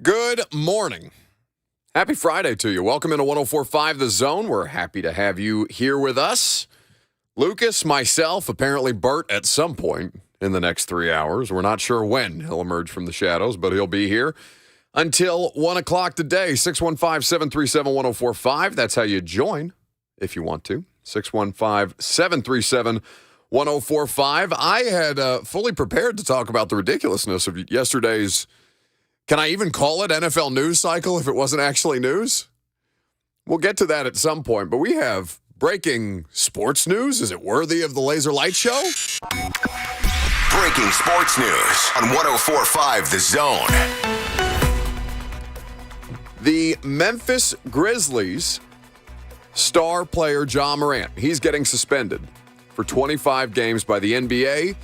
Good morning. Happy Friday to you. Welcome into 104.5 The Zone. We're happy to have you here with us. Lucas, myself, apparently Bert at some point in the next 3 hours. We're not sure when he'll emerge from the shadows, but he'll be here until 1 o'clock today. 615-737-1045. That's how you join if you want to. 615-737-1045. I had fully prepared to talk about the ridiculousness of yesterday's, can I even call it NFL news cycle if it wasn't actually news? We'll get to that at some point, but we have breaking sports news. Is it worthy of the Laser Light Show? Breaking sports news on 104.5 The Zone. The Memphis Grizzlies star player Ja Morant, he's getting suspended for 25 games by the NBA.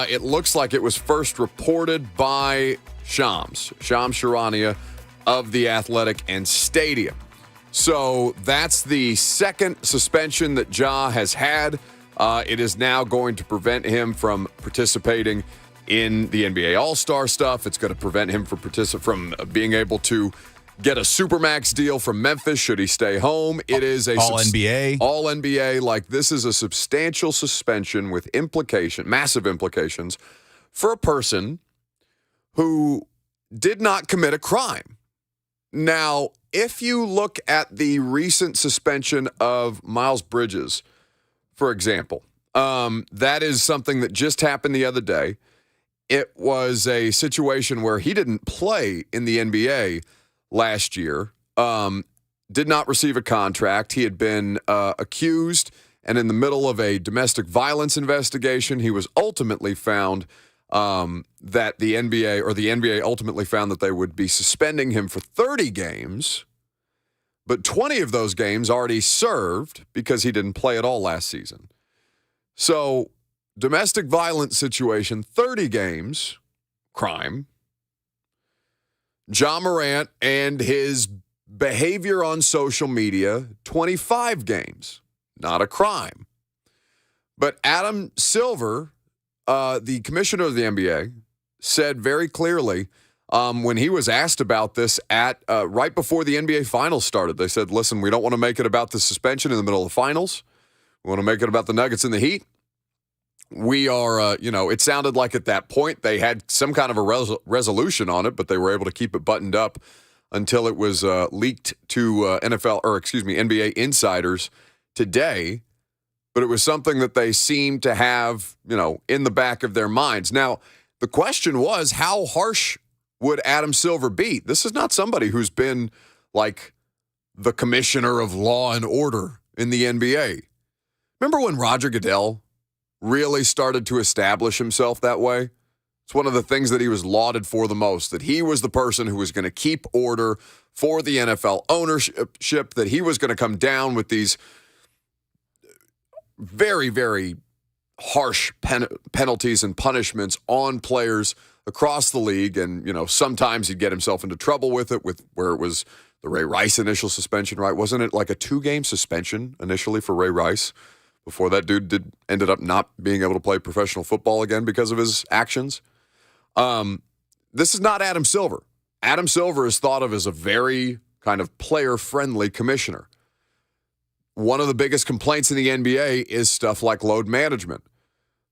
It looks like it was first reported by Shams Charania of The Athletic and Stadium. So that's the second suspension that Ja has had. It is now going to prevent him from participating in the NBA All-Star stuff. It's going to prevent him from being able to get a Supermax deal from Memphis should he stay home. It is a All-NBA. All-NBA. Like, this is a substantial suspension with massive implications for a person who did not commit a crime. Now, if you look at the recent suspension of Miles Bridges, for example, that is something that just happened the other day. It was a situation where he didn't play in the NBA last year, did not receive a contract. He had been accused, and in the middle of a domestic violence investigation, he was ultimately found that the NBA ultimately found that they would be suspending him for 30 games, but 20 of those games already served because he didn't play at all last season. So, domestic violence situation, 30 games, crime. Ja Morant and his behavior on social media, 25 games, not a crime. But Adam Silver, the commissioner of the NBA, said very clearly when he was asked about this right before the NBA Finals started, they said, listen, we don't want to make it about the suspension in the middle of the finals. We want to make it about the Nuggets and the Heat. We are, it sounded like at that point they had some kind of a resolution on it, but they were able to keep it buttoned up until it was leaked to NBA insiders today. But it was something that they seemed to have, in the back of their minds. Now, the question was, how harsh would Adam Silver be? This is not somebody who's been like the commissioner of law and order in the NBA. Remember when Roger Goodell really started to establish himself that way? It's one of the things that he was lauded for the most, that he was the person who was going to keep order for the NFL ownership, that he was going to come down with these very, very harsh penalties and punishments on players across the league. And, sometimes he'd get himself into trouble with it, where it was the Ray Rice initial suspension, right? Wasn't it like a 2-game suspension initially for Ray Rice before that dude ended up not being able to play professional football again because of his actions? This is not Adam Silver. Adam Silver is thought of as a very kind of player-friendly commissioner. One of the biggest complaints in the NBA is stuff like load management.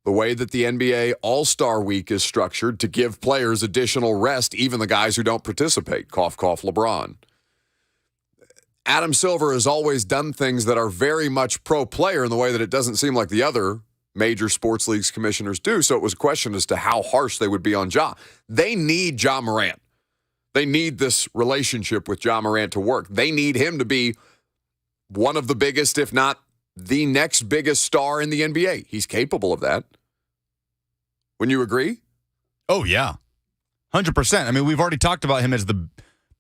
The way that the NBA All-Star Week is structured to give players additional rest, even the guys who don't participate. Cough, cough, LeBron. Adam Silver has always done things that are very much pro-player in the way that it doesn't seem like the other major sports leagues commissioners do. So it was a question as to how harsh they would be on Ja. They need Ja Morant. They need this relationship with Ja Morant to work. They need him to be one of the biggest, if not the next biggest star in the NBA. He's capable of that. Wouldn't you agree? Oh, yeah. 100%. I mean, we've already talked about him as the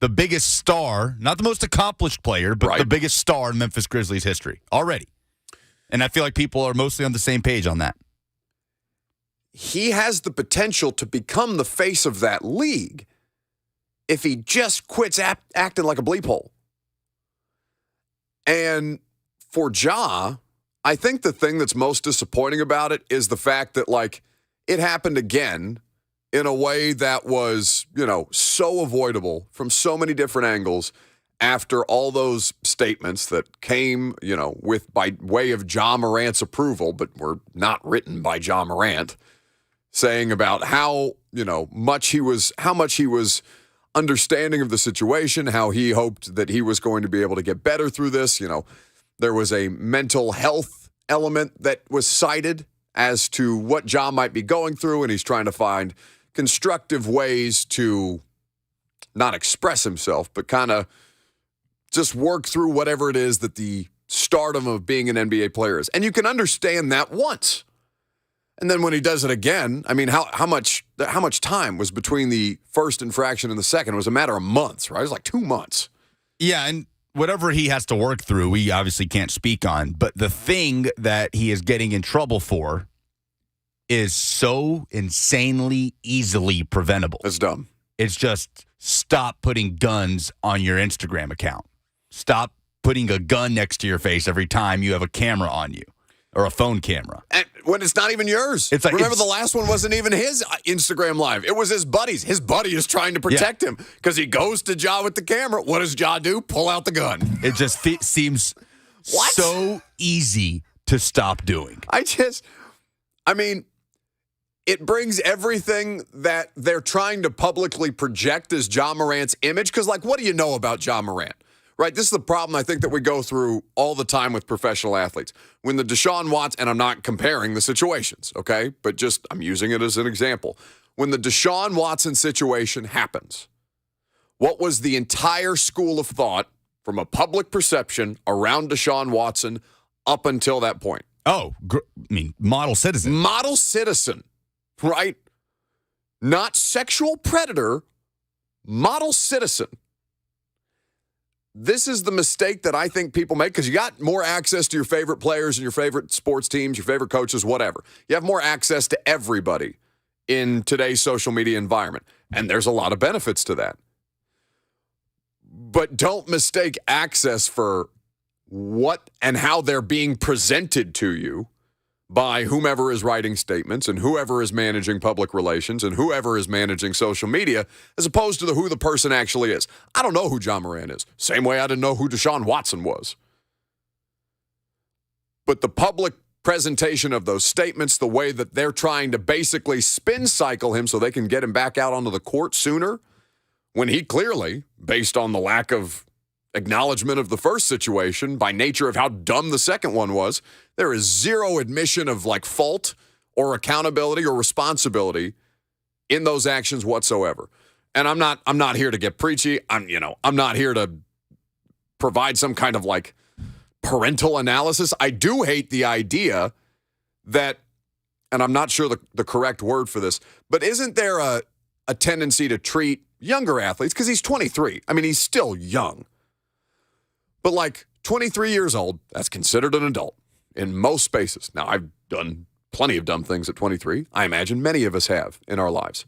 biggest star, not the most accomplished player, but the biggest star in Memphis Grizzlies history already. And I feel like people are mostly on the same page on that. He has the potential to become the face of that league if he just quits acting like a bleep hole. And for Ja, I think the thing that's most disappointing about it is the fact that, like, it happened again in a way that was, so avoidable from so many different angles after all those statements that came, by way of Ja Morant's approval, but were not written by Ja Morant, saying about how much he was understanding of the situation, how he hoped that he was going to be able to get better through this. There was a mental health element that was cited as to what Ja might be going through, and he's trying to find constructive ways to not express himself, but kind of just work through whatever it is that the stardom of being an NBA player is. And you can understand that once. And then when he does it again, I mean, how much time was between the first infraction and the second? It was a matter of months, right? It was like 2 months. Yeah, and whatever he has to work through, we obviously can't speak on. But the thing that he is getting in trouble for is so insanely easily preventable. It's dumb. It's just stop putting guns on your Instagram account. Stop putting a gun next to your face every time you have a camera on you or a phone camera. And when it's not even yours. It's like, remember the last one wasn't even his Instagram Live. It was his buddy's. His buddy is trying to protect him because he goes to Ja with the camera. What does Ja do? Pull out the gun. It just seems so easy to stop doing. It brings everything that they're trying to publicly project as Ja Morant's image. Because, what do you know about Ja Morant? Right? This is the problem I think that we go through all the time with professional athletes. When the Deshaun Watson, and I'm not comparing the situations, okay? But just, I'm using it as an example. When the Deshaun Watson situation happens, what was the entire school of thought from a public perception around Deshaun Watson up until that point? Model citizen. Model citizen, right? Not sexual predator, model citizen. This is the mistake that I think people make because you got more access to your favorite players and your favorite sports teams, your favorite coaches, whatever. You have more access to everybody in today's social media environment, and there's a lot of benefits to that. But don't mistake access for what and how they're being presented to you by whomever is writing statements and whoever is managing public relations and whoever is managing social media, as opposed to who the person actually is. I don't know who Ja Morant is. Same way I didn't know who Deshaun Watson was. But the public presentation of those statements, the way that they're trying to basically spin cycle him so they can get him back out onto the court sooner, when he clearly, based on the lack of acknowledgement of the first situation, by nature of how dumb the second one was, there is zero admission of fault or accountability or responsibility in those actions whatsoever. And I'm not here to get preachy. I'm not here to provide some kind of parental analysis. I do hate the idea that, and I'm not sure the correct word for this, but isn't there a tendency to treat younger athletes, because he's 23. I mean, he's still young. But 23 years old, that's considered an adult in most spaces. Now, I've done plenty of dumb things at 23. I imagine many of us have in our lives.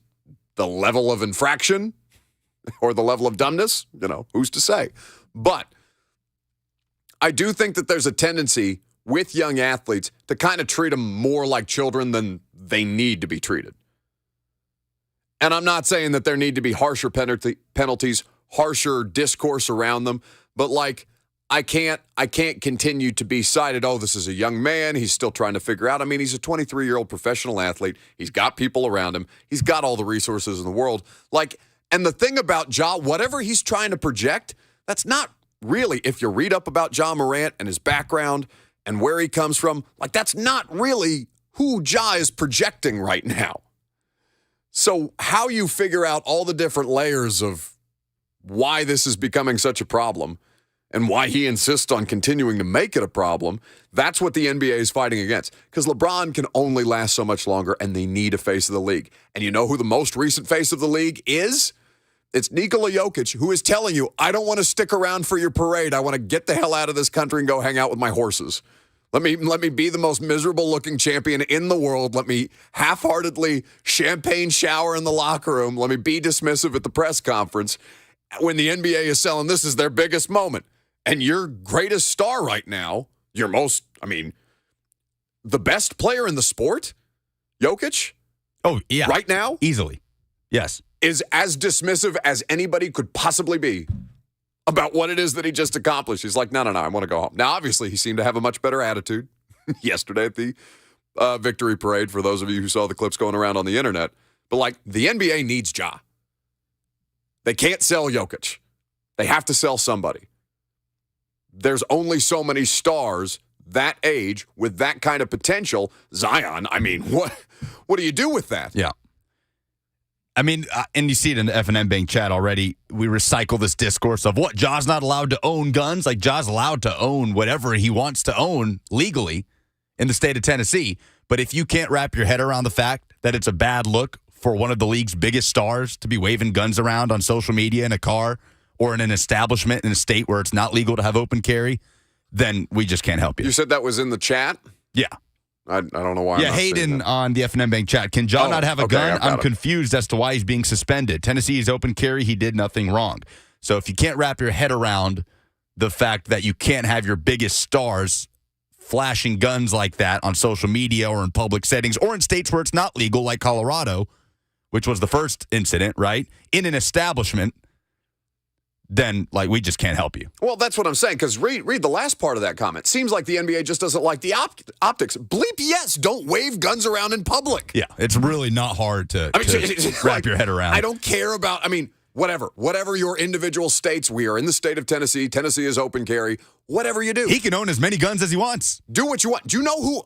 The level of infraction or the level of dumbness, who's to say? But I do think that there's a tendency with young athletes to kind of treat them more like children than they need to be treated. And I'm not saying that there need to be harsher penalties, harsher discourse around them, but I can't continue to be cited, this is a young man, he's still trying to figure out. I mean, he's a 23-year-old professional athlete. He's got people around him. He's got all the resources in the world. And the thing about Ja, whatever he's trying to project, that's not really, if you read up about Ja Morant and his background and where he comes from, that's not really who Ja is projecting right now. So how you figure out all the different layers of why this is becoming such a problem and why he insists on continuing to make it a problem, that's what the NBA is fighting against. Because LeBron can only last so much longer, and they need a face of the league. And you know who the most recent face of the league is? It's Nikola Jokic, who is telling you, I don't want to stick around for your parade. I want to get the hell out of this country and go hang out with my horses. Let me be the most miserable-looking champion in the world. Let me half-heartedly champagne shower in the locker room. Let me be dismissive at the press conference when the NBA is selling this is their biggest moment. And your greatest star right now, the best player in the sport, Jokic? Oh, yeah. Right now? Easily. Yes. is as dismissive as anybody could possibly be about what it is that he just accomplished. He's like, no, I want to go home. Now, obviously, he seemed to have a much better attitude yesterday at the victory parade, for those of you who saw the clips going around on the internet. But, like, the NBA needs Ja. They can't sell Jokic. They have to sell somebody. There's only so many stars that age with that kind of potential. Zion, I mean, what do you do with that? Yeah. I mean, and you see it in the F&M Bank chat already. We recycle this discourse of what? Ja's not allowed to own guns? Like, Ja's allowed to own whatever he wants to own legally in the state of Tennessee. But if you can't wrap your head around the fact that it's a bad look for one of the league's biggest stars to be waving guns around on social media in a car or in an establishment in a state where it's not legal to have open carry, then we just can't help you. You said that was in the chat? Yeah. I don't know why. Yeah, Hayden on the F&M Bank chat. Can Ja not have a gun? I'm confused as to why he's being suspended. Tennessee's open carry. He did nothing wrong. So if you can't wrap your head around the fact that you can't have your biggest stars flashing guns like that on social media or in public settings or in states where it's not legal, like Colorado, which was the first incident, right, in an establishment, then, like, we just can't help you. Well, that's what I'm saying, because read the last part of that comment. Seems like the NBA just doesn't like the optics. Bleep yes, don't wave guns around in public. Yeah, it's really not hard to wrap your head around. I don't care about, whatever your individual states. We are in the state of Tennessee. Tennessee is open carry. Whatever you do. He can own as many guns as he wants. Do what you want. Do you know who...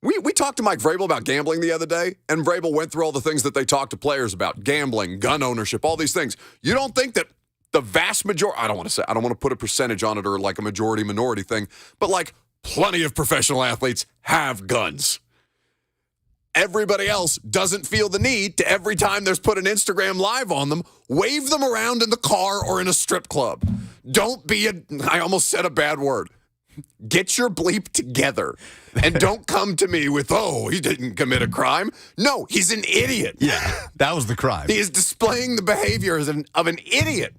We talked to Mike Vrabel about gambling the other day, and Vrabel went through all the things that they talk to players about. Gambling, gun ownership, all these things. You don't think that the vast majority, I don't want to put a percentage on it or like a majority-minority thing, but like plenty of professional athletes have guns. Everybody else doesn't feel the need to, every time there's put an Instagram live on them, wave them around in the car or in a strip club. Don't be I almost said a bad word. Get your bleep together and don't come to me with, oh, he didn't commit a crime. No, he's an idiot. Yeah, that was the crime. He is displaying the behavior of an idiot.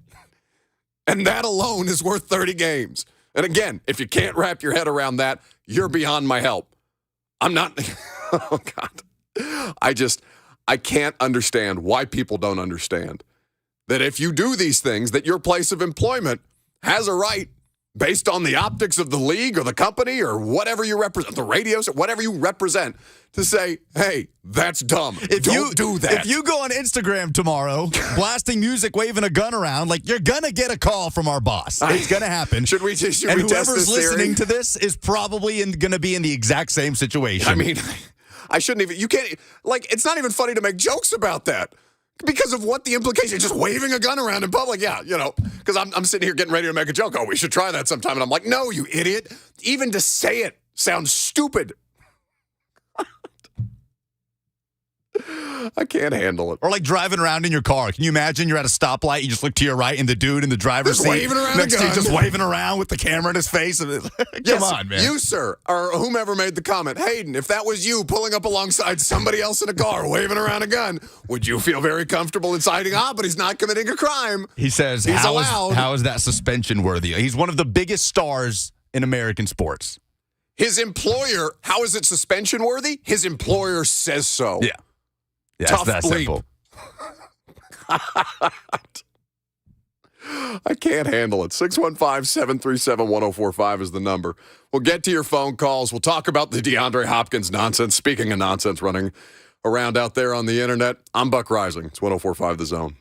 And that alone is worth 30 games. And again, if you can't wrap your head around that, you're beyond my help. I'm not, oh God. I can't understand why people don't understand that if you do these things, that your place of employment has a right, based on the optics of the league or the company or whatever you represent, the radio, whatever you represent, to say, hey, that's dumb. Don't do that. If you go on Instagram tomorrow, blasting music, waving a gun around, like, you're going to get a call from our boss. It's going to happen. Should we test whoever's this listening to this is probably going to be in the exact same situation. I mean, I shouldn't even, you can't, like, it's not even funny to make jokes about that. Because of what the implication, just waving a gun around in public. Yeah, because I'm sitting here getting ready to make a joke. Oh, we should try that sometime. And I'm like, no, you idiot. Even to say it sounds stupid. I can't handle it. Or like driving around in your car. Can you imagine you're at a stoplight, you just look to your right, and the dude in the driver's just seat waving around next to you, just gun. waving around with the camera in his face. Come on, man. You, sir, or whomever made the comment, Hayden, if that was you pulling up alongside somebody else in a car, waving around a gun, would you feel very comfortable in citing, but he's not committing a crime? He says, he's allowed. How is that suspension worthy? He's one of the biggest stars in American sports. His employer, how is it suspension worthy? His employer says so. Yeah. Yeah, tough that bleep. Simple. I can't handle it. 615-737-1045 is the number. We'll get to your phone calls. We'll talk about the DeAndre Hopkins nonsense. Speaking of nonsense running around out there on the internet, I'm Buck Rising. It's 1045 The Zone.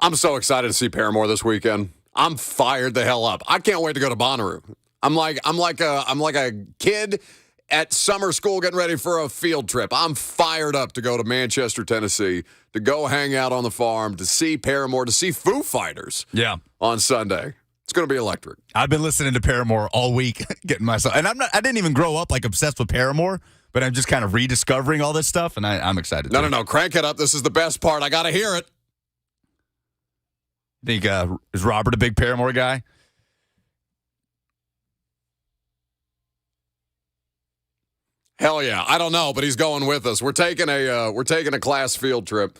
I'm so excited to see Paramore this weekend. I'm fired the hell up. I can't wait to go to Bonnaroo. I'm like a kid at summer school getting ready for a field trip. I'm fired up to go to Manchester, Tennessee, to go hang out on the farm, to see Paramore, to see Foo Fighters. Yeah. On Sunday. It's going to be electric. I've been listening to Paramore all week, getting myself, and I didn't even grow up like obsessed with Paramore, but I'm just kind of rediscovering all this stuff, and I'm excited. No. Crank it up. This is the best part. I got to hear it. Think is Robert a big Paramore guy? Hell yeah. I don't know, but he's going with us. We're taking a class field trip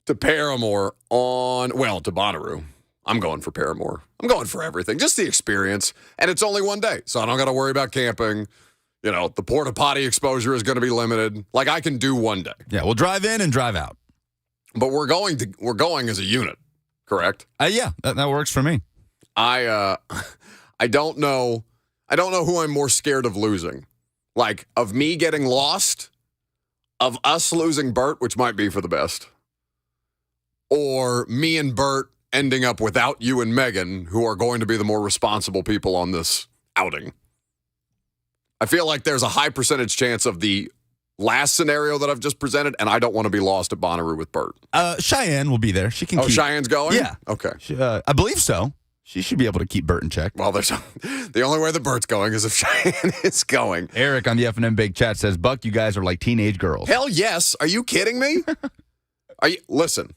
to Paramore to Bonnaroo. I'm going for Paramore. I'm going for everything. Just the experience. And it's only one day, so I don't got to worry about camping. You know, the porta potty exposure is going to be limited. Like, I can do one day. Yeah, we'll drive in and drive out. But we're going as a unit, correct? Yeah, that works for me. I don't know who I'm more scared of losing. Like, of me getting lost, of us losing Bert, which might be for the best, or me and Bert ending up without you and Megan, who are going to be the more responsible people on this outing. I feel like there's a high percentage chance of the last scenario that I've just presented, and I don't want to be lost at Bonnaroo with Bert. Cheyenne will be there. She can. Cheyenne's going? Yeah. Okay. I believe so. She should be able to keep Bert in check. Well, the only way that Bert's going is if Cheyenne is going. Eric on the F&M Big Chat says, Buck, you guys are like teenage girls. Hell yes. Are you kidding me? Listen.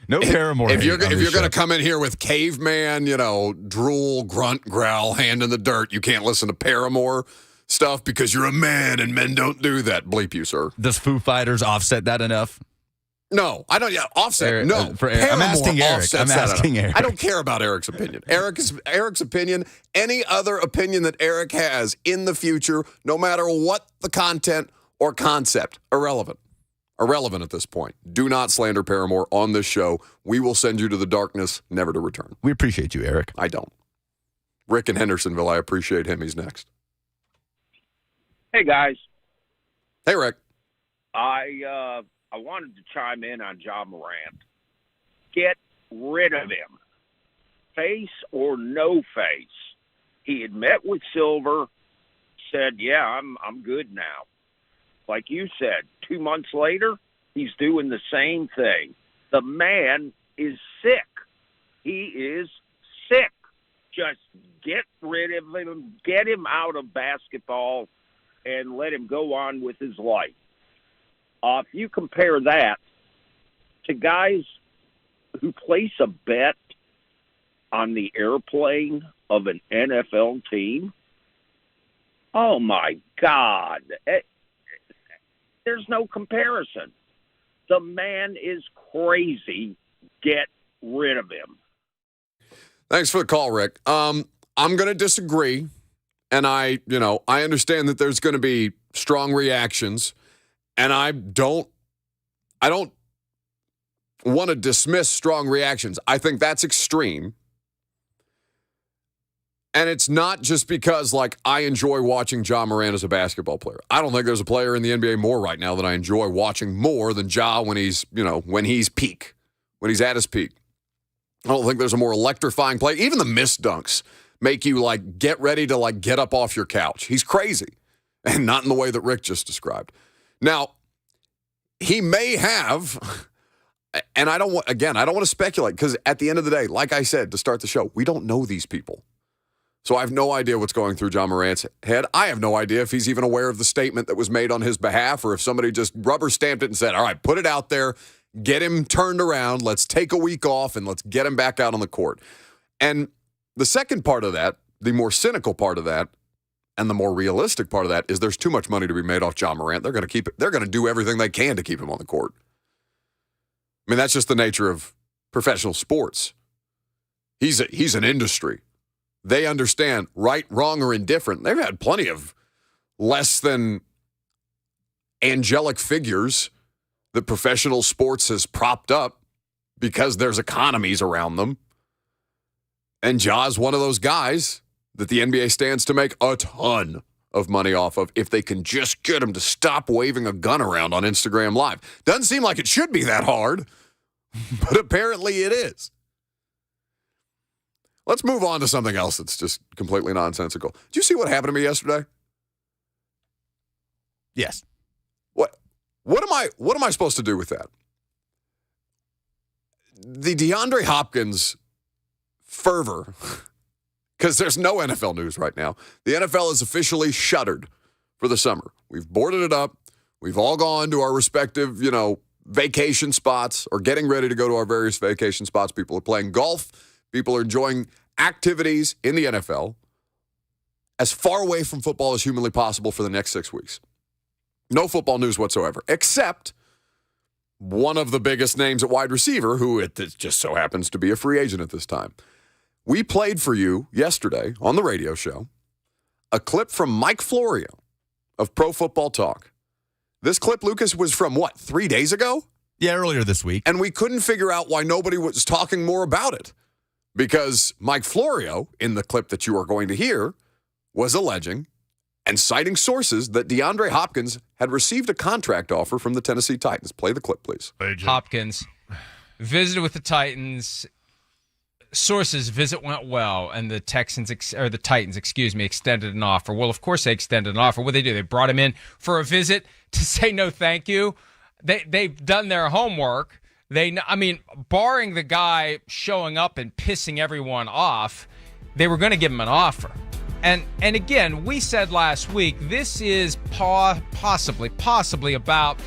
No Paramore. If you're going to come in here with caveman, drool, grunt, growl, hand in the dirt, you can't listen to Paramore stuff because you're a man and men don't do that. Bleep you, sir. Does Foo Fighters offset that enough? No, I don't. Yeah, offset. Eric, no, I'm asking Eric. I don't care about Eric's opinion. Eric's opinion. Any other opinion that Eric has in the future, no matter what the content or concept, irrelevant at this point. Do not slander Paramore on this show. We will send you to the darkness, never to return. We appreciate you, Eric. I don't. Rick in Hendersonville. I appreciate him. He's next. Hey guys. Hey Rick. I wanted to chime in on Ja Morant. Get rid of him. Face or no face. He had met with Silver, said, yeah, I'm good now. Like you said, 2 months later, he's doing the same thing. The man is sick. He is sick. Just get rid of him, get him out of basketball, and let him go on with his life. If you compare that to guys who place a bet on the airplane of an NFL team, oh, my God. There's no comparison. The man is crazy. Get rid of him. Thanks for the call, Rick. I'm going to disagree, and I understand that there's going to be strong reactions. And I don't want to dismiss strong reactions. I think that's extreme. And it's not just because, I enjoy watching Ja Morant as a basketball player. I don't think there's a player in the NBA more right now that I enjoy watching more than Ja when he's peak, when he's at his peak. I don't think there's a more electrifying play. Even the missed dunks make you, get ready to, get up off your couch. He's crazy. And not in the way that Rick just described. Now, he may have, and I don't want to speculate because at the end of the day, like I said to start the show, we don't know these people. So I have no idea what's going through Ja Morant's head. I have no idea if he's even aware of the statement that was made on his behalf or if somebody just rubber stamped it and said, all right, put it out there, get him turned around, let's take a week off and let's get him back out on the court. And the second part of that, the more cynical part of that, and the more realistic part of that is there's too much money to be made off Ja Morant. They're going to keep it. They're going to do everything they can to keep him on the court. I mean, that's just the nature of professional sports. He's an industry. They understand right, wrong, or indifferent. They've had plenty of less than angelic figures that professional sports has propped up because there's economies around them. And Ja's one of those guys that the NBA stands to make a ton of money off of if they can just get him to stop waving a gun around on Instagram Live. Doesn't seem like it should be that hard, but apparently it is. Let's move on to something else that's just completely nonsensical. Did you see what happened to me yesterday? Yes. What am I supposed to do with that? The DeAndre Hopkins fervor, because there's no NFL news right now. The NFL is officially shuttered for the summer. We've boarded it up. We've all gone to our respective, vacation spots or getting ready to go to our various vacation spots. People are playing golf. People are enjoying activities in the NFL as far away from football as humanly possible for the next 6 weeks. No football news whatsoever, except one of the biggest names at wide receiver, who it just so happens to be a free agent at this time. We played for you yesterday on the radio show a clip from Mike Florio of Pro Football Talk. This clip, Lucas, was from 3 days ago? Yeah, earlier this week. And we couldn't figure out why nobody was talking more about it. Because Mike Florio, in the clip that you are going to hear, was alleging and citing sources that DeAndre Hopkins had received a contract offer from the Tennessee Titans. Play the clip, please. Hopkins visited with the Titans. Sources, visit went well, and the Titans, extended an offer. Well, of course they extended an offer. What did they do? They brought him in for a visit to say no thank you. They've done their homework. Barring the guy showing up and pissing everyone off, they were going to give him an offer. And again, we said last week, this is possibly about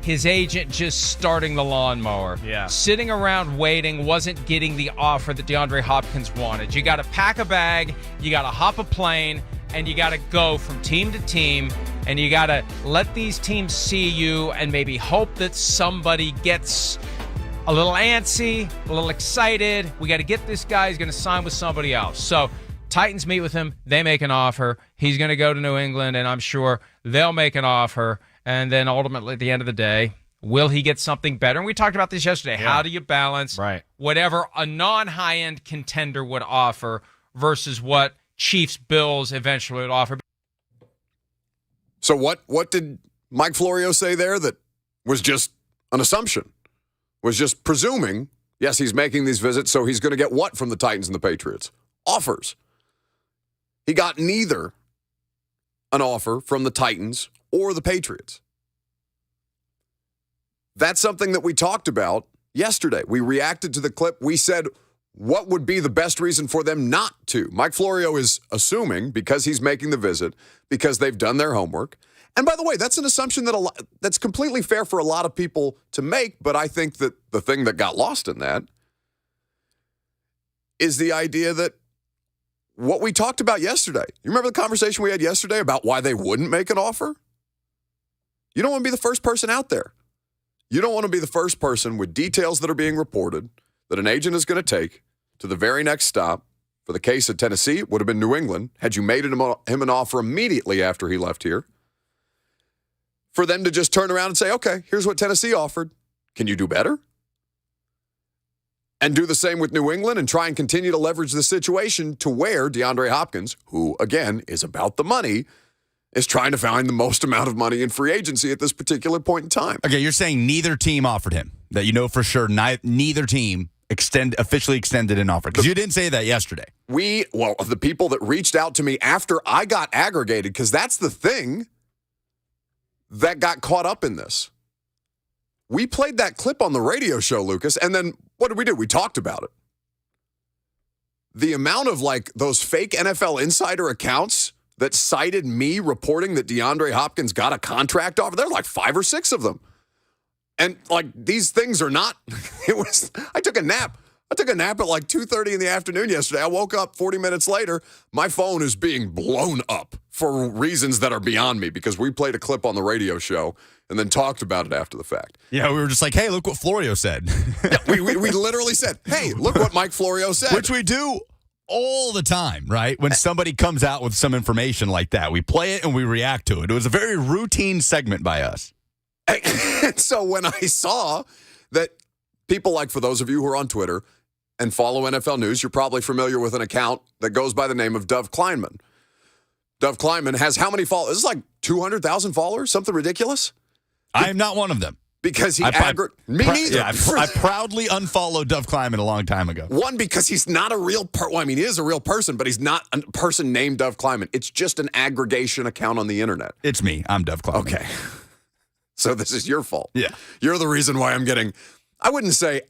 his agent just starting the lawnmower. Yeah. Sitting around waiting, wasn't getting the offer that DeAndre Hopkins wanted. You got to pack a bag, you got to hop a plane, and you got to go from team to team, and you got to let these teams see you and maybe hope that somebody gets a little antsy, a little excited. We got to get this guy. He's going to sign with somebody else. So Titans meet with him. They make an offer. He's going to go to New England, and I'm sure they'll make an offer. And then ultimately, at the end of the day, will he get something better? And we talked about this yesterday. Yeah. How do you balance whatever a non-high-end contender would offer versus what Chiefs, Bills eventually would offer? So what did Mike Florio say there that was just an assumption? Was just presuming, yes, he's making these visits, so he's going to get what from the Titans and the Patriots? Offers. He got neither an offer from the Titans or the Patriots. That's something that we talked about yesterday. We reacted to the clip. We said, what would be the best reason for them not to? Mike Florio is assuming, because he's making the visit, because they've done their homework. And by the way, that's an assumption that's completely fair for a lot of people to make, but I think that the thing that got lost in that is the idea that what we talked about yesterday. You remember the conversation we had yesterday about why they wouldn't make an offer? You don't want to be the first person out there. You don't want to be the first person with details that are being reported that an agent is going to take to the very next stop. For the case of Tennessee, it would have been New England, had you made him an offer immediately after he left here. For them to just turn around and say, okay, here's what Tennessee offered. Can you do better? And do the same with New England and try and continue to leverage the situation to where DeAndre Hopkins, who, again, is about the money, is trying to find the most amount of money in free agency at this particular point in time. Okay, you're saying neither team offered him, that you know for sure neither team officially extended an offer, because you didn't say that yesterday. The people that reached out to me after I got aggregated, because that's the thing that got caught up in this. We played that clip on the radio show, Lucas, and then what did we do? We talked about it. The amount of those fake NFL insider accounts that cited me reporting that DeAndre Hopkins got a contract offer, there are 5 or 6 of them. And these things are not, I took a nap. I took a nap at 2:30 in the afternoon yesterday. I woke up 40 minutes later. My phone is being blown up for reasons that are beyond me because we played a clip on the radio show and then talked about it after the fact. Yeah, we were just like, hey, look what Florio said. Yeah, we literally said, hey, look what Mike Florio said. Which we do all the time, right? When somebody comes out with some information like that, we play it and we react to it. It was a very routine segment by us. And so when I saw that people for those of you who are on Twitter and follow NFL News, you're probably familiar with an account that goes by the name of Dove Kleinman. Dove Kleinman has how many followers? It's 200,000 followers, something ridiculous. I am not one of them. because he Me neither. Yeah, I proudly unfollowed Dove Kleiman a long time ago. One, because he's not a real he is a real person, but he's not a person named Dove Kleiman. It's just an aggregation account on the internet. It's me. I'm Dove Kleiman. Okay. So this is your fault. Yeah. You're the reason why I'm getting, I wouldn't say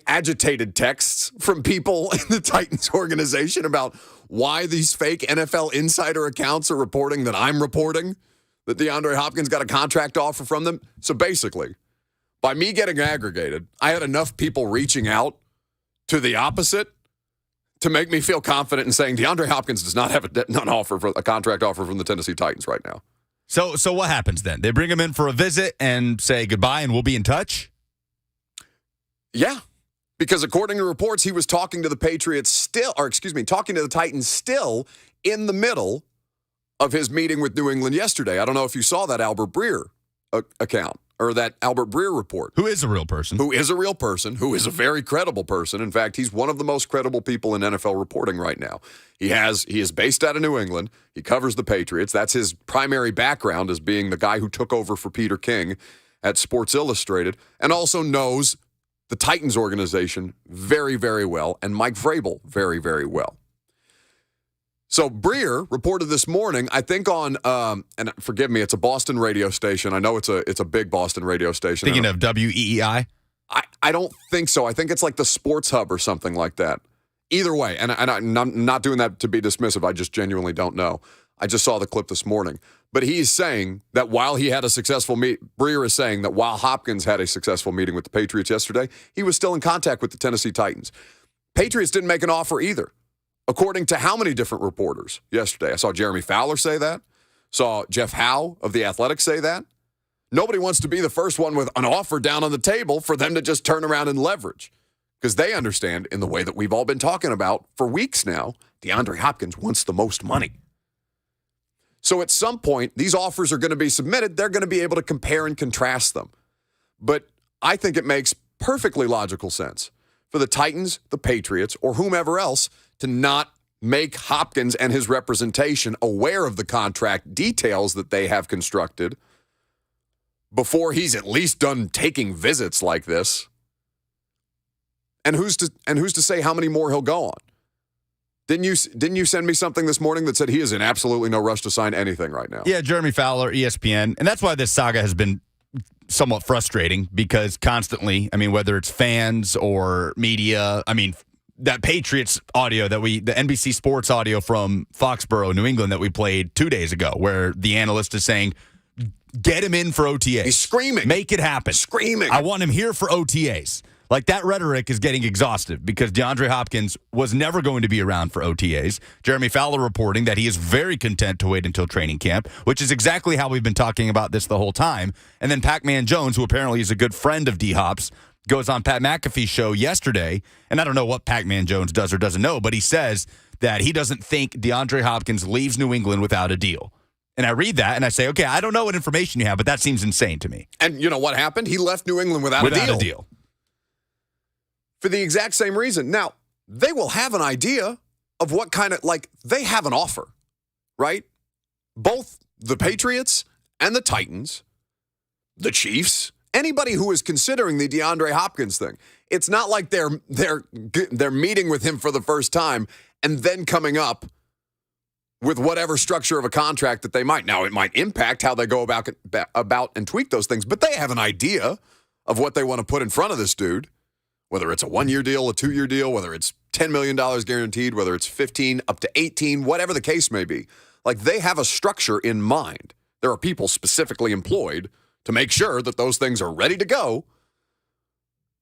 agitated texts from people in the Titans organization about why these fake NFL insider accounts are reporting that I'm reporting that DeAndre Hopkins got a contract offer from them. So basically, by me getting aggregated, I had enough people reaching out to the opposite to make me feel confident in saying DeAndre Hopkins does not have a contract offer from the Tennessee Titans right now. So what happens then? They bring him in for a visit and say goodbye and we'll be in touch? Yeah. Because according to reports, he was talking to the talking to the Titans still in the middle of his meeting with New England yesterday. I don't know if you saw that Albert Breer account or that Albert Breer report. Who is a real person. Who is a very credible person. In fact, he's one of the most credible people in NFL reporting right now. He is based out of New England. He covers the Patriots. That's his primary background, as being the guy who took over for Peter King at Sports Illustrated, and also knows the Titans organization very, very well, and Mike Vrabel very, very well. So Breer reported this morning, I think on, and forgive me, it's a Boston radio station. I know it's a big Boston radio station. Thinking of WEEI? I don't think so. I think it's like the Sports Hub or something like that. Either way, and I'm not doing that to be dismissive. I just genuinely don't know. I just saw the clip this morning. But he's saying that while he had a successful Breer is saying that while Hopkins had a successful meeting with the Patriots yesterday, he was still in contact with the Tennessee Titans. Patriots didn't make an offer either. According to how many different reporters yesterday? I saw Jeremy Fowler say that. Saw Jeff Howe of The Athletic say that. Nobody wants to be the first one with an offer down on the table for them to just turn around and leverage. Because they understand, in the way that we've all been talking about for weeks now, DeAndre Hopkins wants the most money. So at some point, these offers are going to be submitted. They're going to be able to compare and contrast them. But I think it makes perfectly logical sense for the Titans, the Patriots, or whomever else to not make Hopkins and his representation aware of the contract details that they have constructed before he's at least done taking visits like this. And who's to say how many more he'll go on? Didn't you send me something this morning that said he is in absolutely no rush to sign anything right now? Yeah, Jeremy Fowler, ESPN. And that's why this saga has been somewhat frustrating, because constantly, I mean, whether it's fans or media, I mean, that Patriots audio the NBC Sports audio from Foxborough, New England, that we played 2 days ago, where the analyst is saying, get him in for OTAs. He's screaming. Make it happen. Screaming. I want him here for OTAs. Like, that rhetoric is getting exhaustive because DeAndre Hopkins was never going to be around for OTAs. Jeremy Fowler reporting that he is very content to wait until training camp, which is exactly how we've been talking about this the whole time. And then Pac-Man Jones, who apparently is a good friend of D-Hop's, goes on Pat McAfee's show yesterday, and I don't know what Pac-Man Jones does or doesn't know, but he says that he doesn't think DeAndre Hopkins leaves New England without a deal. And I read that, and I say, okay, I don't know what information you have, but that seems insane to me. And you know what happened? He left New England without a deal. For the exact same reason. Now, they will have an idea of what kind of, they have an offer, right? Both the Patriots and the Titans, the Chiefs, anybody who is considering the DeAndre Hopkins thing. It's not like they're meeting with him for the first time and then coming up with whatever structure of a contract that they might. Now, it might impact how they go about and tweak those things, but they have an idea of what they want to put in front of this dude. Whether it's a 1-year deal, a 2-year deal, whether it's $10 million guaranteed, whether it's 15 up to 18, whatever the case may be. Like, they have a structure in mind. There are people specifically employed to make sure that those things are ready to go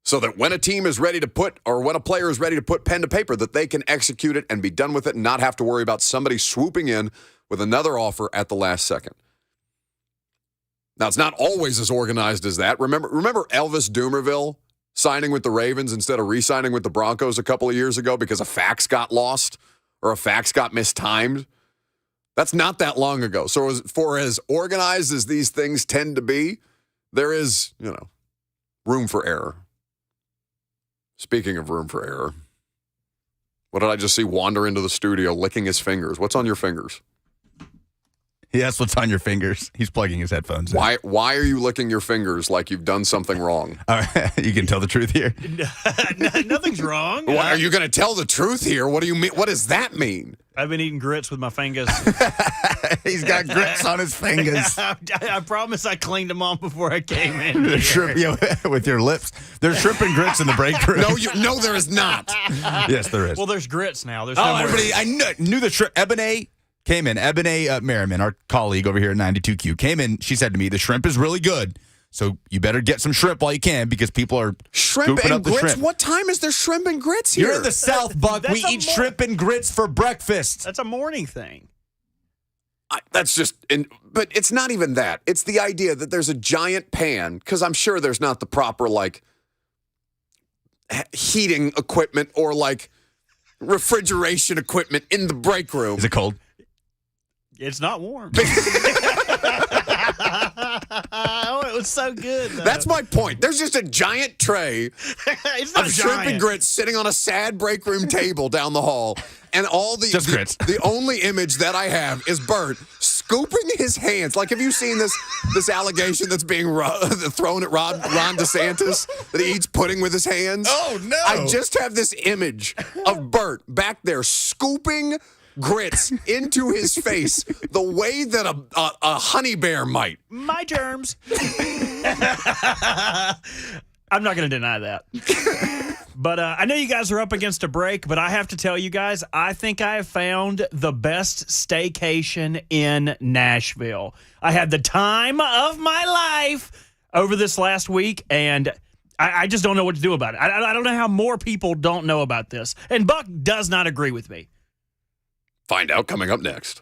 so that when a team is ready to put, or when a player is ready to put pen to paper, that they can execute it and be done with it and not have to worry about somebody swooping in with another offer at the last second. Now, it's not always as organized as that. Remember Elvis Dumervil signing with the Ravens instead of re-signing with the Broncos a couple of years ago because a fax got lost or a fax got mistimed? That's not that long ago. So as organized as these things tend to be, there is, room for error. Speaking of room for error, what did I just see wander into the studio licking his fingers? What's on your fingers? He asks what's on your fingers. He's plugging his headphones in. Why are you licking your fingers like you've done something wrong? All right, you can tell the truth here. Nothing's wrong. Are you going to tell the truth here? What do you mean? What does that mean? I've been eating grits with my fingers. He's got grits on his fingers. I promise I cleaned them off before I came in. The shrimp, with your lips. There's shrimp and grits in the break room. No, there is not. Yes, there is. Well, there's grits now. There's no more. Everybody, I knew the shrimp. Ebony came in. Ebony Merriman, our colleague over here at 92Q, came in. She said to me, the shrimp is really good. So you better get some shrimp while you can because people are shrimp scooping and up the grits. shrimp. What time is there shrimp and grits here? You're in the South, Buck. We eat shrimp and grits for breakfast. That's a morning thing. But it's not even that. It's the idea that there's a giant pan, because I'm sure there's not the proper, heating equipment or, refrigeration equipment in the break room. Is it cold? It's not warm. Oh, it was so good, though. That's my point. There's just a giant tray It's not of shrimp giant. and grits sitting on a sad break room table down the hall. And Just grits. The only image that I have is Bert scooping his hands. Have you seen this allegation that's being thrown at Ron DeSantis that he eats pudding with his hands? Oh, no. I just have this image of Bert back there scooping grits into his face the way that a honey bear might. My germs. I'm not going to deny that. But I know you guys are up against a break, but I have to tell you guys, I think I have found the best staycation in Nashville. I had the time of my life over this last week, and I just don't know what to do about it. I don't know how more people don't know about this. And Buck does not agree with me. Find out coming up next.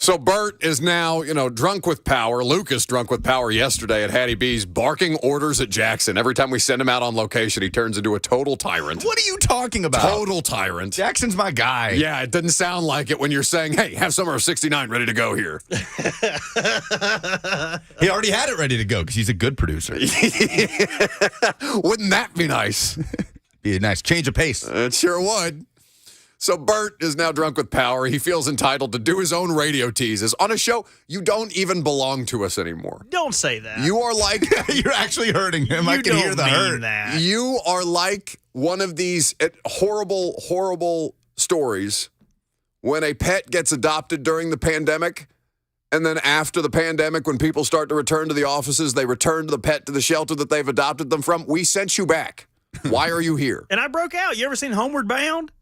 So Bert is now, drunk with power. Lucas drunk with power yesterday at Hattie B's, barking orders at Jackson. Every time we send him out on location, he turns into a total tyrant. What are you talking about? Total tyrant. Jackson's my guy. Yeah, it doesn't sound like it when you're saying, hey, have Summer of 69 ready to go here. He already had it ready to go because he's a good producer. Wouldn't that be nice? Be a nice change of pace. It sure would. So Bert is now drunk with power. He feels entitled to do his own radio teases on a show you don't even belong to us anymore. Don't say that. You are like... You're actually hurting him. I can hear the hurt. That. You are like one of these horrible, horrible stories when a pet gets adopted during the pandemic, and then after the pandemic, when people start to return to the offices, they return the pet to the shelter that they've adopted them from. We sent you back. Why are you here? And I broke out. You ever seen Homeward Bound?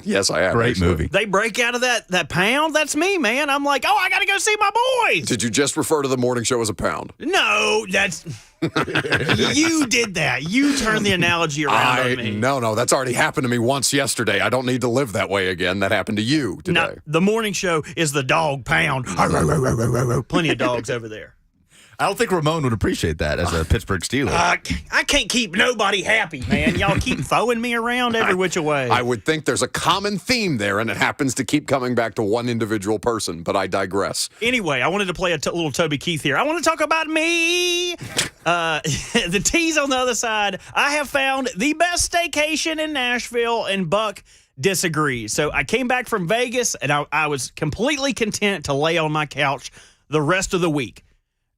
Yes, I have. Great actually. movie. They break out of that pound. That's me, man. I'm like, I got to go see my boys. Did you just refer to the morning show as a pound? No, that's you did that. You turned the analogy around on me. No, that's already happened to me once yesterday. I don't need to live that way again. That happened to you today. No, the morning show is the dog pound. Plenty of dogs over there. I don't think Ramon would appreciate that as a Pittsburgh Steeler. I can't keep nobody happy, man. Y'all keep throwing me around every which way. I would think there's a common theme there, and it happens to keep coming back to one individual person, but I digress. Anyway, I wanted to play a little Toby Keith here. I want to talk about me. The tease on the other side. I have found the best staycation in Nashville, and Buck disagrees. So I came back from Vegas, and I was completely content to lay on my couch the rest of the week.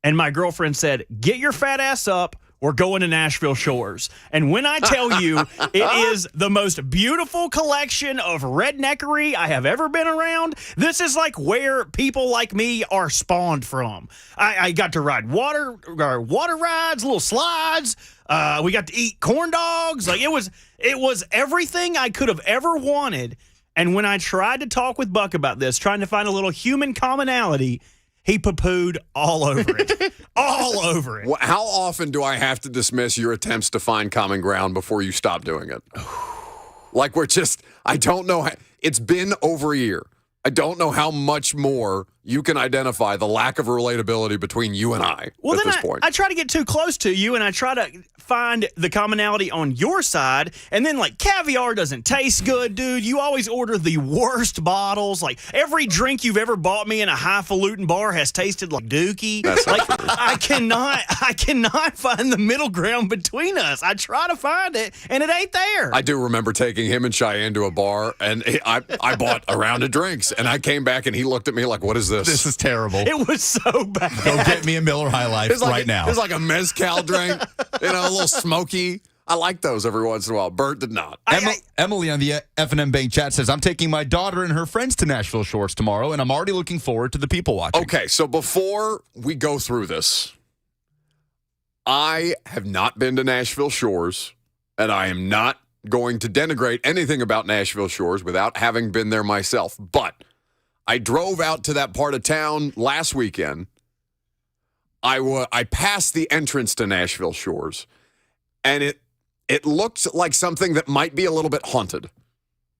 And my girlfriend said, get your fat ass up. We're going to Nashville Shores. And when I tell you, it is the most beautiful collection of redneckery I have ever been around. This is like where people like me are spawned from. I got to ride water rides, little slides. We got to eat corn dogs. Like it was everything I could have ever wanted. And when I tried to talk with Buck about this, trying to find a little human commonality, he poo-pooed all over it. All over it. How often do I have to dismiss your attempts to find common ground before you stop doing it? Like I don't know. It's been over a year. I don't know how much more you can identify the lack of relatability between you and I at this point. I try to get too close to you, and I try to find the commonality on your side, and then, like, caviar doesn't taste good, dude. You always order the worst bottles. Like, every drink you've ever bought me in a highfalutin bar has tasted like Dookie. That's like, I cannot find the middle ground between us. I try to find it, and it ain't there. I do remember taking him and Cheyenne to a bar, and I bought a round of drinks, and I came back, and he looked at me like, what is this? This is terrible. It was so bad. Go get me a Miller High Life right now. It was like a mezcal drink, a little smoky. I like those every once in a while. Bert did not. Emily on the F&M Bank chat says, I'm taking my daughter and her friends to Nashville Shores tomorrow, and I'm already looking forward to the people watching. Okay, so before we go through this, I have not been to Nashville Shores, and I am not going to denigrate anything about Nashville Shores without having been there myself. But I drove out to that part of town last weekend. I passed the entrance to Nashville Shores, and it looked like something that might be a little bit haunted,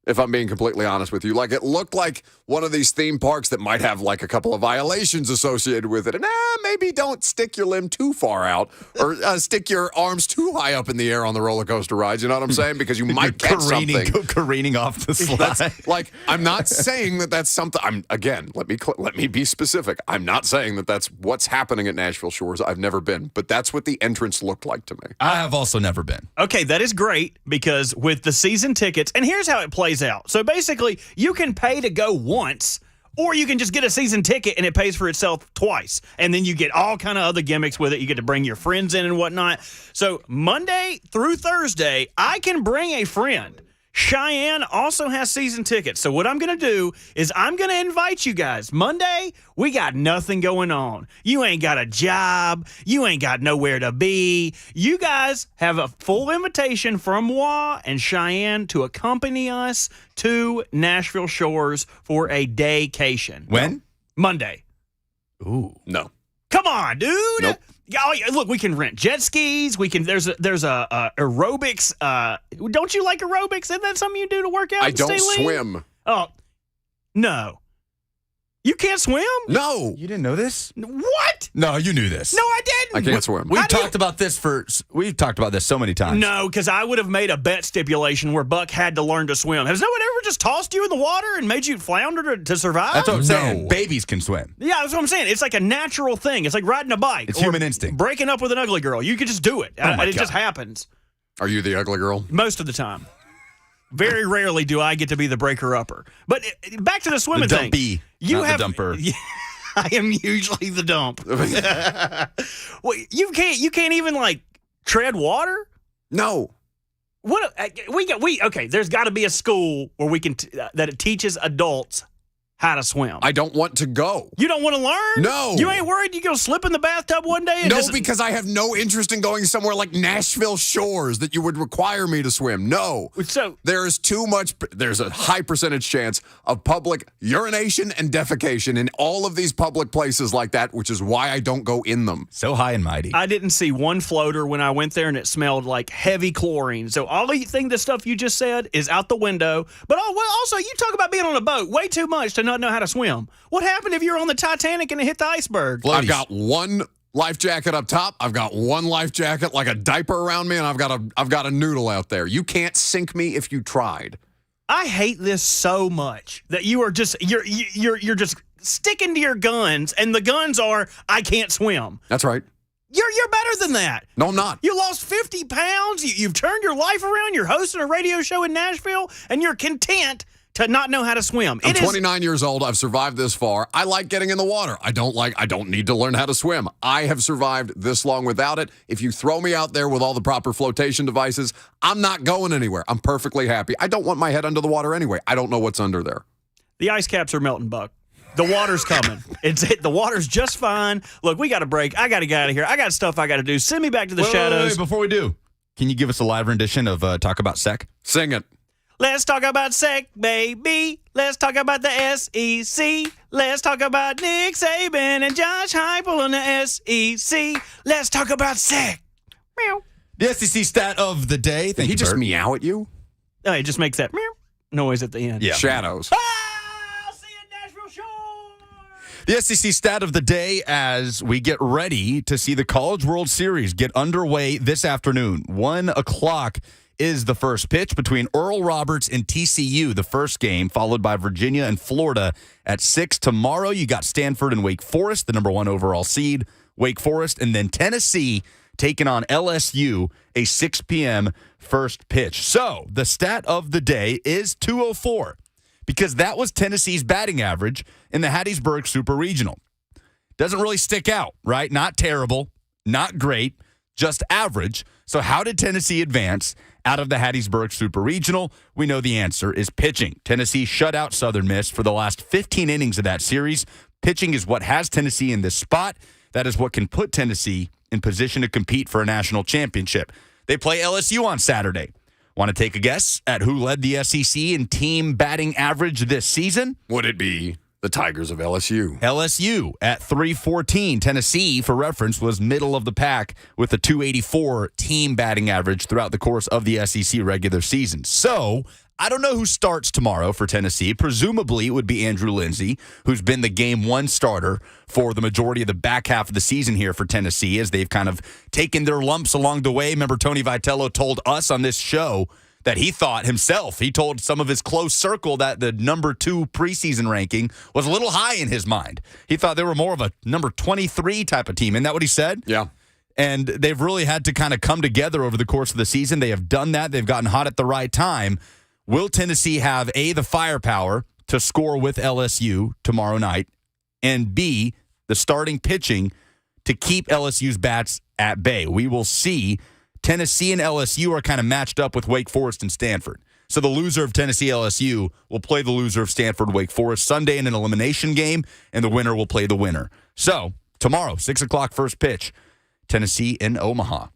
if I'm being completely honest with you. Like, it looked like one of these theme parks that might have, like, a couple of violations associated with it. And maybe don't stick your limb too far out or stick your arms too high up in the air on the roller coaster rides. You know what I'm saying? Because you might catch something. Careening off the slide. Like, I'm not saying that that's something. Let me be specific. I'm not saying that that's what's happening at Nashville Shores. I've never been. But that's what the entrance looked like to me. I have also never been. Okay, that is great because with the season tickets, and here's how it plays out. So basically, you can pay to go once, or you can just get a season ticket and it pays for itself twice. And then you get all kind of other gimmicks with it. You get to bring your friends in and whatnot. So Monday through Thursday, I can bring a friend. Cheyenne also has season tickets. So what I'm going to do is I'm going to invite you guys. Monday, we got nothing going on. You ain't got a job. You ain't got nowhere to be. You guys have a full invitation from Moi and Cheyenne to accompany us to Nashville Shores for a daycation. When? Monday. Ooh. No. Come on, dude. Nope. Look, we can rent jet skis. We can. There's a aerobics. Don't you like aerobics? Isn't that something you do to work out? I and don't stay lean? swim. Oh, no. You can't swim? No. You didn't know this? What? No, you knew this. No, I didn't. I can't swim. We've talked about this so many times. No, because I would have made a bet stipulation where Buck had to learn to swim. Has no one ever just tossed you in the water and made you flounder to survive? That's what I'm saying. No. Babies can swim. Yeah, that's what I'm saying. It's like a natural thing. It's like riding a bike. It's or human instinct. Breaking up with an ugly girl. You could just do it. my It God. just happens. Are you the ugly girl? Most of the time. Very rarely do I get to be the breaker-upper. But back to the swimming The thing. dumpy, not the dumper. I am usually the dump. Well, you can't even like tread water. No. What okay? There's got to be a school where we can that it teaches adults how to swim. I don't want to go. You don't want to learn? No. You ain't worried you go slip in the bathtub one day? And No, just- because I have no interest in going somewhere like Nashville Shores that you would require me to swim. No. So There's a high percentage chance of public urination and defecation in all of these public places like that, which is why I don't go in them. So high and mighty. I didn't see one floater when I went there, and it smelled like heavy chlorine. So all the stuff you just said is out the window. But also you talk about being on a boat way too much to not know how to swim. What happened if you're on the Titanic and it hit the iceberg? I've got one life jacket up top. I've got one life jacket like a diaper around me, and I've got a noodle out there. You can't sink me if you tried. I hate this so much that you are just you're just sticking to your guns, and the guns are I can't swim. That's right. You're better than that. No, I'm not. You lost 50 pounds. You've turned your life around. You're hosting a radio show in Nashville, and you're content to not know how to swim. I'm 29 years old. I've survived this far. I like getting in the water. I don't need to learn how to swim. I have survived this long without it. If you throw me out there with all the proper flotation devices, I'm not going anywhere. I'm perfectly happy. I don't want my head under the water anyway. I don't know what's under there. The ice caps are melting, Buck. The water's coming. The water's just fine. Look, we got a break. I got to get out of here. I got stuff I got to do. Send me back to the shadows. Wait, before we do, can you give us a live rendition of Talk About Sec? Sing it. Let's talk about SEC, baby. Let's talk about the SEC. Let's talk about Nick Saban and Josh Heupel in the SEC. Let's talk about SEC. Meow. The SEC stat of the day. Did Thank he you, just Bert. meow at you? Oh, it just makes that meow noise at the end. Yeah. Shadows. I'll see you at Nashville Shore. The SEC stat of the day as we get ready to see the College World Series get underway this afternoon. 1 o'clock is the first pitch between Oral Roberts and TCU, the first game, followed by Virginia and Florida at 6. Tomorrow, you got Stanford and Wake Forest, the number 1 overall seed, Wake Forest, and then Tennessee taking on LSU, a 6 p.m. first pitch. So the stat of the day is 204 because that was Tennessee's batting average in the Hattiesburg Super Regional. Doesn't really stick out, right? Not terrible, not great, just average. So how did Tennessee advance out of the Hattiesburg Super Regional? We know the answer is pitching. Tennessee shut out Southern Miss for the last 15 innings of that series. Pitching is what has Tennessee in this spot. That is what can put Tennessee in position to compete for a national championship. They play LSU on Saturday. Want to take a guess at who led the SEC in team batting average this season? Would it be the Tigers of LSU? LSU at 314. Tennessee, for reference, was middle of the pack with a 284 team batting average throughout the course of the SEC regular season. So I don't know who starts tomorrow for Tennessee. Presumably, it would be Andrew Lindsey, who's been the game 1 starter for the majority of the back half of the season here for Tennessee as they've kind of taken their lumps along the way. Remember, Tony Vitello told us on this show that he thought himself, he told some of his close circle that the number 2 preseason ranking was a little high in his mind. He thought they were more of a number 23 type of team. Isn't that what he said? Yeah. And they've really had to kind of come together over the course of the season. They have done that. They've gotten hot at the right time. Will Tennessee have, A, the firepower to score with LSU tomorrow night, and B, the starting pitching to keep LSU's bats at bay? We will see. Tennessee and LSU are kind of matched up with Wake Forest and Stanford. So the loser of Tennessee LSU will play the loser of Stanford Wake Forest Sunday in an elimination game, and the winner will play the winner. So tomorrow, 6 o'clock first pitch, Tennessee in Omaha.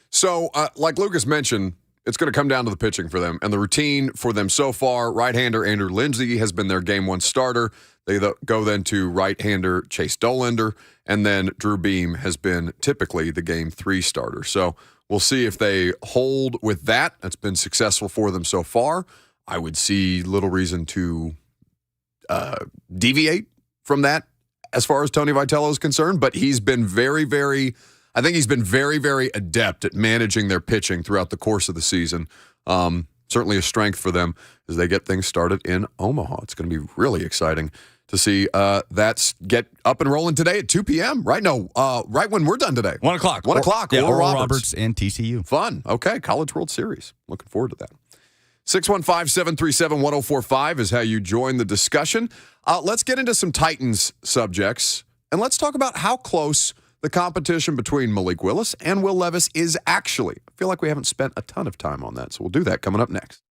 So, like Lucas mentioned, it's going to come down to the pitching for them. And the routine for them so far, right-hander Andrew Lindsey has been their game 1 starter. They go then to right-hander Chase Dollander, and then Drew Beam has been typically the game 3 starter. So we'll see if they hold with that. That's been successful for them so far. I would see little reason to deviate from that as far as Tony Vitello is concerned, but he's been very, very adept at managing their pitching throughout the course of the season. Certainly a strength for them as they get things started in Omaha. It's going to be really exciting to see that get up and rolling today at 2 p.m. Right? No, right when we're done today. 1 o'clock. 1 o'clock. Yeah, Oral Oral Roberts. Roberts and TCU. Fun. Okay. College World Series. Looking forward to that. 615-737-1045 is how you join the discussion. Let's get into some Titans subjects, and let's talk about how close the competition between Malik Willis and Will Levis is actually. I feel like we haven't spent a ton of time on that, so we'll do that coming up next.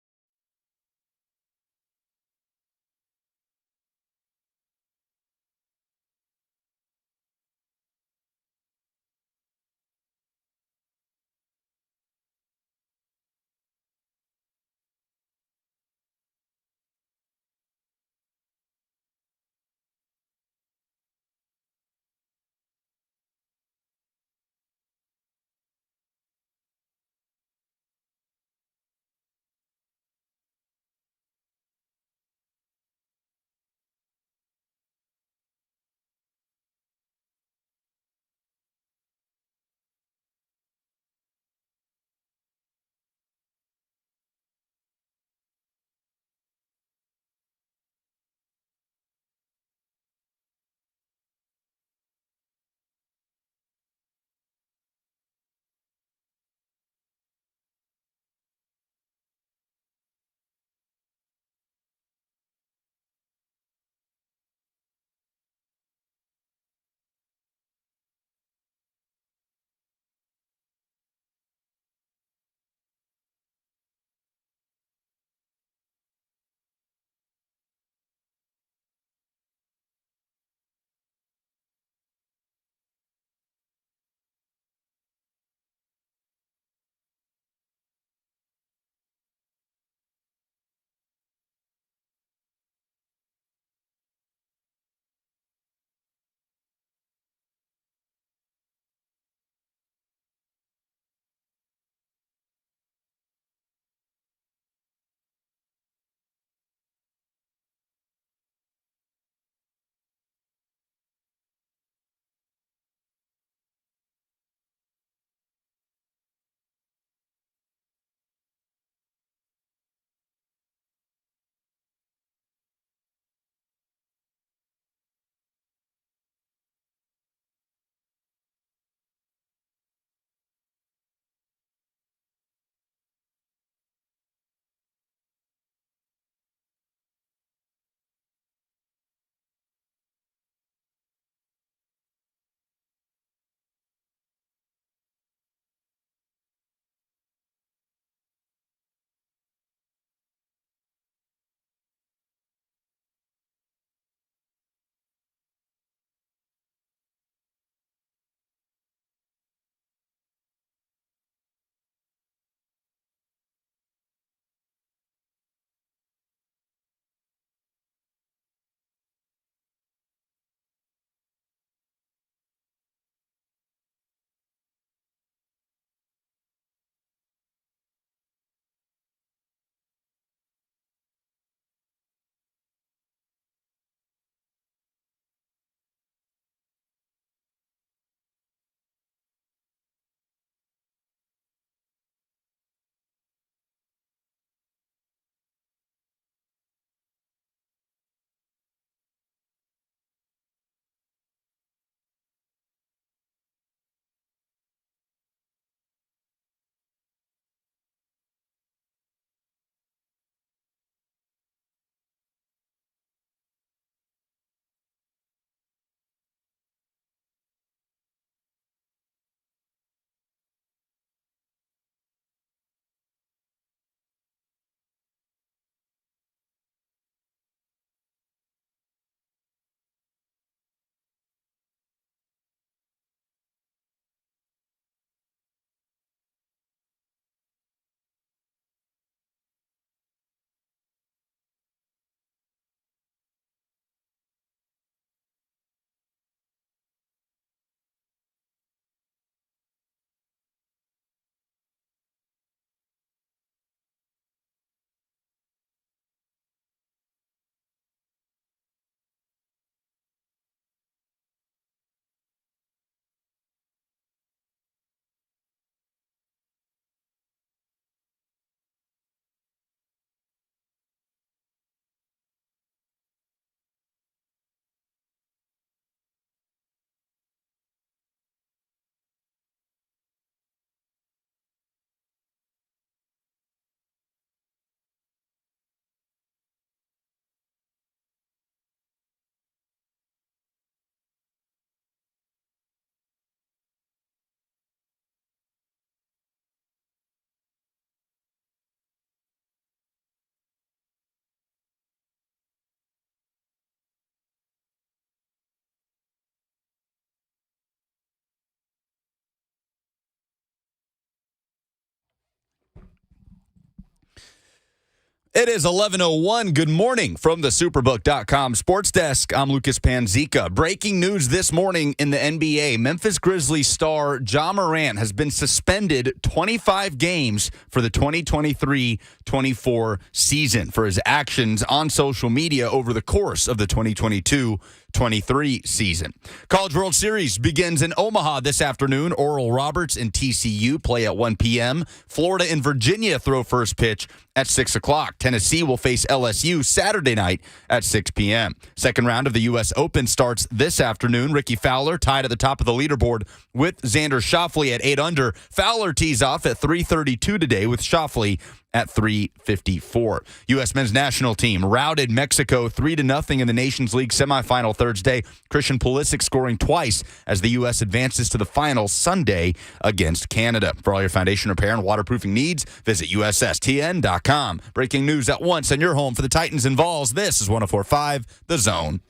It is 11:01. Good morning from the Superbook.com Sports Desk. I'm Lucas Panzica. Breaking news this morning in the NBA. Memphis Grizzlies star Ja Morant has been suspended 25 games for the 2023-24 season for his actions on social media over the course of the 2022-23 season. College World Series begins in Omaha this afternoon. Oral Roberts and TCU play at 1 p.m. Florida and Virginia throw first pitch at 6 o'clock. Tennessee will face LSU Saturday night at 6 p.m. Second round of the U.S. Open starts this afternoon. Ricky Fowler tied at the top of the leaderboard with Xander Schauffele at 8 under. Fowler tees off at 3:32 today with Schauffele at 3:54. U.S. men's national team routed Mexico 3-0 in the Nations League semifinal Thursday. Christian Pulisic scoring twice as the U.S. advances to the final Sunday against Canada. For all your foundation repair and waterproofing needs, visit USSTN.com. Breaking news at once on your home for the Titans and Vols. This is 104.5 The Zone.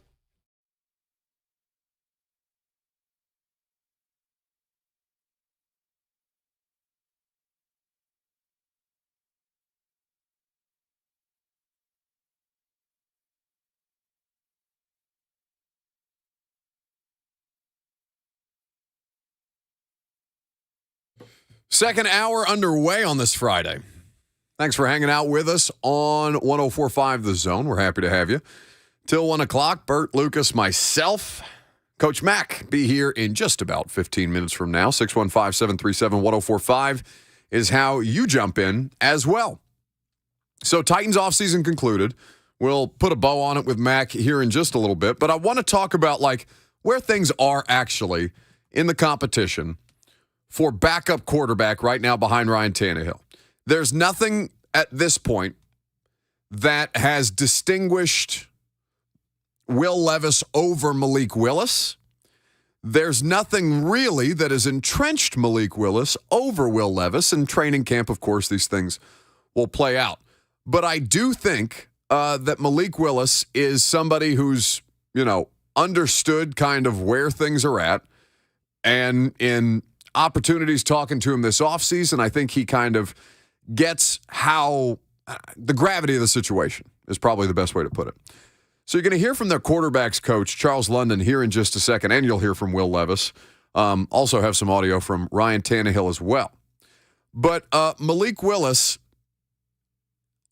Second hour underway on this Friday. Thanks for hanging out with us on 104.5 The Zone. We're happy to have you. Till 1 o'clock, Bert, Lucas, myself, Coach Mack be here in just about 15 minutes from now. 615-737-1045 is how you jump in as well. So Titans offseason concluded. We'll put a bow on it with Mack here in just a little bit. But I want to talk about where things are actually in the competition for backup quarterback right now behind Ryan Tannehill. There's nothing at this point that has distinguished Will Levis over Malik Willis. There's nothing really that has entrenched Malik Willis over Will Levis. In training camp, of course, these things will play out. But I do think that Malik Willis is somebody who's, understood kind of where things are at. And in opportunities talking to him this offseason, I think he kind of gets how the gravity of the situation is probably the best way to put it. So you're going to hear from their quarterbacks coach, Charles London, here in just a second, and you'll hear from Will Levis. Also have some audio from Ryan Tannehill as well. But Malik Willis,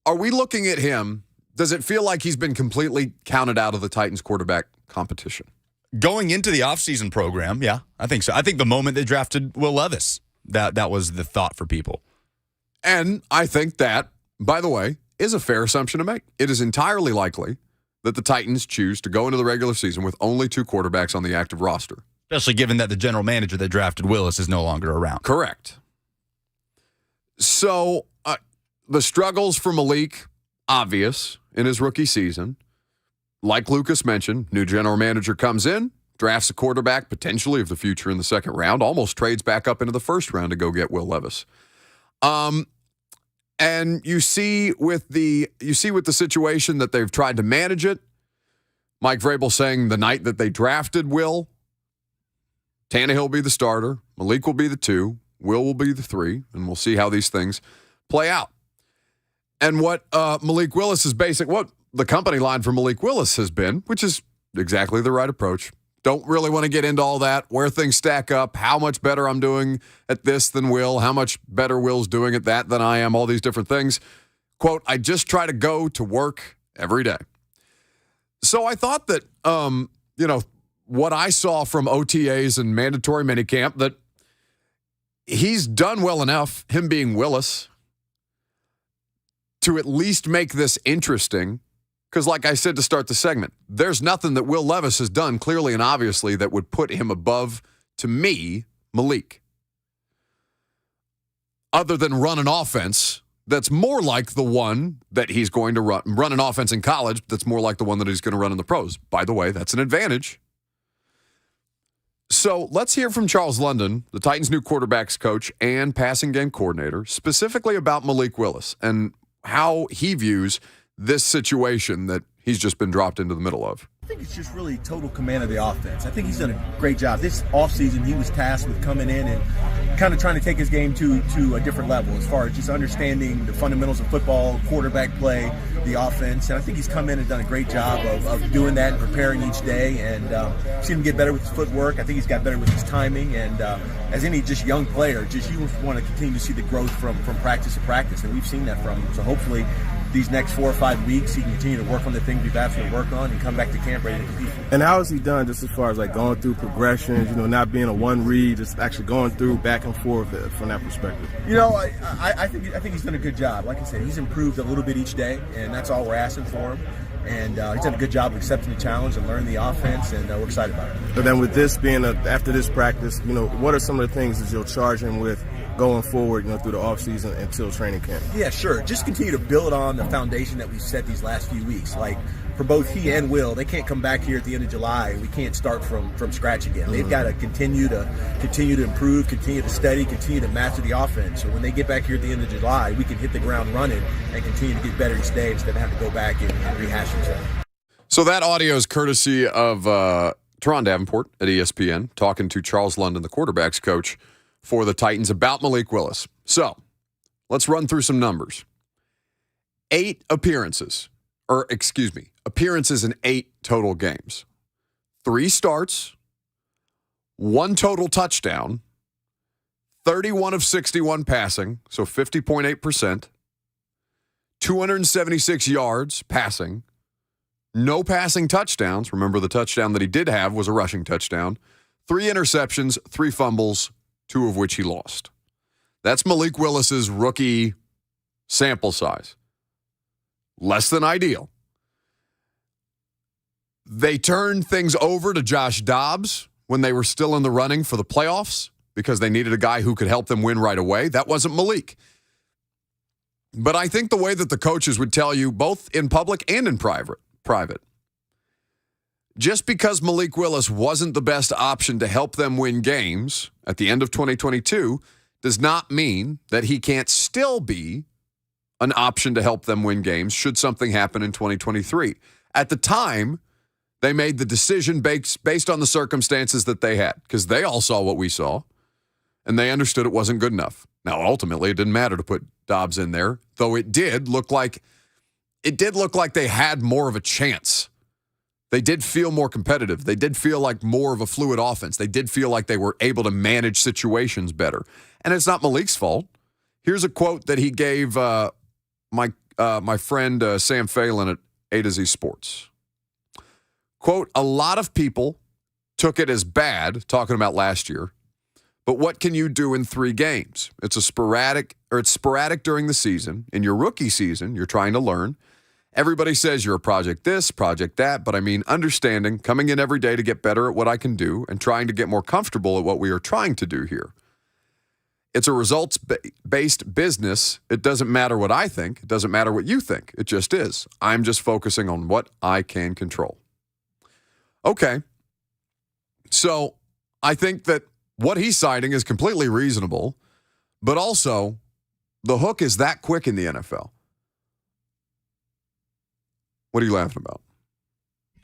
are we looking at him? Does it feel like he's been completely counted out of the Titans quarterback competition? Going into the offseason program, yeah, I think so. I think the moment they drafted Will Levis, that was the thought for people. And I think that, by the way, is a fair assumption to make. It is entirely likely that the Titans choose to go into the regular season with only two quarterbacks on the active roster. Especially given that the general manager that drafted Willis is no longer around. Correct. So the struggles for Malik, obvious in his rookie season. Like Lucas mentioned, new general manager comes in, drafts a quarterback, potentially of the future in the second round, almost trades back up into the first round to go get Will Levis. And you see with the situation that they've tried to manage it. Mike Vrabel saying the night that they drafted Will, Tannehill will be the starter, Malik will be the 2, Will be the 3, and we'll see how these things play out. And what Malik Willis is what the company line for Malik Willis has been, which is exactly the right approach. Don't really want to get into all that, where things stack up, how much better I'm doing at this than Will, how much better Will's doing at that than I am, all these different things. Quote, I just try to go to work every day. So I thought that, what I saw from OTAs and mandatory minicamp, that he's done well enough, him being Willis, to at least make this interesting. Because like I said to start the segment, there's nothing that Will Levis has done clearly and obviously that would put him above, to me, Malik. Other than run an offense that's more like the one that he's going to run an offense in college that's more like the one that he's going to run in the pros. By the way, that's an advantage. So let's hear from Charles London, the Titans' new quarterbacks coach and passing game coordinator, specifically about Malik Willis and how he views this situation that he's just been dropped into the middle of. I think it's just really total command of the offense. I think he's done a great job. This offseason, he was tasked with coming in and kind of trying to take his game to a different level as far as just understanding the fundamentals of football, quarterback play, the offense. And I think he's come in and done a great job of doing that and preparing each day. And seen him get better with his footwork. I think he's got better with his timing. And as any just young player, just you want to continue to see the growth from practice to practice. And we've seen that from him. So hopefully these next 4 or 5 weeks, he can continue to work on the things we've asked him to work on and come back to camp ready to compete. And how has he done just as far as like going through progressions, not being a one read, just actually going through back and forth from that perspective? I think he's done a good job. Like I said, he's improved a little bit each day, and that's all we're asking for him. And he's done a good job of accepting the challenge and learning the offense, and we're excited about it. But then with this being after this practice, what are some of the things that you'll charge him with going forward, through the offseason until training camp? Yeah, sure. Just continue to build on the foundation that we've set these last few weeks. Like, for both he and Will, they can't come back here at the end of July. We can't start from scratch again. They've got to continue to improve, continue to study, continue to master the offense. So when they get back here at the end of July, we can hit the ground running and continue to get better each day instead of having to go back and rehash each other. So that audio is courtesy of Teron Davenport at ESPN talking to Charles London, the quarterback's coach for the Titans, about Malik Willis. So let's run through some numbers. 8 appearances in 8 total games. 3 starts, 1 total touchdown, 31 of 61 passing, so 50.8%, 276 yards passing, no passing touchdowns. Remember, the touchdown that he did have was a rushing touchdown. 3 interceptions, 3 fumbles, 2 of which he lost. That's Malik Willis's rookie sample size. Less than ideal. They turned things over to Josh Dobbs when they were still in the running for the playoffs because they needed a guy who could help them win right away. That wasn't Malik. But I think the way that the coaches would tell you, both in public and in private, just because Malik Willis wasn't the best option to help them win games at the end of 2022 does not mean that he can't still be an option to help them win games should something happen in 2023. At the time, they made the decision based on the circumstances that they had, because they all saw what we saw, and they understood it wasn't good enough. Now, ultimately, it didn't matter to put Dobbs in there, though it did look like they had more of a chance. They did feel more competitive. They did feel like more of a fluid offense. They did feel like they were able to manage situations better. And it's not Malik's fault. Here's a quote that he gave my friend Sam Phelan at A to Z Sports. Quote, "A lot of people took it as bad," talking about last year, "but what can you do in 3 games? It's sporadic during the season. In your rookie season, you're trying to learn. Everybody says you're a project this, project that, but I mean understanding, coming in every day to get better at what I can do and trying to get more comfortable at what we are trying to do here. It's a results-based business. It doesn't matter what I think. It doesn't matter what you think. It just is. I'm just focusing on what I can control." Okay. So I think that what he's citing is completely reasonable, but also the hook is that quick in the NFL. What are you laughing about?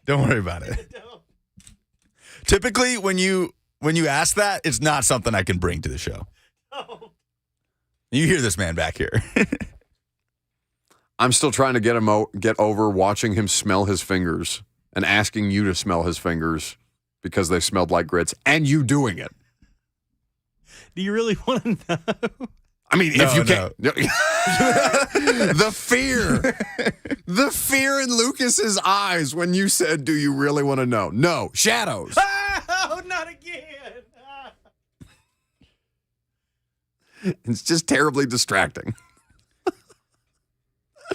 Don't worry about it. Typically, when you ask that, it's not something I can bring to the show. No. You hear this man back here. I'm still trying to get over watching him smell his fingers and asking you to smell his fingers because they smelled like grits, and you doing it. Do you really want to know? I mean, if you can't. The fear in Lucas's eyes when you said, "Do you really want to know?" No, shadows. Oh, not again. It's just terribly distracting.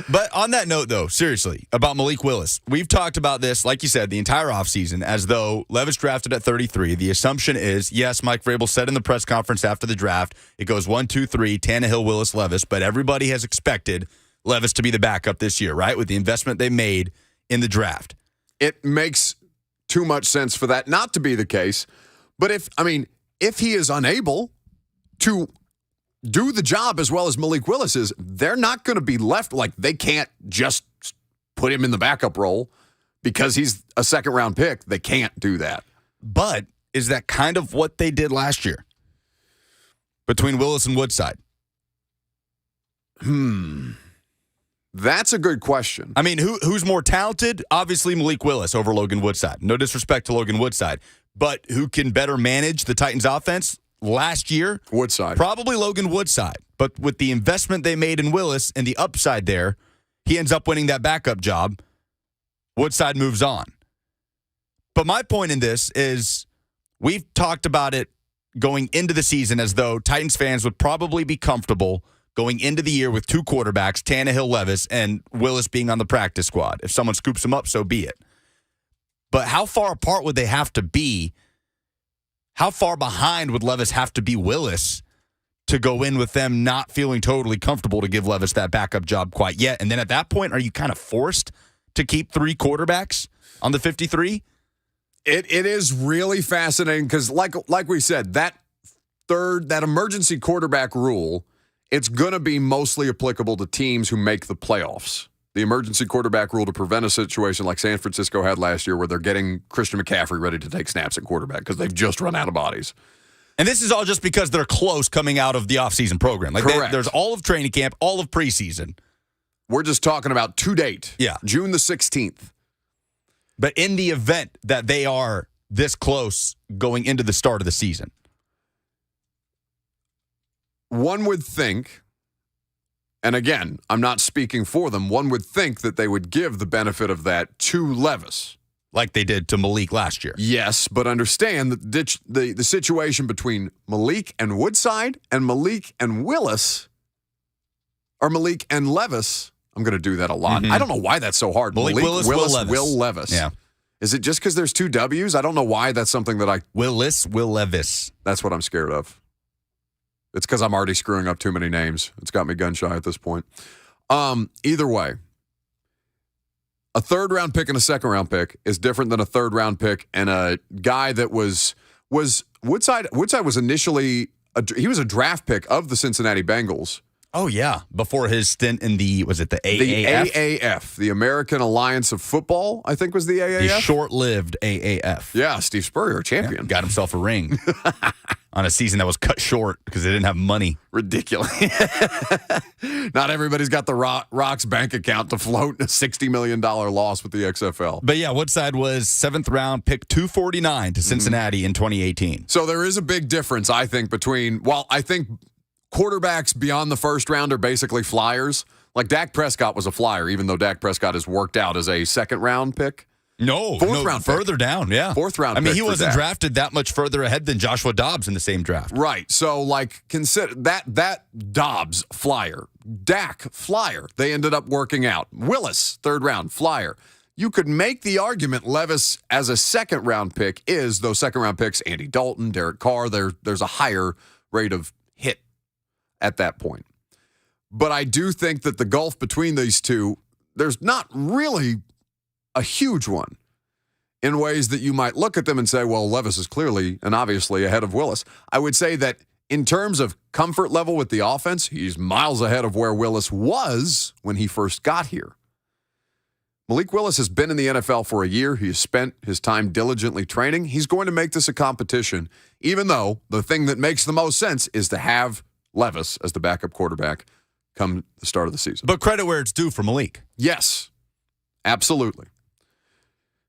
But on that note, though, seriously, about Malik Willis, we've talked about this, like you said, the entire offseason, as though Levis drafted at 33. The assumption is, yes, Mike Vrabel said in the press conference after the draft, it goes 1, 2, 3, Tannehill, Willis, Levis, but everybody has expected Levis to be the backup this year, right, with the investment they made in the draft. It makes too much sense for that not to be the case. But if he is unable to do the job as well as Malik Willis is, they're not going to be left, like they can't just put him in the backup role because he's a second-round pick. They can't do that. But is that kind of what they did last year? between Willis and Woodside? That's a good question. I mean, who's more talented? Obviously, Malik Willis over Logan Woodside. No disrespect to Logan Woodside. But who can better manage the Titans' offense last year? Woodside. Probably Logan Woodside. But with the investment they made in Willis and the upside there, he ends up winning that backup job. Woodside moves on. But my point in this is we've talked about it going into the season as though Titans fans would probably be comfortable going into the year with two quarterbacks, Tannehill, Levis, and Willis being on the practice squad. If someone scoops him up, so be it. But how far apart would they have to be? How far behind would Levis have to be Willis to go in with them not feeling totally comfortable to give Levis that backup job quite yet? And then at that point, are you kind of forced to keep three quarterbacks on the 53? It is really fascinating because, like we said, that emergency quarterback rule, it's going to be mostly applicable to teams who make the playoffs. The emergency quarterback rule to prevent a situation like San Francisco had last year where they're getting Christian McCaffrey ready to take snaps at quarterback because they've just run out of bodies. And this is all just because they're close coming out of the offseason program. Correct. There's all of training camp, all of preseason. We're just talking about to date. Yeah. June the 16th. But in the event that they are this close going into the start of the season, one would think, and again, I'm not speaking for them, one would think that they would give the benefit of that to Levis. like they did to Malik last year. Yes, but understand that the situation between Malik and Woodside and Malik and Willis, or Malik and Levis, I'm going to do that a lot. Mm-hmm. I don't know why that's so hard. Malik Willis, Will Levis. Yeah. Is it just because there's two W's? I don't know why that's something that Will Levis. That's what I'm scared of. It's because I'm already screwing up too many names. It's got me gun shy at this point. Either way, a third-round pick and a second-round pick is different than a third-round pick and a guy that was Woodside. Woodside was initially he was a draft pick of the Cincinnati Bengals. Oh, yeah. Before his stint in the AAF? The AAF, the American Alliance of Football, I think was the AAF. The short-lived AAF. Yeah, Steve Spurrier, champion. Yeah, got himself a ring on a season that was cut short because they didn't have money. Ridiculous. Not everybody's got the Rock's bank account to float a $60 million loss with the XFL. But yeah, Woodside was 7th round, pick 249 to Cincinnati in 2018. So there is a big difference, I think, between, well, I think quarterbacks beyond the first round are basically flyers. Like Dak Prescott was a flyer, even though Dak Prescott is worked out as a second-round pick. Fourth round further pick. Down, yeah. Fourth round I mean, pick he for wasn't Dak. drafted that much further ahead than Joshua Dobbs in the same draft. Right. So, like, consider that Dobbs, flyer. Dak, flyer. They ended up working out. Willis, third round, flyer. You could make the argument Levis as a second-round pick is, those second-round picks, Andy Dalton, Derek Carr, there's a higher rate of hit at that point. But I do think that the gulf between these two, there's not really a huge one in ways that you might look at them and say, well, Levis is clearly and obviously ahead of Willis. I would say that in terms of comfort level with the offense, he's miles ahead of where Willis was when he first got here. Malik Willis has been in the NFL for a year. He has spent his time diligently training. He's going to make this a competition, even though the thing that makes the most sense is to have Levis as the backup quarterback come the start of the season. But credit where it's due for Malik. Yes, absolutely.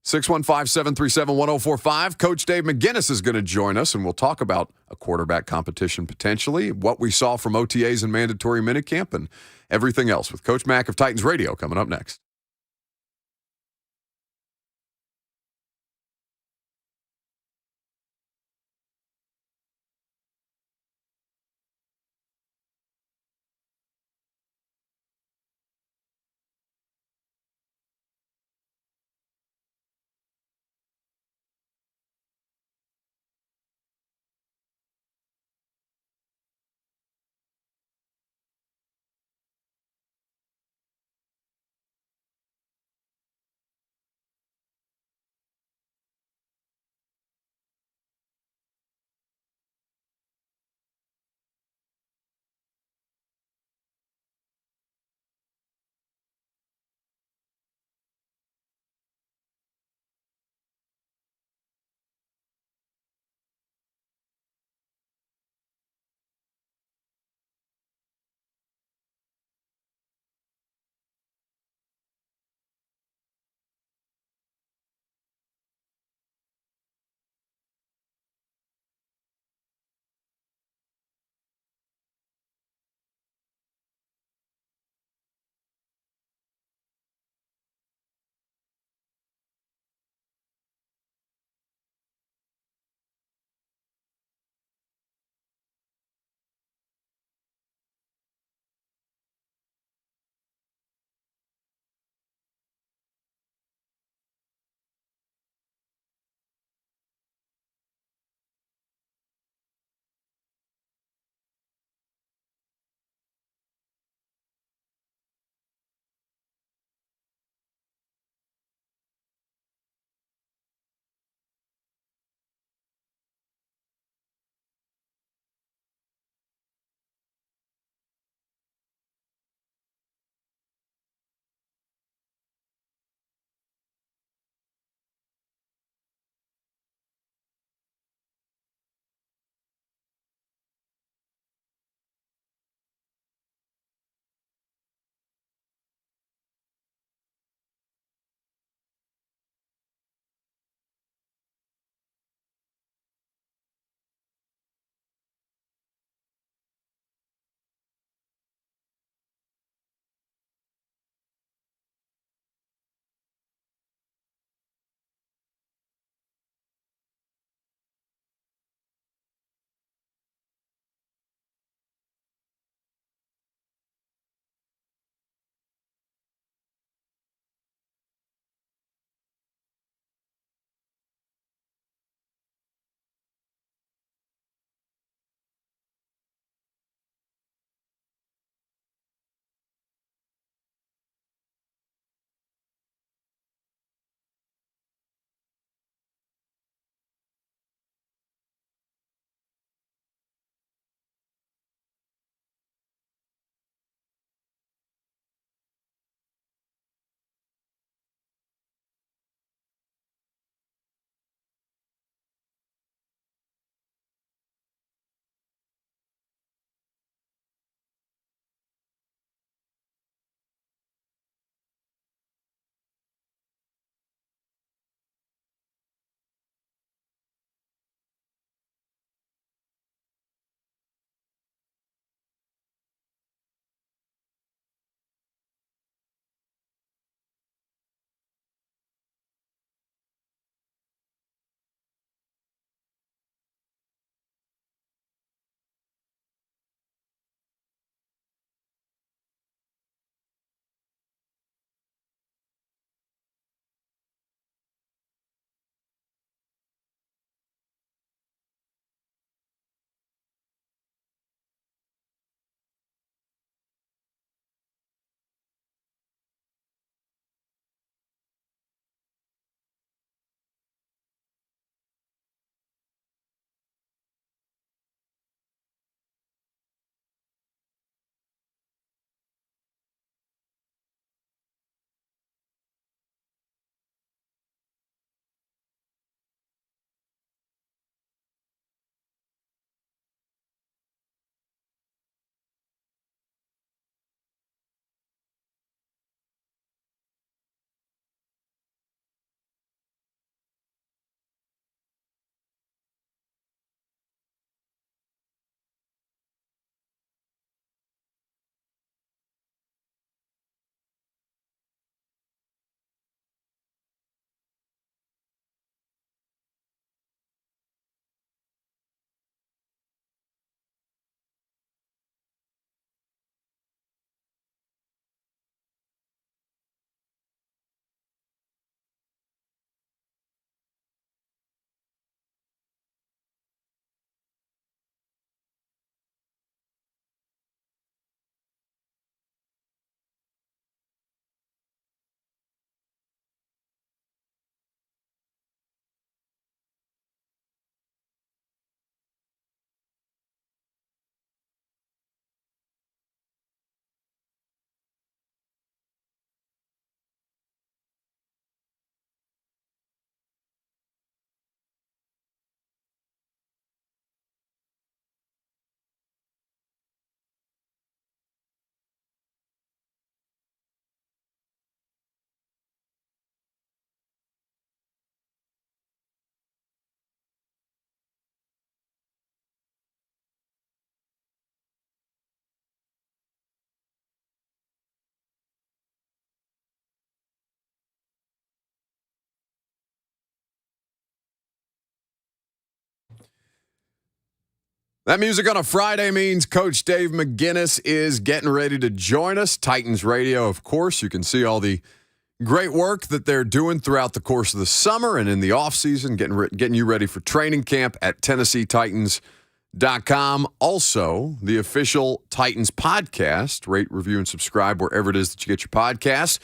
615-737-1045. Coach Dave McGinnis is going to join us, and we'll talk about a quarterback competition potentially, what we saw from OTAs and mandatory minicamp, and everything else with Coach Mack of Titans Radio coming up next. That music on a Friday means Coach Dave McGinnis is getting ready to join us. Titans Radio, of course. You can see all the great work that they're doing throughout the course of the summer and in the offseason, getting you ready for training camp at TennesseeTitans.com. Also, the official Titans podcast. Rate, review, and subscribe wherever it is that you get your podcasts.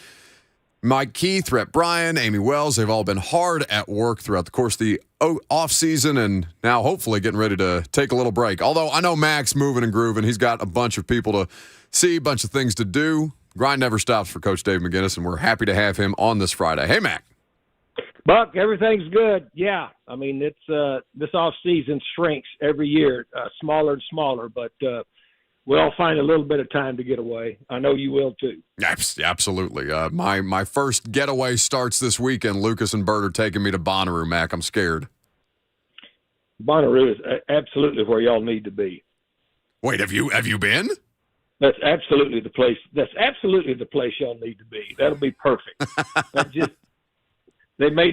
Mike Keith, Rhett Bryan, Amy Wells, they've all been hard at work throughout the course of the offseason and now hopefully getting ready to take a little break. Although I know Mac's moving and grooving. He's got a bunch of people to see, a bunch of things to do. Grind never stops for Coach Dave McGinnis, and we're happy to have him on this Friday. Hey, Mac. Buck, everything's good. Yeah, I mean, it's this offseason shrinks every year, smaller and smaller, but we'll all find a little bit of time to get away. I know you will too. Absolutely. My first getaway starts this weekend. Lucas and Bert are taking me to Bonnaroo, Mac. I'm scared. Bonnaroo is absolutely where y'all need to be. Wait, have you been? That's absolutely the place. That's absolutely the place y'all need to be. That'll be perfect. You may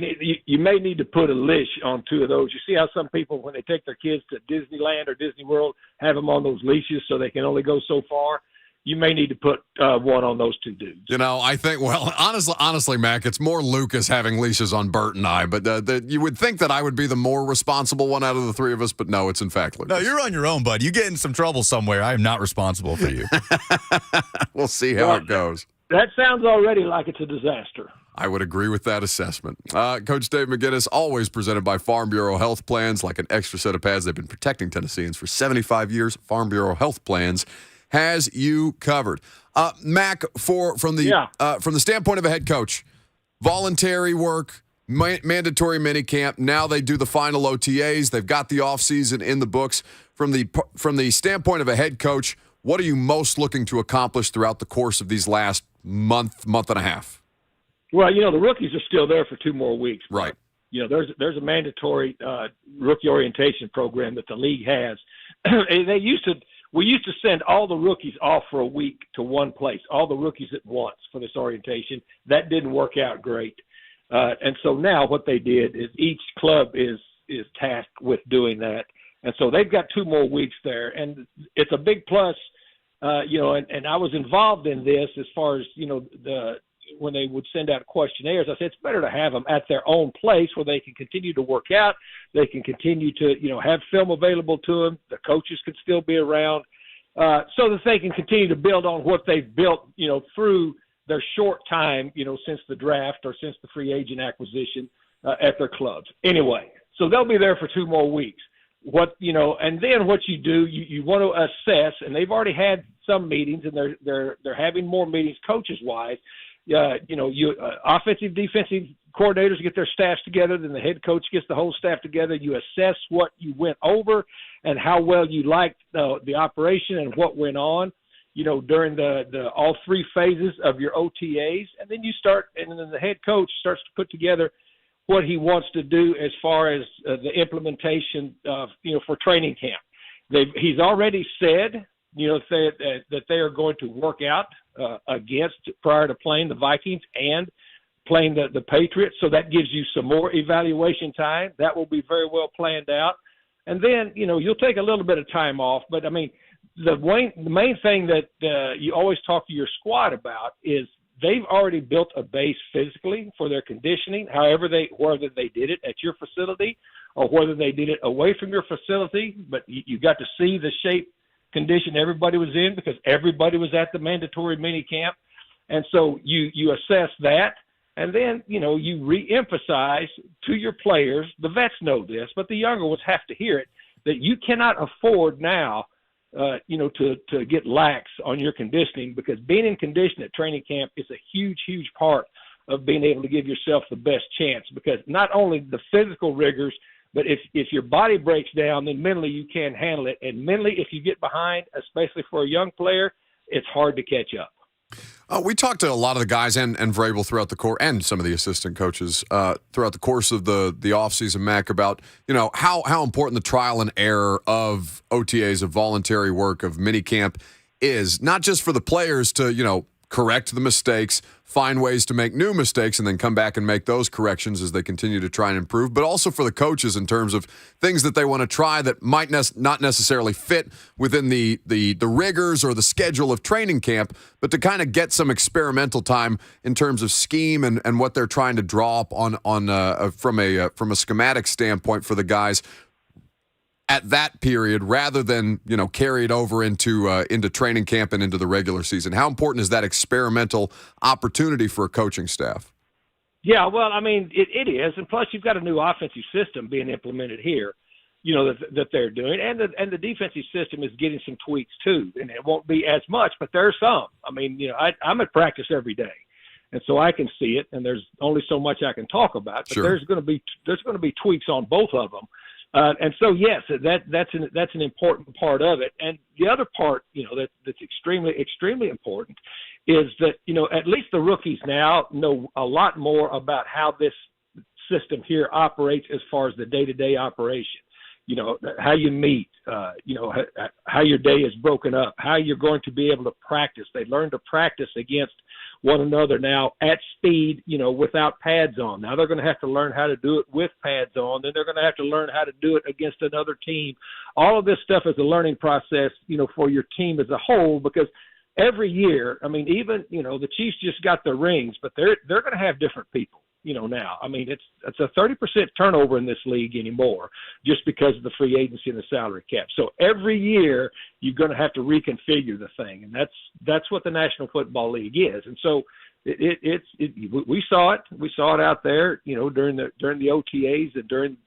need to put a leash on two of those. You see how some people, when they take their kids to Disneyland or Disney World, have them on those leashes so they can only go so far? You may need to put one on those two dudes. I think, honestly, Mac, it's more Lucas having leashes on Bert and I, but you would think that I would be the more responsible one out of the three of us, but no, it's in fact Lucas. No, you're on your own, bud. You get in some trouble somewhere. I am not responsible for you. We'll see how it goes. That sounds already like it's a disaster. I would agree with that assessment. Coach Dave McGinnis, always presented by Farm Bureau Health Plans, like an extra set of pads. They've been protecting Tennesseans for 75 years. Farm Bureau Health Plans has you covered. Mac, from the standpoint of a head coach, voluntary work, mandatory minicamp. Now they do the final OTAs. They've got the offseason in the books. From the standpoint of a head coach, what are you most looking to accomplish throughout the course of these last month and a half? Well, the rookies are still there for 2 more weeks. Right. There's a mandatory rookie orientation program that the league has. We used to send all the rookies off for a week to one place, all the rookies at once for this orientation. That didn't work out great. And so now what they did is each club is tasked with doing that. And so they've got 2 more weeks there. And it's a big plus, and I was involved in this as far as, when they would send out questionnaires. I said it's better to have them at their own place where they can continue to work out. They can continue to, have film available to them. The coaches can still be around so that they can continue to build on what they've built, through their short time, since the draft or since the free agent acquisition at their clubs. Anyway, so they'll be there for 2 more weeks. And then what you do, you want to assess, and they've already had some meetings, and they're having more meetings coaches wise. Offensive, defensive coordinators get their staffs together, then the head coach gets the whole staff together. You assess what you went over and how well you liked the operation and what went on, during the all 3 phases of your OTAs. And then and then the head coach starts to put together what he wants to do as far as the implementation of, for training camp. He's already said, that they are going to work out prior to playing the Vikings and playing the Patriots. So that gives you some more evaluation time. That will be very well planned out. And then, you'll take a little bit of time off. But, I mean, the main thing that you always talk to your squad about is they've already built a base physically for their conditioning, whether they did it at your facility or whether they did it away from your facility. But you got to see the shape condition everybody was in because everybody was at the mandatory mini camp. And so you assess that, and then, you reemphasize to your players, the vets know this, but the younger ones have to hear it, that you cannot afford now, to get lax on your conditioning, because being in condition at training camp is a huge, huge part of being able to give yourself the best chance, because not only the physical rigors, but if your body breaks down, then mentally you can't handle it. And mentally, if you get behind, especially for a young player, it's hard to catch up. We talked to a lot of the guys and Vrabel throughout the course, and some of the assistant coaches throughout the course of the offseason, Mac, about how important the trial and error of OTAs, of voluntary work, of minicamp is, not just for the players to correct the mistakes, find ways to make new mistakes, and then come back and make those corrections as they continue to try and improve. But also for the coaches in terms of things that they want to try that might not necessarily fit within the rigors or the schedule of training camp, but to kind of get some experimental time in terms of scheme and what they're trying to draw up on from a schematic standpoint for the guys at that period, rather than carry it over into training camp and into the regular season. How important is that experimental opportunity for a coaching staff? Yeah, well, I mean, it is, and plus you've got a new offensive system being implemented here, that they're doing, and the defensive system is getting some tweaks too, and it won't be as much, but there's some. I mean, I'm at practice every day, and so I can see it, and there's only so much I can talk about, but sure. there's going to be tweaks on both of them. And so, yes, that's an important part of it. And the other part, that's extremely, extremely important is that, at least the rookies now know a lot more about how this system here operates as far as the day-to-day operation. How you meet, how your day is broken up, how you're going to be able to practice. They learn to practice against one another now at speed, without pads on. Now they're going to have to learn how to do it with pads on. Then they're going to have to learn how to do it against another team. All of this stuff is a learning process, for your team as a whole, because every year, I mean, even, the Chiefs just got their rings, but they're going to have different people. Now, I mean, it's a 30% turnover in this league anymore, just because of the free agency and the salary cap. So every year you're going to have to reconfigure the thing, and that's what the National Football League is. And so we saw it out there, during the OTAs and during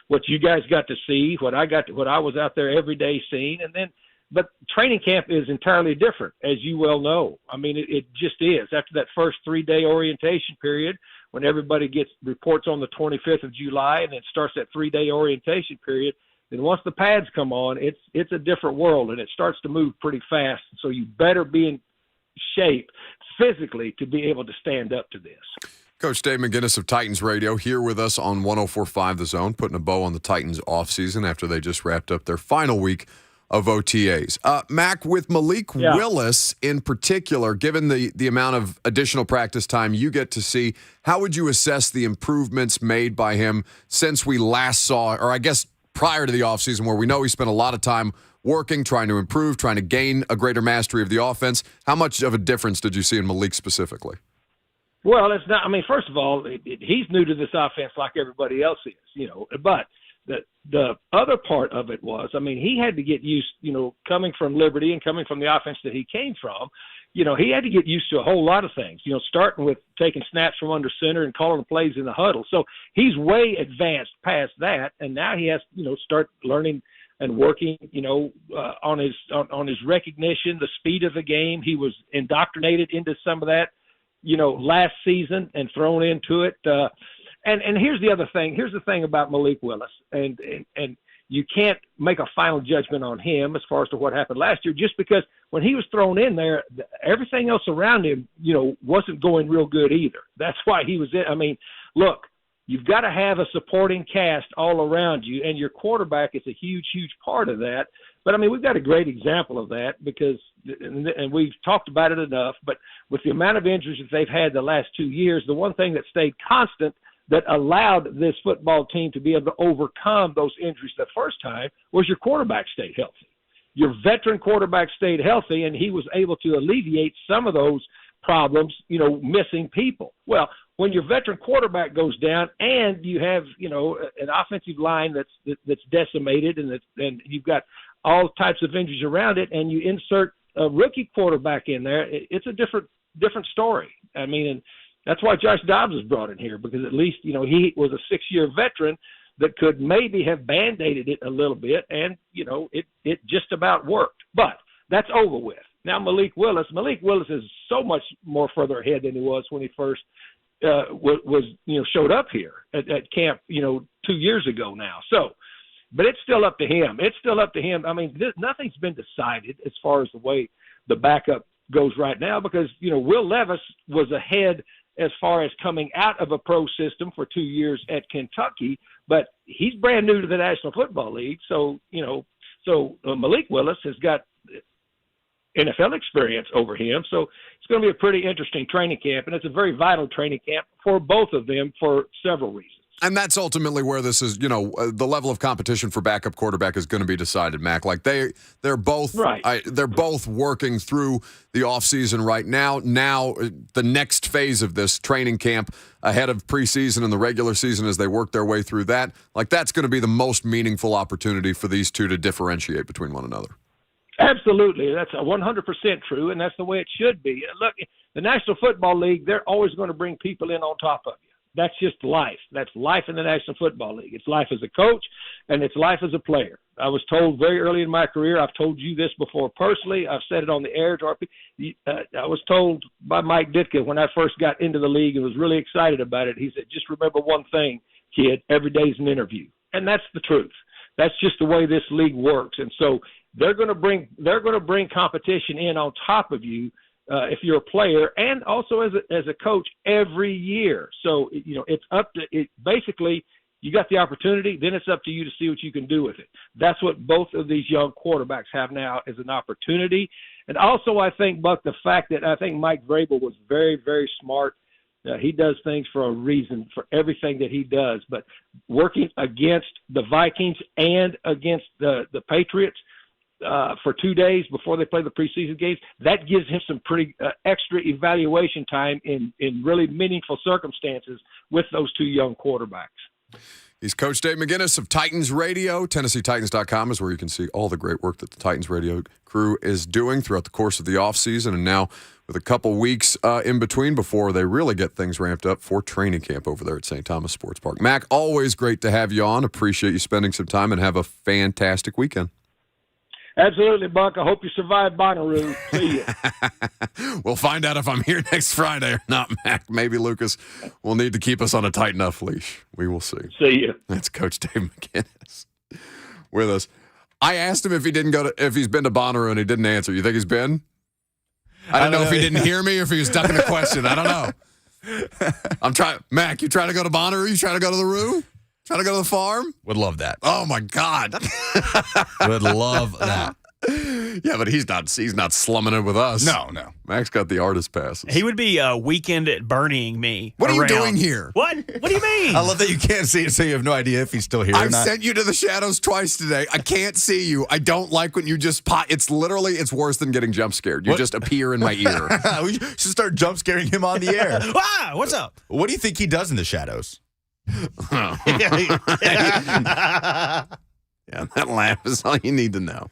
what you guys got to see, what I was out there every day seeing, and then. But training camp is entirely different, as you well know. I mean, it just is. After that first 3-day orientation period, when everybody gets reports on the 25th of July, and it starts that 3-day orientation period, then once the pads come on, it's a different world, and it starts to move pretty fast. So you better be in shape physically to be able to stand up to this. Coach Dave McGinnis of Titans Radio here with us on 104.5 The Zone, putting a bow on the Titans offseason after they just wrapped up their final week of OTAs. Mac, with Malik Willis in particular, given the amount of additional practice time you get to see, how would you assess the improvements made by him since we last saw, or I guess prior to the offseason, where we know he spent a lot of time working, trying to improve, trying to gain a greater mastery of the offense? How much of a difference did you see in Malik specifically? Well, it's not. I mean, first of all, he's new to this offense like everybody else is, but the other part of it was, I mean, he had to get used, coming from Liberty and coming from the offense that he came from, he had to get used to a whole lot of things, starting with taking snaps from under center and calling the plays in the huddle. So he's way advanced past that, and now he has, start learning and working, on his recognition, the speed of the game. He was indoctrinated into some of that, last season and thrown into it. And here's the other thing. Here's the thing about Malik Willis, and you can't make a final judgment on him as far as to what happened last year, just because when he was thrown in there, everything else around him, wasn't going real good either. That's why he was in. I mean, look, you've got to have a supporting cast all around you, and your quarterback is a huge, huge part of that. But, I mean, we've got a great example of that because – and we've talked about it enough, but with the amount of injuries that they've had the last 2 years, the one thing that stayed constant that allowed this football team to be able to overcome those injuries the first time was your quarterback stayed healthy. Your veteran quarterback stayed healthy, and he was able to alleviate some of those problems, missing people. Well, when your veteran quarterback goes down and you have, an offensive line that's decimated and you've got all types of injuries around it, and you insert a rookie quarterback in there, it's a different story. I mean, and that's why Josh Dobbs was brought in here, because at least, he was a 6-year veteran that could maybe have Band-Aided it a little bit, and, it just about worked. But that's over with. Now Malik Willis is so much more further ahead than he was when he first showed up here at camp, 2 years ago now. So, but it's still up to him. I mean, nothing's been decided as far as the way the backup goes right now, because, Will Levis was ahead as far as coming out of a pro system for 2 years at Kentucky, but he's brand new to the National Football League. So, Malik Willis has got NFL experience over him. So it's going to be a pretty interesting training camp, and it's a very vital training camp for both of them for several reasons. And that's ultimately where this is, the level of competition for backup quarterback is going to be decided, Mac. Like they're both right. They're both working through the offseason right now. Now, the next phase of this training camp ahead of preseason and the regular season as they work their way through that, like that's going to be the most meaningful opportunity for these two to differentiate between one another. Absolutely. That's 100% true, and that's the way it should be. Look, the National Football League, they're always going to bring people in on top of you. That's just life. That's life in the National Football League. It's life as a coach, and it's life as a player. I was told very early in my career, I've told you this before personally, I've said it on the air, I was told by Mike Ditka when I first got into the league and was really excited about it, he said, just remember one thing, kid, every day's an interview. And that's the truth. That's just the way this league works. And so they're going to bring competition in on top of you if you're a player, and also as a coach every year. So it's up to it. Basically, you got the opportunity, then it's up to you to see what you can do with it. That's what both of these young quarterbacks have now as an opportunity. And also, I think, Buck, the fact that I think Mike Vrabel was very, very smart. He does things for a reason, for everything that he does. But working against the Vikings and against the Patriots for 2 days before they play the preseason games, that gives him some pretty extra evaluation time in really meaningful circumstances with those two young quarterbacks. He's Coach Dave McGinnis of Titans Radio. TennesseeTitans.com is where you can see all the great work that the Titans Radio crew is doing throughout the course of the offseason, and now with a couple weeks in between before they really get things ramped up for training camp over there at St. Thomas Sports Park. Mac, always great to have you on. Appreciate you spending some time, and have a fantastic weekend. Absolutely, Buck. I hope you survive Bonnaroo. See you. We'll find out if I'm here next Friday or not, Mac. Maybe Lucas will need to keep us on a tight enough leash. We will see. See you. That's Coach Dave McGinnis with us. I asked him if he's been to Bonnaroo, and he didn't answer. You think he's been? I don't know if he didn't hear me or if he was ducking a question. I don't know. I'm trying. Mac, you trying to go to Bonnaroo? You trying to go to the Roo? Trying to go to the farm? Would love that. Oh, my God. Would love that. Yeah, but he's not slumming it with us. No. Max got the artist passes. He would be weekend at Bernieing me. What around. are you doing here? What do you mean? I love that you can't see it, so you have no idea if he's still here or I've not. sent you to the shadows twice today. I can't see you. I don't like when you just pop. It's worse than getting jump scared. You just appear in my ear. We should start jump scaring him on the air. Wow, what's up? What do you think he does in the shadows? Yeah, that laugh is all you need to know.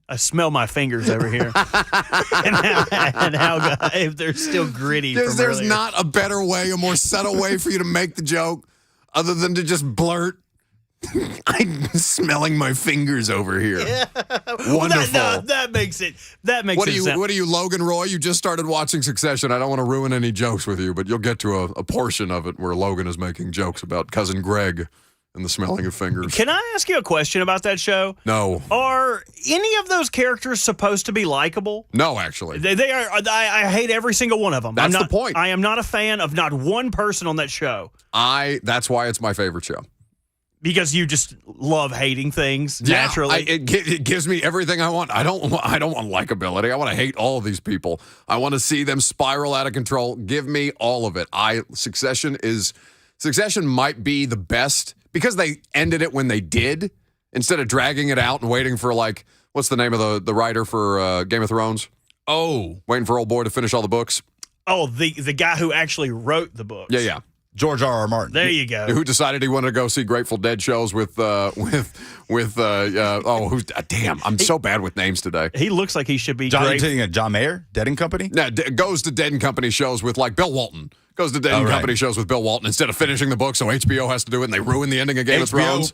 I smell my fingers over here. and how if they're still gritty. There's earlier. not a better way, a more subtle way for you to make the joke other than to just blurt, I'm smelling my fingers over here. Yeah. Wonderful. That makes it sense. What are you, Logan Roy? You just started watching Succession. I don't want to ruin any jokes with you, but you'll get to a portion of it where Logan is making jokes about cousin Greg and the smelling of fingers. Can I ask you a question about that show? No. Are any of those characters supposed to be likable? No, actually. They are. I hate every single one of them. That's the point. I am not a fan of not one person on that show. That's why it's my favorite show. Because you just love hating things naturally. It gives me everything I want. I don't want likability. I want to hate all of these people. I want to see them spiral out of control. Give me all of it. Succession might be the best because they ended it when they did instead of dragging it out and waiting for what's the name of the writer for Game of Thrones? Oh, waiting for old boy to finish all the books. Oh, the guy who actually wrote the books. Yeah. George R.R. Martin. There you go. Who decided he wanted to go see Grateful Dead shows I'm so bad with names today. He looks like he should be John Mayer, Dead and Company? No, goes to Dead and Company shows with Bill Walton. Goes to Dead and Company shows with Bill Walton instead of finishing the book, so HBO has to do it, and they ruin the ending of Game of Thrones.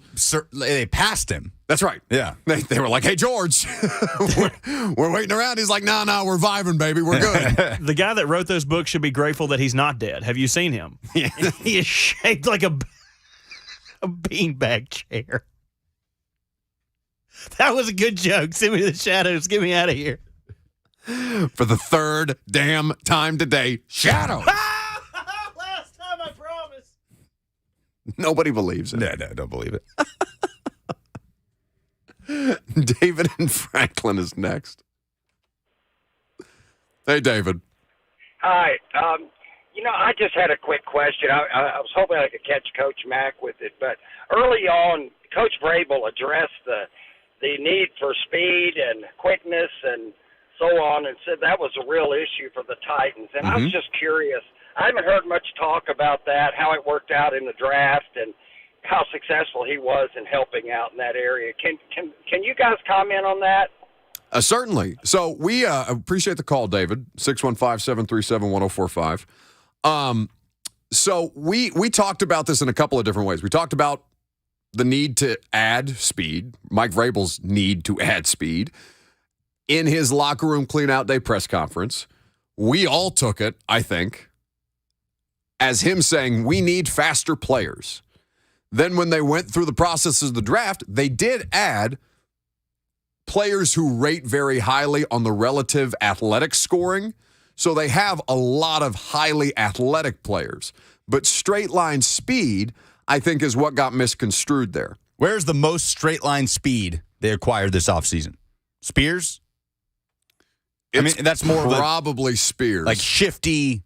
They passed him. That's right. Yeah. They were like, hey, George, we're waiting around. He's like, no, we're vibing, baby. We're good. The guy that wrote those books should be grateful that he's not dead. Have you seen him? Yeah. He is shaped like a beanbag chair. That was a good joke. Send me to the shadows. Get me out of here. For the third damn time today, shadow. Last time, I promise. Nobody believes it. No, don't believe it. David and Franklin is next. Hey, David. Hi. I just had a quick question. I was hoping I could catch Coach Mack with it, but early on, Coach Vrabel addressed the need for speed and quickness and so on, and said that was a real issue for the Titans. And I was just curious. I haven't heard much talk about that, how it worked out in the draft, and how successful he was in helping out in that area. Can you guys comment on that? Certainly. So we appreciate the call, David, 615-737-1045. So we talked about this in a couple of different ways. We talked about the need to add speed, Mike Vrabel's need to add speed in his locker room clean-out day press conference. We all took it, I think, as him saying we need faster players. Then when they went through the process of the draft, they did add players who rate very highly on the relative athletic scoring. So they have a lot of highly athletic players. But straight line speed, I think, is what got misconstrued there. Where's the most straight line speed they acquired this offseason? Spears? That's more probably Spears. Like shifty,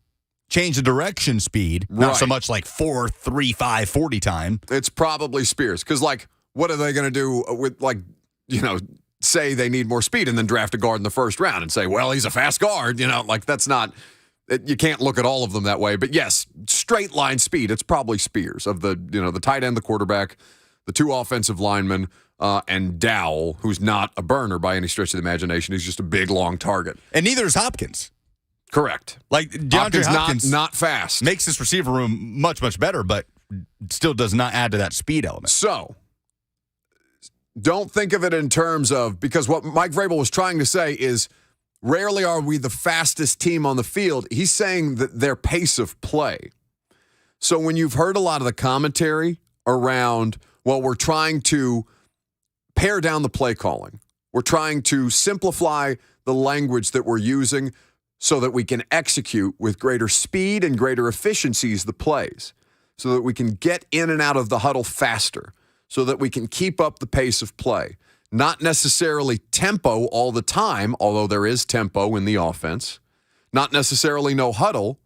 change of direction speed, not so much like 4.35 40 time. It's probably Spears. Because, what are they going to do with, say they need more speed and then draft a guard in the first round and say, well, he's a fast guard. That's not, you can't look at all of them that way. But yes, straight line speed, it's probably Spears of the tight end, the quarterback, the two offensive linemen, and Dowell, who's not a burner by any stretch of the imagination. He's just a big, long target. And neither is Hopkins. Correct. DeAndre Hopkins not fast. Makes this receiver room much, much better, but still does not add to that speed element. So, don't think of it in terms of, because what Mike Vrabel was trying to say is rarely are we the fastest team on the field. He's saying that their pace of play. So when you've heard a lot of the commentary around, well, we're trying to pare down the play calling. We're trying to simplify the language that we're using so that we can execute with greater speed and greater efficiencies the plays, so that we can get in and out of the huddle faster, so that we can keep up the pace of play. Not necessarily tempo all the time, although there is tempo in the offense. Not necessarily no huddle,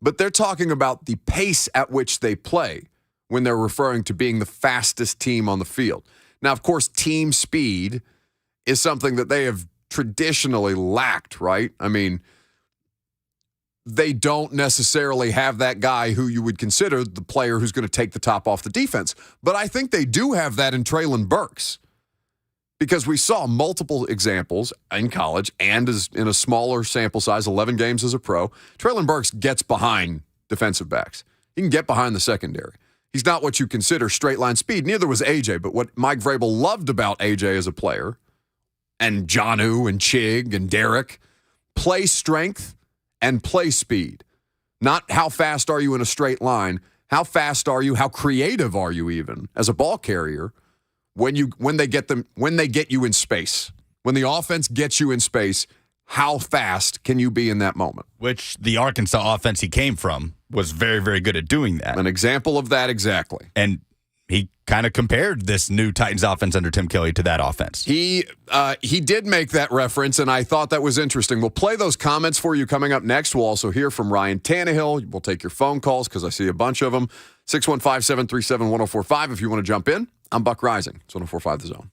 but they're talking about the pace at which they play when they're referring to being the fastest team on the field. Now, of course, team speed is something that they have traditionally lacked, right? They don't necessarily have that guy who you would consider the player who's going to take the top off the defense. But I think they do have that in Treylon Burks, because we saw multiple examples in college and as in a smaller sample size, 11 games as a pro. Treylon Burks gets behind defensive backs. He can get behind the secondary. He's not what you consider straight line speed. Neither was AJ. But what Mike Vrabel loved about AJ as a player, and Jonnu and Chig and Derek, play strength and play speed. Not how fast are you in a straight line. How fast are you? How creative are you even as a ball carrier when they get you in space? When the offense gets you in space, how fast can you be in that moment? Which the Arkansas offense he came from was very, very good at doing that. An example of that exactly. And he kind of compared this new Titans offense under Tim Kelly to that offense. He did make that reference, and I thought that was interesting. We'll play those comments for you coming up next. We'll also hear from Ryan Tannehill. We'll take your phone calls because I see a bunch of them. 615-737-1045 if you want to jump in. I'm Buck Rising. It's 1045 The Zone.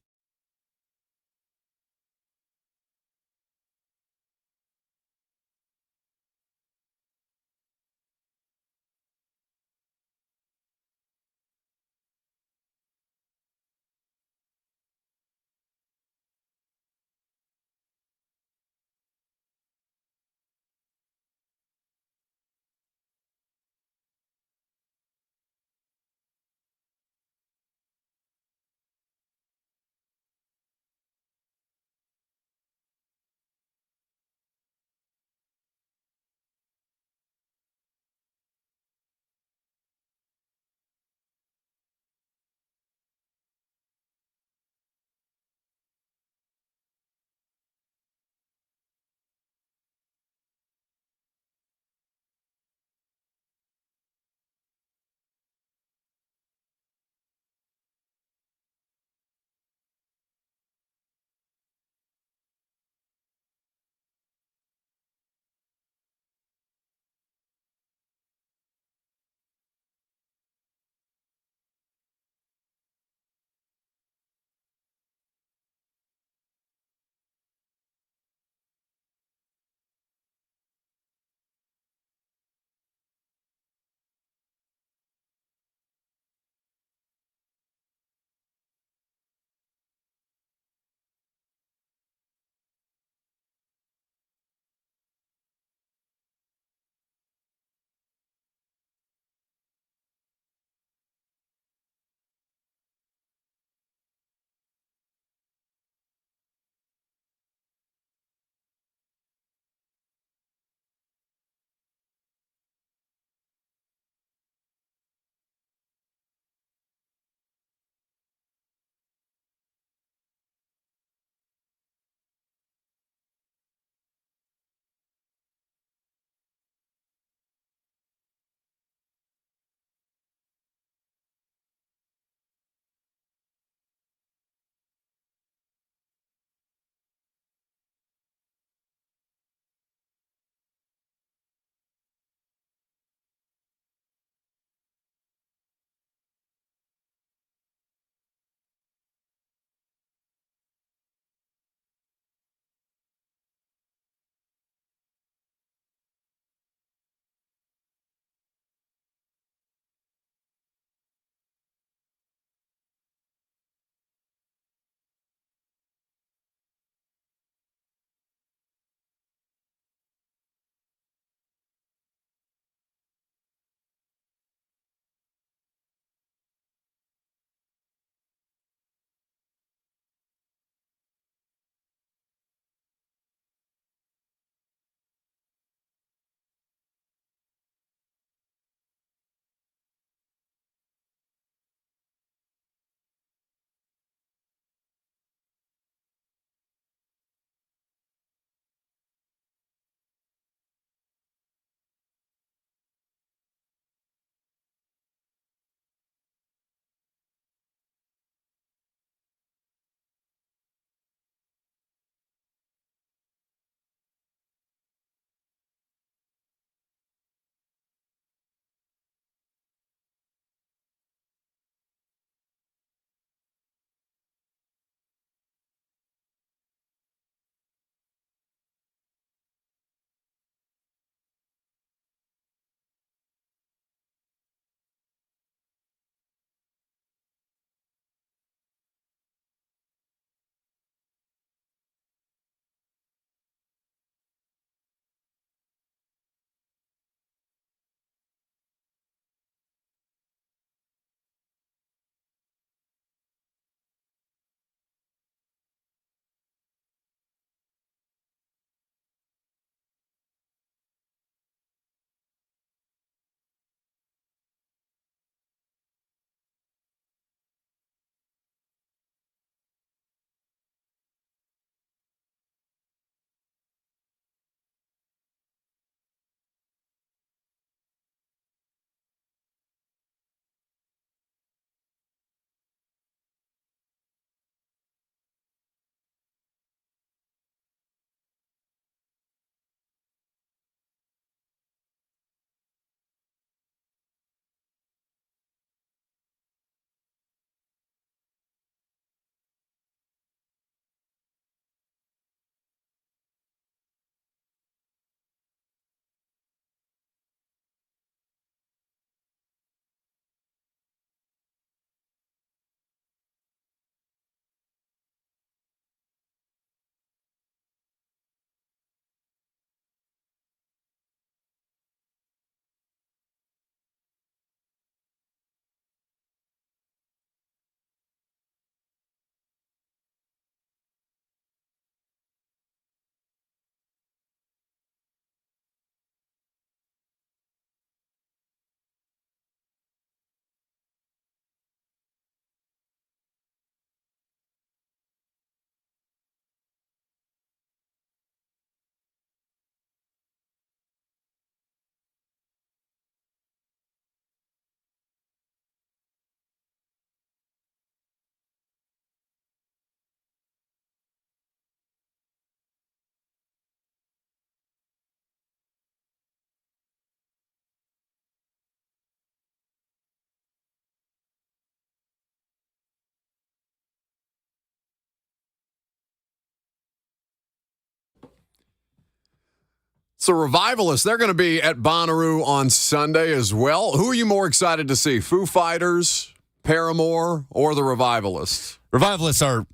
So Revivalists, they're going to be at Bonnaroo on Sunday as well. Who are you more excited to see, Foo Fighters, Paramore, or the Revivalists? Revivalists are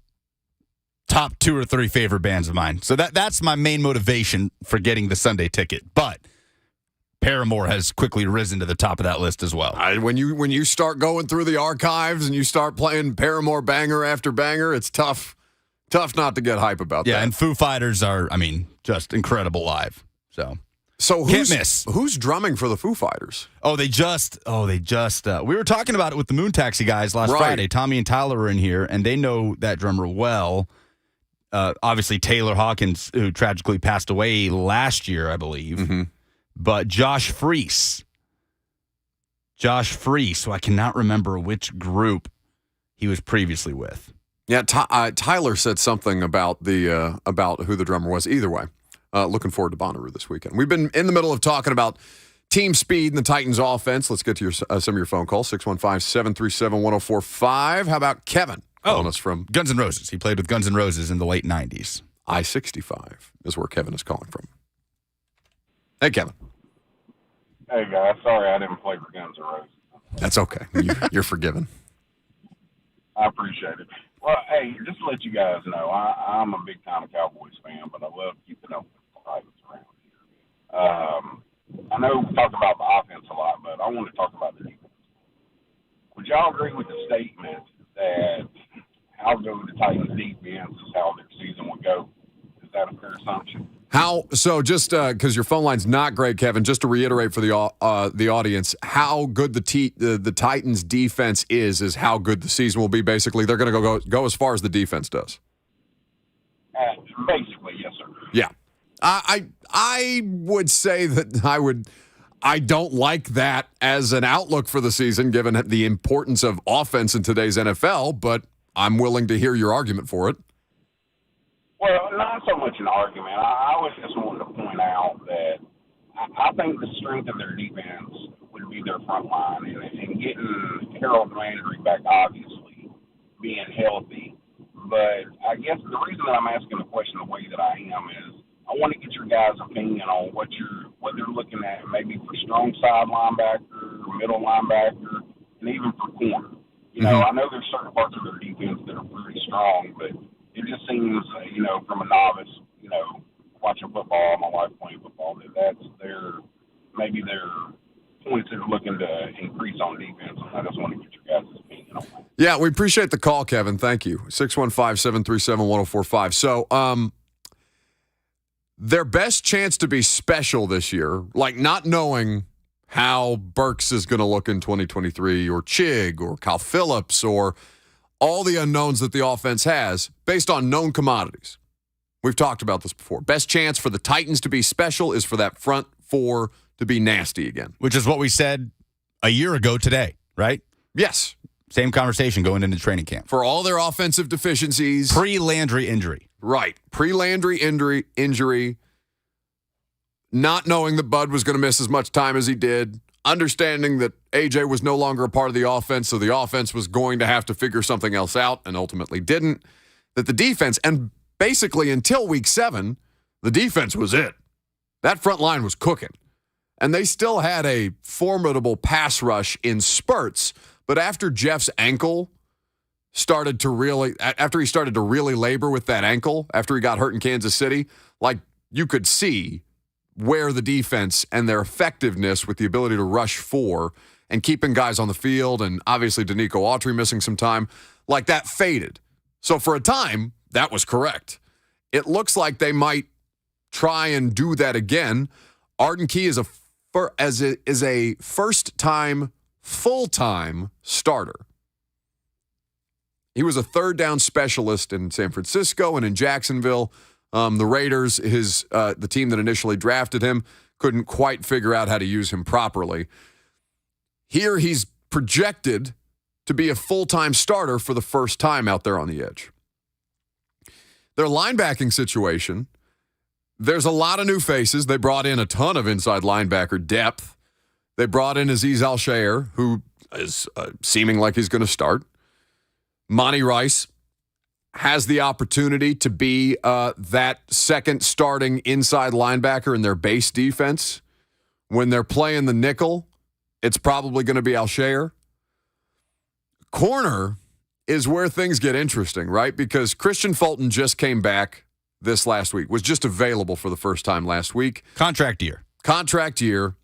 top 2 or 3 favorite bands of mine. So that's my main motivation for getting the Sunday ticket. But Paramore has quickly risen to the top of that list as well. When you start going through the archives and you start playing Paramore banger after banger, it's tough not to get hype about that. Yeah, and Foo Fighters are, just incredible live. So who's drumming for the Foo Fighters? They just we were talking about it with the Moon Taxi guys last Friday. Tommy and Tyler were in here, and they know that drummer well. Obviously, Taylor Hawkins, who tragically passed away last year, I believe. Mm-hmm. But Josh Freese, so I cannot remember which group he was previously with. Yeah, Tyler said something about about who the drummer was. Either way, looking forward to Bonnaroo this weekend. We've been in the middle of talking about team speed and the Titans offense. Let's get to some of your phone calls, 615-737-1045. How about Kevin calling us from Guns N' Roses? He played with Guns N' Roses in the late 90s. I-65 is where Kevin is calling from. Hey, Kevin. Hey, guys. Sorry I didn't play for Guns N' Roses. That's okay. You're forgiven. I appreciate it. Well, hey, just to let you guys know, I'm a big-time Cowboys fan, but I love keeping up with the Titans around here. I know we talk about the offense a lot, but I want to talk about the defense. Would y'all agree with the statement that how good the Titans defense is how their season would go? Is that a fair assumption? So just because your phone line's not great, Kevin, just to reiterate for the audience, how good the Titans defense is how good the season will be. Basically, they're going to go as far as the defense does. Basically, yes, sir. Yeah, I would say that I don't like that as an outlook for the season, given the importance of offense in today's NFL. But I'm willing to hear your argument for it. Well, not so much an argument. I was just wanting to point out that I think the strength of their defense would be their front line, and getting Harold Landry back, obviously, being healthy. But I guess the reason that I'm asking the question the way that I am is I want to get your guys' opinion on what they're looking at, maybe for strong side linebacker, middle linebacker, and even for corner. You know, I know there's certain parts of their defense that are pretty strong, but it just seems, from a novice, watching football, my wife playing football, that's their points they're looking to increase on defense. And I just want to get your guys' opinion on that. Yeah, we appreciate the call, Kevin. Thank you. 615-737-1045. So, their best chance to be special this year, like not knowing how Burks is going to look in 2023 or Chig or Kyle Phillips or all the unknowns that the offense has based on known commodities. We've talked about this before. Best chance for the Titans to be special is for that front four to be nasty again. Which is what we said a year ago today, right? Yes. Same conversation going into training camp. For all their offensive deficiencies. Pre-Landry injury. Right. Pre-Landry injury. Not knowing that Bud was going to miss as much time as he did. Understanding that AJ was no longer a part of the offense, so the offense was going to have to figure something else out and ultimately didn't. That the defense, and basically until week 7, the defense was it. That front line was cooking. And they still had a formidable pass rush in spurts, but after Jeff's ankle started to really labor with that ankle, after he got hurt in Kansas City, like you could see where the defense and their effectiveness with the ability to rush 4 and keeping guys on the field, and obviously Danico Autry missing some time, like that faded. So for a time, that was correct. It looks like they might try and do that again. Arden Key is a first-time, full-time starter. He was a third down specialist in San Francisco and in Jacksonville. The Raiders, the team that initially drafted him, couldn't quite figure out how to use him properly. Here he's projected to be a full-time starter for the first time out there on the edge. Their linebacking situation, there's a lot of new faces. They brought in a ton of inside linebacker depth. They brought in Azeez Al-Shaair, who is seeming like he's going to start. Monty Rice, has the opportunity to be that second starting inside linebacker in their base defense. When they're playing the nickel, it's probably going to be Alshire. Corner is where things get interesting, right? Because Christian Fulton just came back this last week, was just available for the first time last week. Contract year.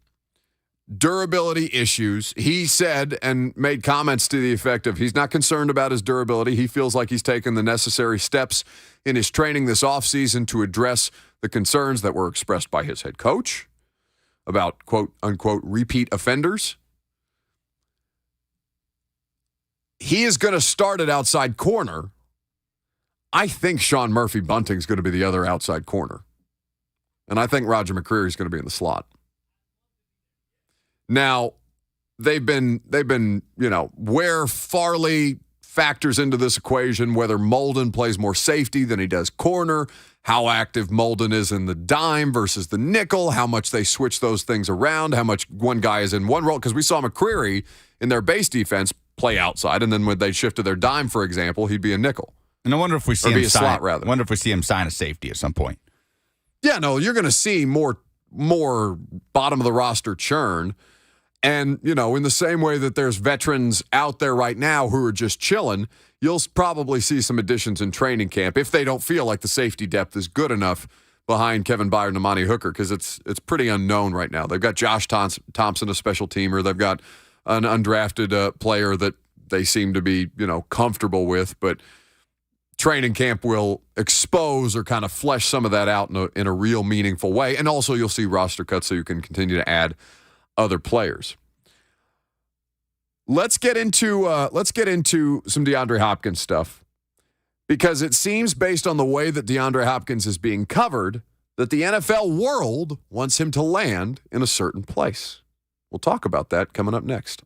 Durability issues. He said and made comments to the effect of he's not concerned about his durability. He feels like he's taken the necessary steps in his training this offseason to address the concerns that were expressed by his head coach about, quote, unquote, repeat offenders. He is going to start at outside corner. I think Sean Murphy-Bunting is going to be the other outside corner. And I think Roger McCreary is going to be in the slot. Now, they've been, where Farley factors into this equation, whether Molden plays more safety than he does corner, how active Molden is in the dime versus the nickel, how much they switch those things around, how much one guy is in one role. Because we saw McCreary in their base defense play outside, and then when they shifted their dime, for example, he'd be a nickel. And I wonder if we see him slot, rather. I wonder if we see him sign a safety at some point. Yeah, no, you're going to see more bottom of the roster churn. And, in the same way that there's veterans out there right now who are just chilling, you'll probably see some additions in training camp if they don't feel like the safety depth is good enough behind Kevin Byard and Amani Hooker, because it's pretty unknown right now. They've got Josh Thompson, a special teamer. They've got an undrafted player that they seem to be, comfortable with, but training camp will expose or kind of flesh some of that out in a real meaningful way. And also you'll see roster cuts so you can continue to add other players. Let's get into some DeAndre Hopkins stuff, because it seems, based on the way that DeAndre Hopkins is being covered, that the NFL world wants him to land in a certain place. We'll talk about that coming up next.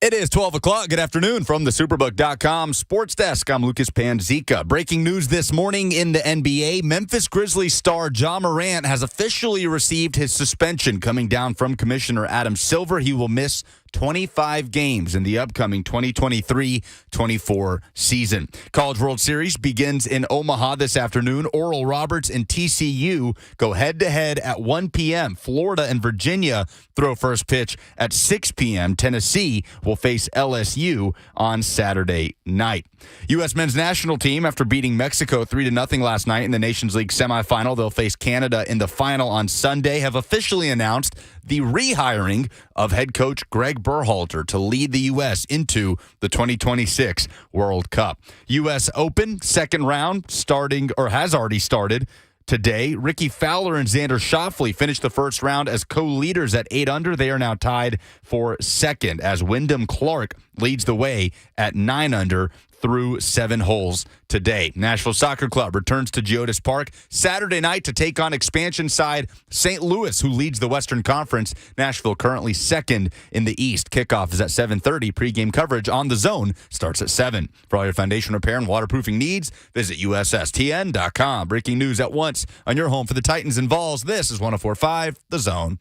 It is 12 o'clock. Good afternoon from the Superbook.com Sports Desk. I'm Lucas Panzica. Breaking news this morning in the NBA. Memphis Grizzlies star Ja Morant has officially received his suspension coming down from Commissioner Adam Silver. He will miss 25 games in the upcoming 2023-24 season. College World Series begins in Omaha this afternoon. Oral Roberts and TCU go head-to-head at 1 p.m. Florida and Virginia throw first pitch at 6 p.m. Tennessee will face LSU on Saturday night. U.S. men's national team, after beating Mexico 3-0 last night in the Nations League semifinal, they'll face Canada in the final on Sunday, have officially announced the rehiring of head coach Greg Berhalter to lead the U.S. into the 2026 World Cup. U.S. Open second round has already started today. Ricky Fowler and Xander Schauffele finished the first round as co-leaders at 8 under. They are now tied for second as Wyndham Clark leads the way at 9 under through 7 holes today. Nashville Soccer Club returns to Geodis Park Saturday night to take on expansion side St. Louis, who leads the Western Conference. Nashville currently second in the East. Kickoff is at 7:30. Pregame coverage on The Zone starts at 7. For all your foundation repair and waterproofing needs, visit USSTN.com. Breaking news at once on your home for the Titans and Vols. This is 104.5 The Zone.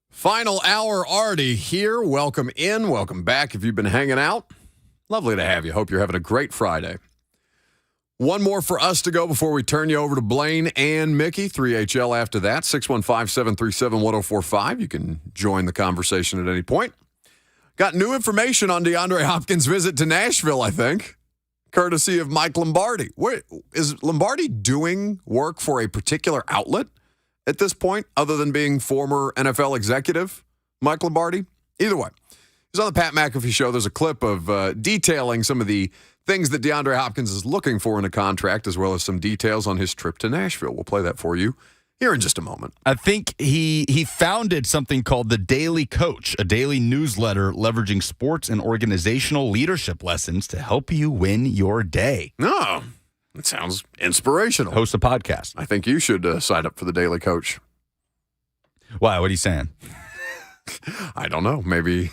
Final hour already here. Welcome in. Welcome back if you've been hanging out. Lovely to have you. Hope you're having a great Friday. One more for us to go before we turn you over to Blaine and Mickey. 3HL after that. 615-737-1045. You can join the conversation at any point. Got new information on DeAndre Hopkins' visit to Nashville, I think, courtesy of Mike Lombardi. Is Lombardi doing work for a particular outlet at this point, other than being former NFL executive Mike Lombardi? Either way, he's on the Pat McAfee show. There's a clip of detailing some of the things that DeAndre Hopkins is looking for in a contract, as well as some details on his trip to Nashville. We'll play that for you here in just a moment. I think he founded something called The Daily Coach, a daily newsletter leveraging sports and organizational leadership lessons to help you win your day. Oh, that sounds inspirational. Host a podcast. I think you should sign up for the Daily Coach. Why? What are you saying? I don't know. Maybe.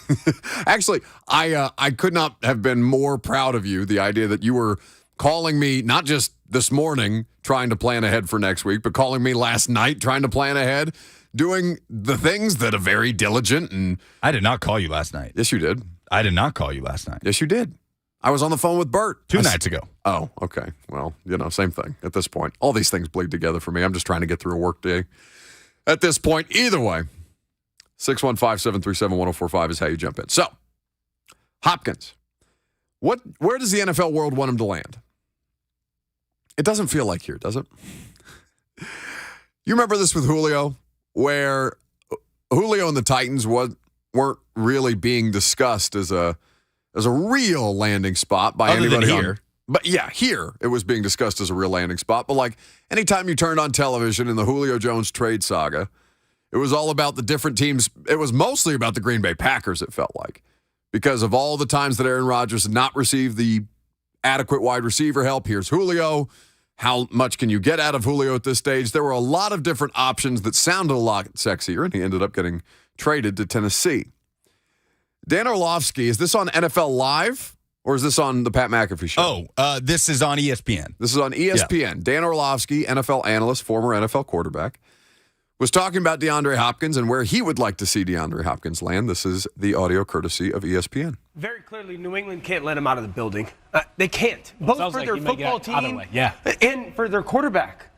Actually, I could not have been more proud of you. The idea that you were calling me, not just this morning trying to plan ahead for next week, but calling me last night trying to plan ahead, doing the things that a very diligent and... I did not call you last night. Yes, you did. I did not call you last night. Yes, you did. I was on the phone with Bert. 2 nights ago. Oh, okay. Well, same thing at this point. All these things bleed together for me. I'm just trying to get through a work day at this point. Either way, 615-737-1045 is how you jump in. So, Hopkins, where does the NFL world want him to land? It doesn't feel like here, does it? You remember this with Julio, where Julio and the Titans weren't really being discussed as a real landing spot by Other anybody than here. But yeah, here it was being discussed as a real landing spot. But like anytime you turned on television in the Julio Jones trade saga, it was all about the different teams. It was mostly about the Green Bay Packers, it felt like, because of all the times that Aaron Rodgers had not received the adequate wide receiver help. Here's Julio. How much can you get out of Julio at this stage? There were a lot of different options that sounded a lot sexier, and he ended up getting traded to Tennessee. Dan Orlovsky, is this on NFL Live or is this on the Pat McAfee show? This is on ESPN. This is on ESPN. Yeah. Dan Orlovsky, NFL analyst, former NFL quarterback, was talking about DeAndre Hopkins and where he would like to see DeAndre Hopkins land. This is the audio courtey of ESPN. Very clearly, New England can't let him out of the building. They can't. Both for their football team and for their quarterback.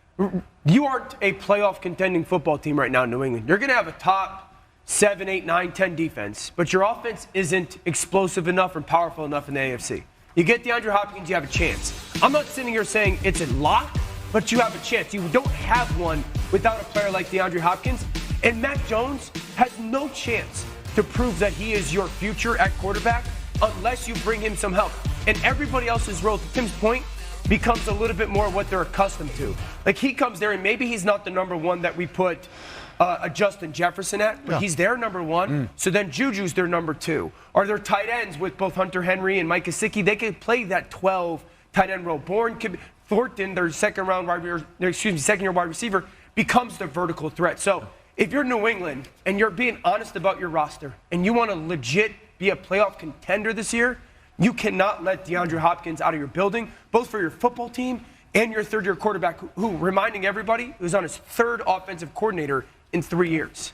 You aren't a playoff contending football team right now in New England. You're going to have a top 7, 8, 9, 10 defense, but your offense isn't explosive enough or powerful enough in the AFC. You get DeAndre Hopkins, you have a chance. I'm not sitting here saying it's a lock, but you have a chance. You don't have one without a player like DeAndre Hopkins. And Mac Jones has no chance to prove that he is your future at quarterback unless you bring him some help. And everybody else's role, to Tim's point, becomes a little bit more what they're accustomed to. Like he comes there and maybe he's not the number one that we put a Justin Jefferson at, but he's their number one. So then Juju's their number two. Or their tight ends with both Hunter Henry and Mike Gesicki, they could play that 12 tight end role. Thornton, their second-year wide receiver, becomes the vertical threat. So if you're New England and you're being honest about your roster and you want to legit be a playoff contender this year, you cannot let DeAndre Hopkins out of your building, both for your football team and your third-year quarterback, who reminding everybody, who's on his third offensive coordinator in 3 years.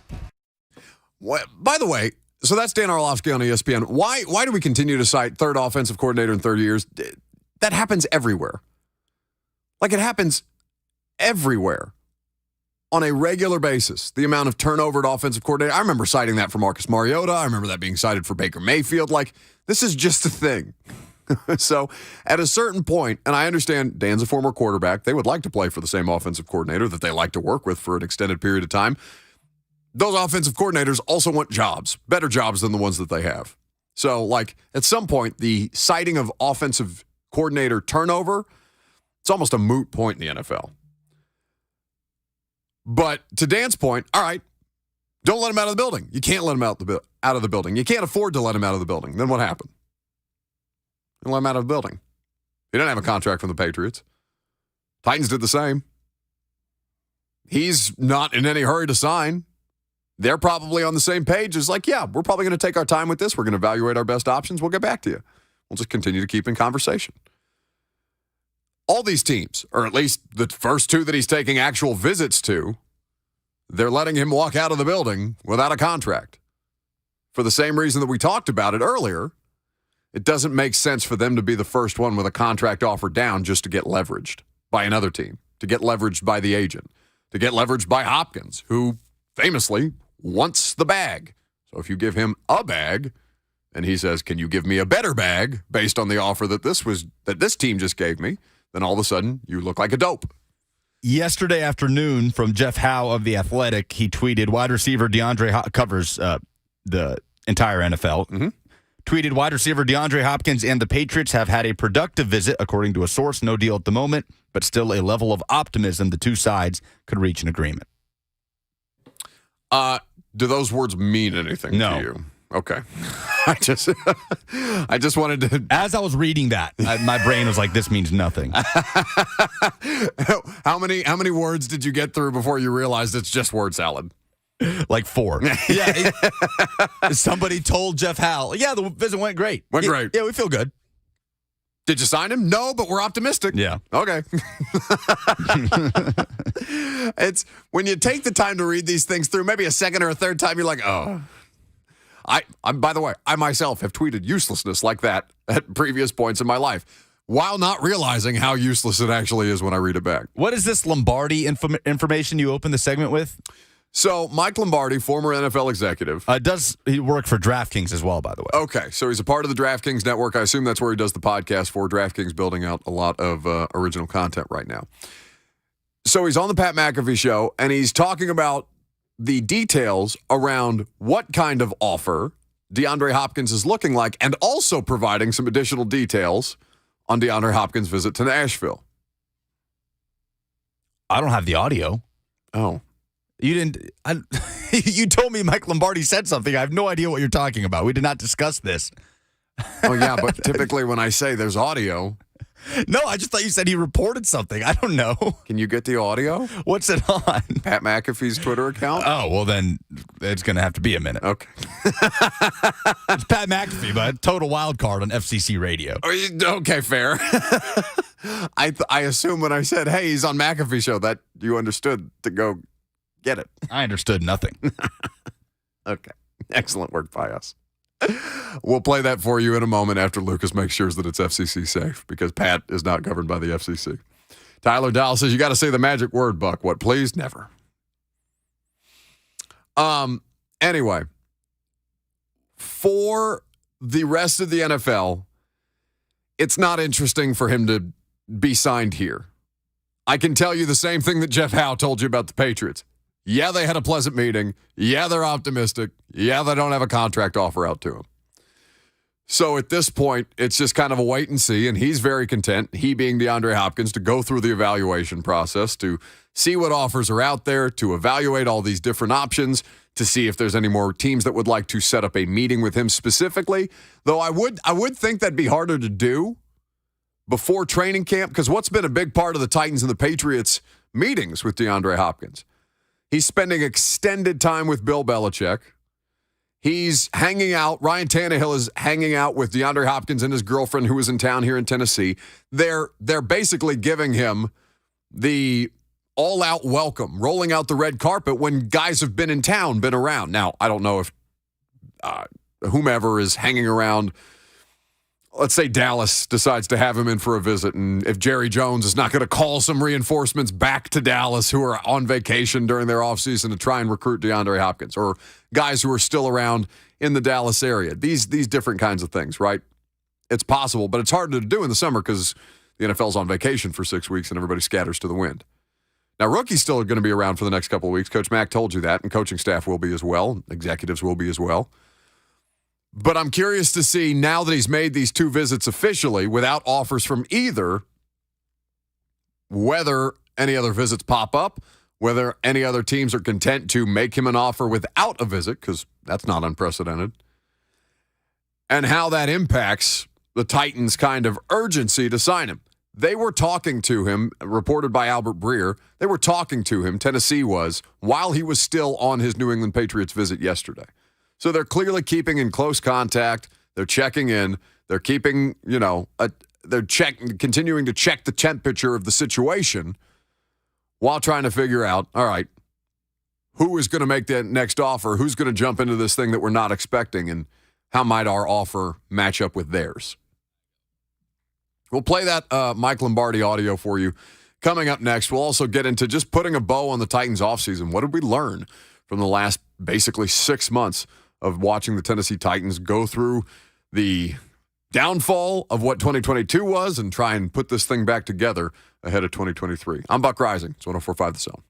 By the way, so that's Dan Orlovsky on ESPN. Why do we continue to cite third offensive coordinator in 30 years? That happens everywhere. Like it happens everywhere on a regular basis. The amount of turnover at offensive coordinator. I remember citing that for Marcus Mariota. I remember that being cited for Baker Mayfield. Like, this is just a thing. So at a certain point, and I understand Dan's a former quarterback, they would like to play for the same offensive coordinator that they like to work with for an extended period of time. Those offensive coordinators also want jobs, better jobs than the ones that they have. So, like, at some point, the citing of offensive coordinator turnover, it's almost a moot point in the NFL. But to Dan's point, all right, don't let him out of the building. You can't let him out of the building. You can't afford to let him out of the building. Then what happened? You let him out of the building. He didn't have a contract from the Patriots. Titans did the same. He's not in any hurry to sign. They're probably on the same page as like, yeah, we're probably going to take our time with this. We're going to evaluate our best options. We'll get back to you. We'll just continue to keep in conversation. All these teams, or at least the first two that he's taking actual visits to, they're letting him walk out of the building without a contract. For the same reason that we talked about it earlier, it doesn't make sense for them to be the first one with a contract offer down just to get leveraged by another team, to get leveraged by the agent, to get leveraged by Hopkins, who famously wants the bag. So if you give him a bag and he says, can you give me a better bag based on the offer that this team just gave me, then all of a sudden you look like a dope. Yesterday afternoon from Jeff Howe of The Athletic, he tweeted wide receiver DeAndre covers the entire NFL. Tweeted wide receiver DeAndre Hopkins and the Patriots have had a productive visit, according to a source. No deal at the moment, but still a level of optimism the two sides could reach an agreement. Do those words mean anything to you? Okay. I just wanted to. As I was reading that, my brain was like, this means nothing. How many words did you get through before you realized it's just word salad? Like 4. Yeah. Somebody told Jeff Howe, yeah, the visit went great. Great. Yeah, we feel good. Did you sign him? No, but we're optimistic. Yeah. Okay. It's when you take the time to read these things through, maybe a second or a third time, you're like, oh. I'm by the way, I myself have tweeted uselessness like that at previous points in my life, while not realizing how useless it actually is when I read it back. What is this Lombardi information you opened the segment with? So Mike Lombardi, former NFL executive. Does he work for DraftKings as well, by the way? Okay, so he's a part of the DraftKings network. I assume that's where he does the podcast for DraftKings, building out a lot of original content right now. So he's on the Pat McAfee show, and he's talking about the details around what kind of offer DeAndre Hopkins is looking like, and also providing some additional details on DeAndre Hopkins' visit to Nashville. I don't have the audio. Oh. You didn't. You told me Mike Lombardi said something. I have no idea what you're talking about. We did not discuss this. Oh, yeah, but typically when I say there's audio. No, I just thought you said he reported something. I don't know. Can you get the audio? What's it on? Pat McAfee's Twitter account? Oh, well, then it's going to have to be a minute. Okay. It's Pat McAfee, but total wild card on FCC radio. Okay, fair. I assume when I said, hey, he's on McAfee show, that you understood to go get it. I understood nothing. Okay. Excellent work by us. We'll play that for you in a moment after Lucas makes sure that it's FCC safe, because Pat is not governed by the FCC. Tyler Dowell says, you got to say the magic word, Buck. What, please? Never. Anyway, for the rest of the NFL, it's not interesting for him to be signed here. I can tell you the same thing that Jeff Howe told you about the Patriots. Yeah, they had a pleasant meeting. Yeah, they're optimistic. Yeah, they don't have a contract offer out to him. So at this point, it's just kind of a wait and see, and he's very content, he being DeAndre Hopkins, to go through the evaluation process, to see what offers are out there, to evaluate all these different options, to see if there's any more teams that would like to set up a meeting with him specifically. Though I would think that'd be harder to do before training camp, because what's been a big part of the Titans and the Patriots meetings with DeAndre Hopkins? He's spending extended time with Bill Belichick. He's hanging out. Ryan Tannehill is hanging out with DeAndre Hopkins and his girlfriend who is in town here in Tennessee. They're basically giving him the all-out welcome, rolling out the red carpet when guys have been in town, been around. Now, I don't know if whomever is hanging around, let's say Dallas decides to have him in for a visit, and if Jerry Jones is not going to call some reinforcements back to Dallas who are on vacation during their offseason to try and recruit DeAndre Hopkins, or guys who are still around in the Dallas area. These different kinds of things, right? It's possible, but it's hard to do in the summer because the NFL's on vacation for 6 weeks and everybody scatters to the wind. Now, rookies still are going to be around for the next couple of weeks. Coach Mack told you that, and coaching staff will be as well. Executives will be as well. But I'm curious to see, now that he's made these 2 visits officially without offers from either, whether any other visits pop up, whether any other teams are content to make him an offer without a visit, because that's not unprecedented, and how that impacts the Titans' kind of urgency to sign him. They were talking to him, reported by Albert Breer, they were talking to him, Tennessee was, while he was still on his New England Patriots visit yesterday. So they're clearly keeping in close contact. They're checking in. They're keeping, continuing to check the temperature of the situation while trying to figure out, all right, who is going to make that next offer? Who's going to jump into this thing that we're not expecting? And how might our offer match up with theirs? We'll play that Mike Lombardi audio for you coming up next. We'll also get into just putting a bow on the Titans offseason. What did we learn from the last basically 6 months of watching the Tennessee Titans go through the downfall of what 2022 was and try and put this thing back together ahead of 2023? I'm Buck Rising. It's 104.5 The Zone.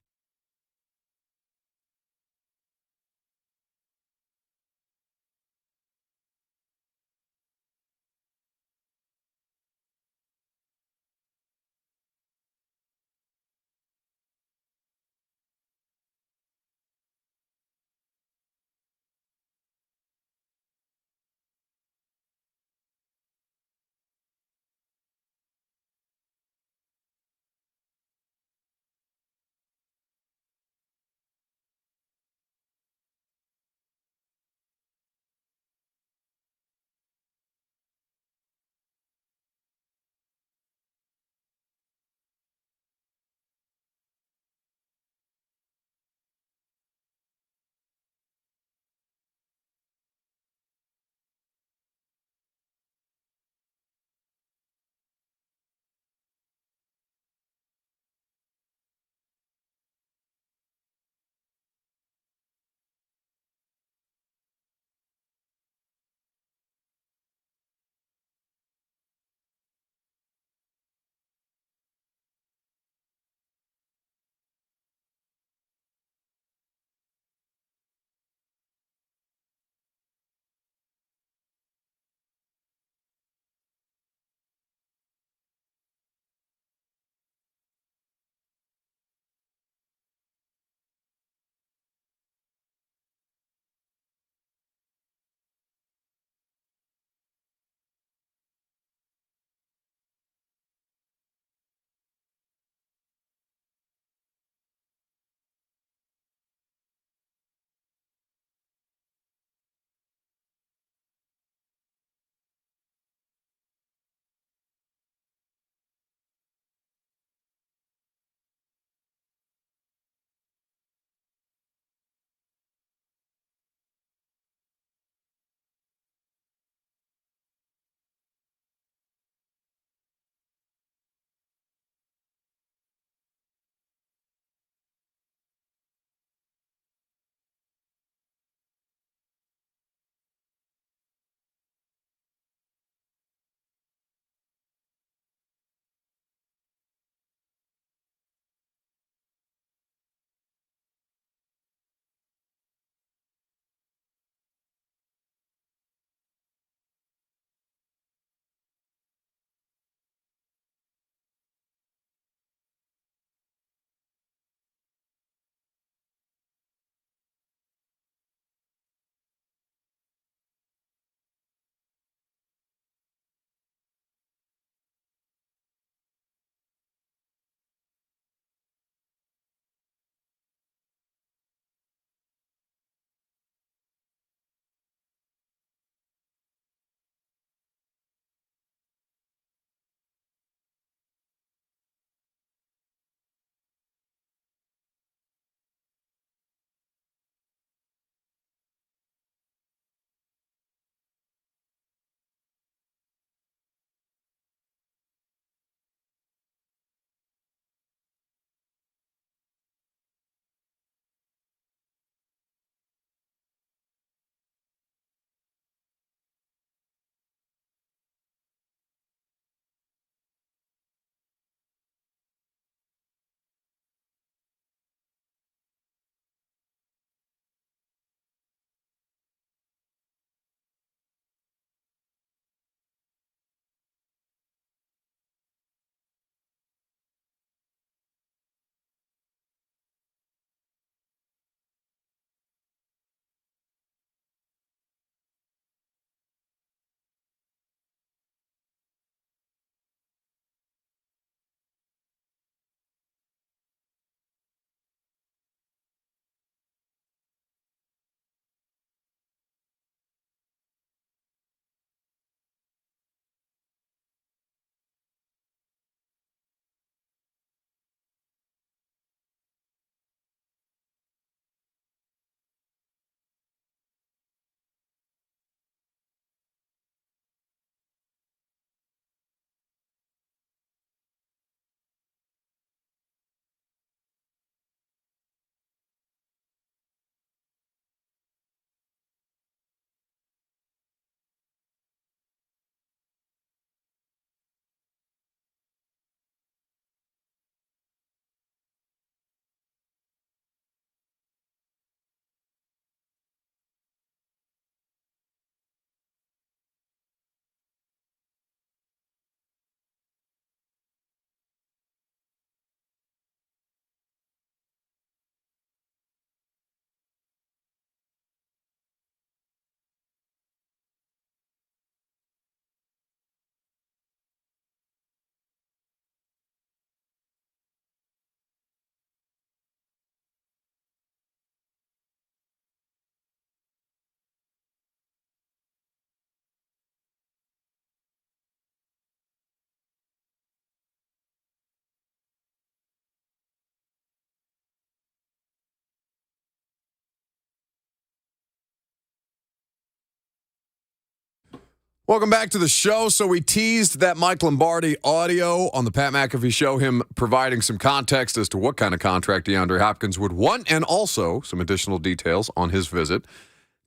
Welcome back to the show. So we teased that Mike Lombardi audio on the Pat McAfee show, him providing some context as to what kind of contract DeAndre Hopkins would want, and also some additional details on his visit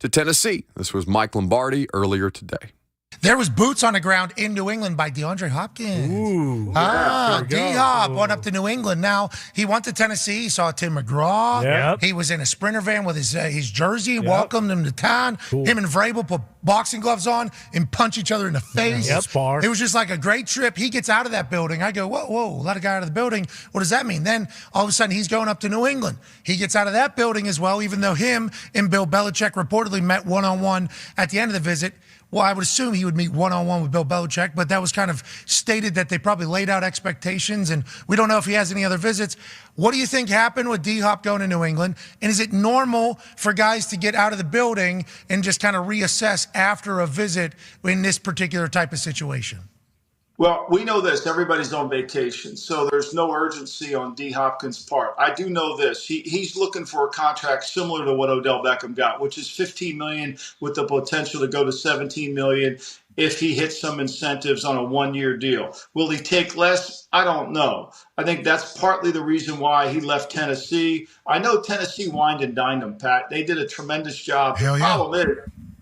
to Tennessee. This was Mike Lombardi earlier today. There was boots on the ground in New England by DeAndre Hopkins. D-Hop went up to New England. Now, he went to Tennessee. He saw Tim McGraw. Yep. He was in a Sprinter van with his jersey, welcomed him to town. Cool. Him and Vrabel put boxing gloves on and punch each other in the face. Spar. It was just like a great trip. He gets out of that building. I go, whoa, let a guy out of the building. What does that mean? Then, all of a sudden, he's going up to New England. He gets out of that building as well, even though him and Bill Belichick reportedly met one-on-one at the end of the visit. Well, I would assume he would meet one-on-one with Bill Belichick, but that was kind of stated that they probably laid out expectations, and we don't know if he has any other visits. What do you think happened with D-Hop going to New England? And is it normal for guys to get out of the building and just kind of reassess after a visit in this particular type of situation? Well, we know this. Everybody's on vacation, so there's no urgency on D. Hopkins' part. I do know this. He's looking for a contract similar to what Odell Beckham got, which is $15 million with the potential to go to $17 million if he hits some incentives on a one-year deal. Will he take less? I don't know. I think that's partly the reason why he left Tennessee. I know Tennessee wined and dined him, Pat. They did a tremendous job. Hell yeah. The problem is,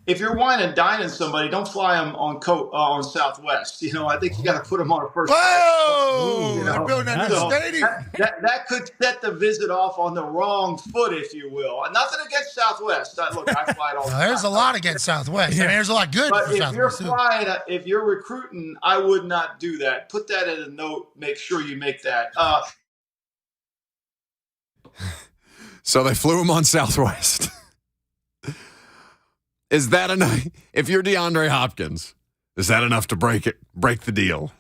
if you're wine and dining somebody, don't fly them on Southwest. I think you got to put them on a first. Whoa! They're building that new stadium. That could set the visit off on the wrong foot, if you will. Nothing against Southwest. Look, I fly it all the time. There's a lot against Southwest. I mean, there's a lot good but for if Southwest. You're flying, if you're recruiting, I would not do that. Put that in a note. Make sure you make that. So they flew him on Southwest. Is that enough? If you're DeAndre Hopkins, is that enough to break the deal?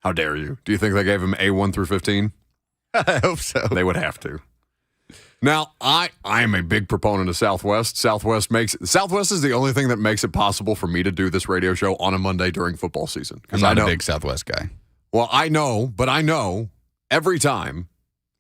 How dare you? Do you think they gave him A1 through 15? I hope so. They would have to. Now, I am a big proponent of Southwest. Southwest is the only thing that makes it possible for me to do this radio show on a Monday during football season. I'm not a big Southwest guy. Well, I know every time,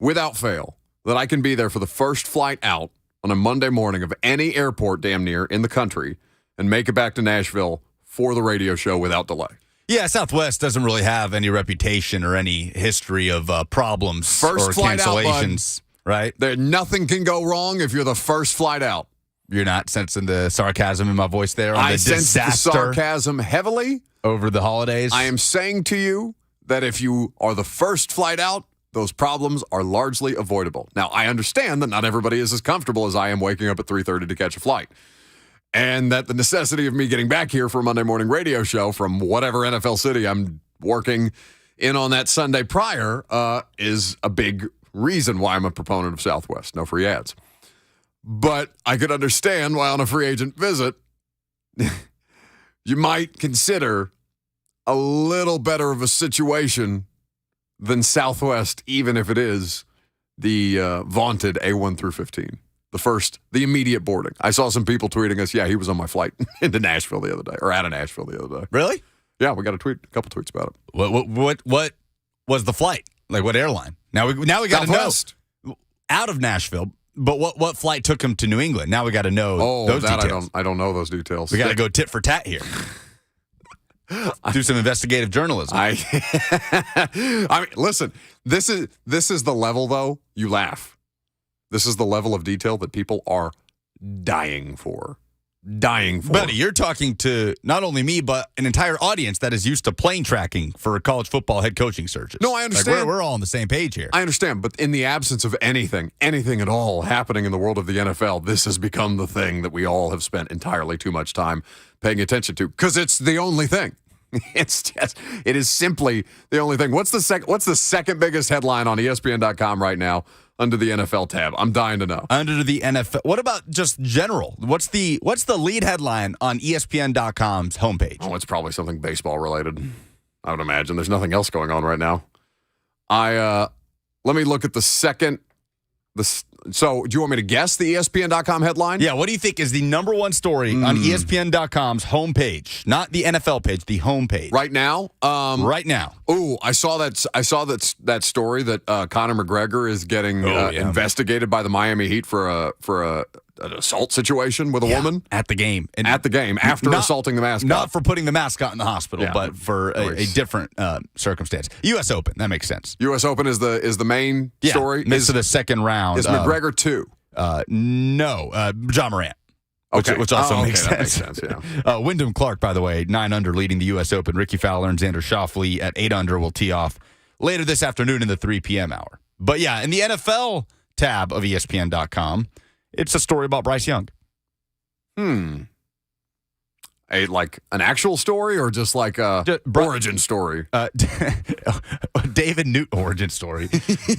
without fail, that I can be there for the first flight out on a Monday morning of any airport damn near in the country and make it back to Nashville for the radio show without delay. Yeah, Southwest doesn't really have any reputation or any history of problems first or flight cancellations, right? Nothing can go wrong if you're the first flight out. You're not sensing the sarcasm in my voice there on I the sense disaster the sarcasm heavily over the holidays. I am saying to you that if you are the first flight out, those problems are largely avoidable. Now, I understand that not everybody is as comfortable as I am waking up at 3:30 to catch a flight. And that the necessity of me getting back here for a Monday morning radio show from whatever NFL city I'm working in on that Sunday prior is a big reason why I'm a proponent of Southwest. No free ads. But I could understand why on a free agent visit, you might consider a little better of a situation than Southwest, even if it is the vaunted A1 through 15. The immediate boarding. I saw some people tweeting us, he was on my flight into Nashville the other day, or out of Nashville the other day. Really? Yeah, we got a couple tweets about it. What was the flight? Like what airline? Now we got to know. Out of Nashville, but what flight took him to New England? Now we got to know those details. I don't know those details. We got to go tit for tat here. Do some investigative journalism. I mean, listen, this is the level, though, you laugh. This is the level of detail that people are dying for. Buddy, you're talking to not only me, but an entire audience that is used to plane tracking for college football head coaching searches. No, I understand. Like we're all on the same page here. I understand, but in the absence of anything at all happening in the world of the NFL, this has become the thing that we all have spent entirely too much time paying attention to, because it's the only thing. It is simply the only thing. What's the second biggest headline on ESPN.com right now under the NFL tab? I'm dying to know. Under the NFL. What about just general? What's the lead headline on ESPN.com's homepage? Oh, it's probably something baseball related. I would imagine. There's nothing else going on right now. Let me look at the second. So, do you want me to guess the ESPN.com headline? Yeah, what do you think is the number one story on ESPN.com's homepage? Not the NFL page, the homepage. Right now? Right now. Oh, I saw that story that Conor McGregor is getting investigated by the Miami Heat for a an assault situation with a woman at the game. And at the game after assaulting the mascot. Not for putting the mascot in the hospital, but for a different circumstance. U.S. Open, that makes sense. U.S. Open is the main story. Missed to the second round. Is McGregor 2? No, John Morant. Which also makes sense. Yeah. Wyndham Clark, by the way, 9 under, leading the U.S. Open. Ricky Fowler and Xander Schauffele at 8 under will tee off later this afternoon in the 3 p.m. hour. But yeah, in the NFL tab of ESPN.com, it's a story about Bryce Young. Like an actual story or just like a origin story? David Newton origin story.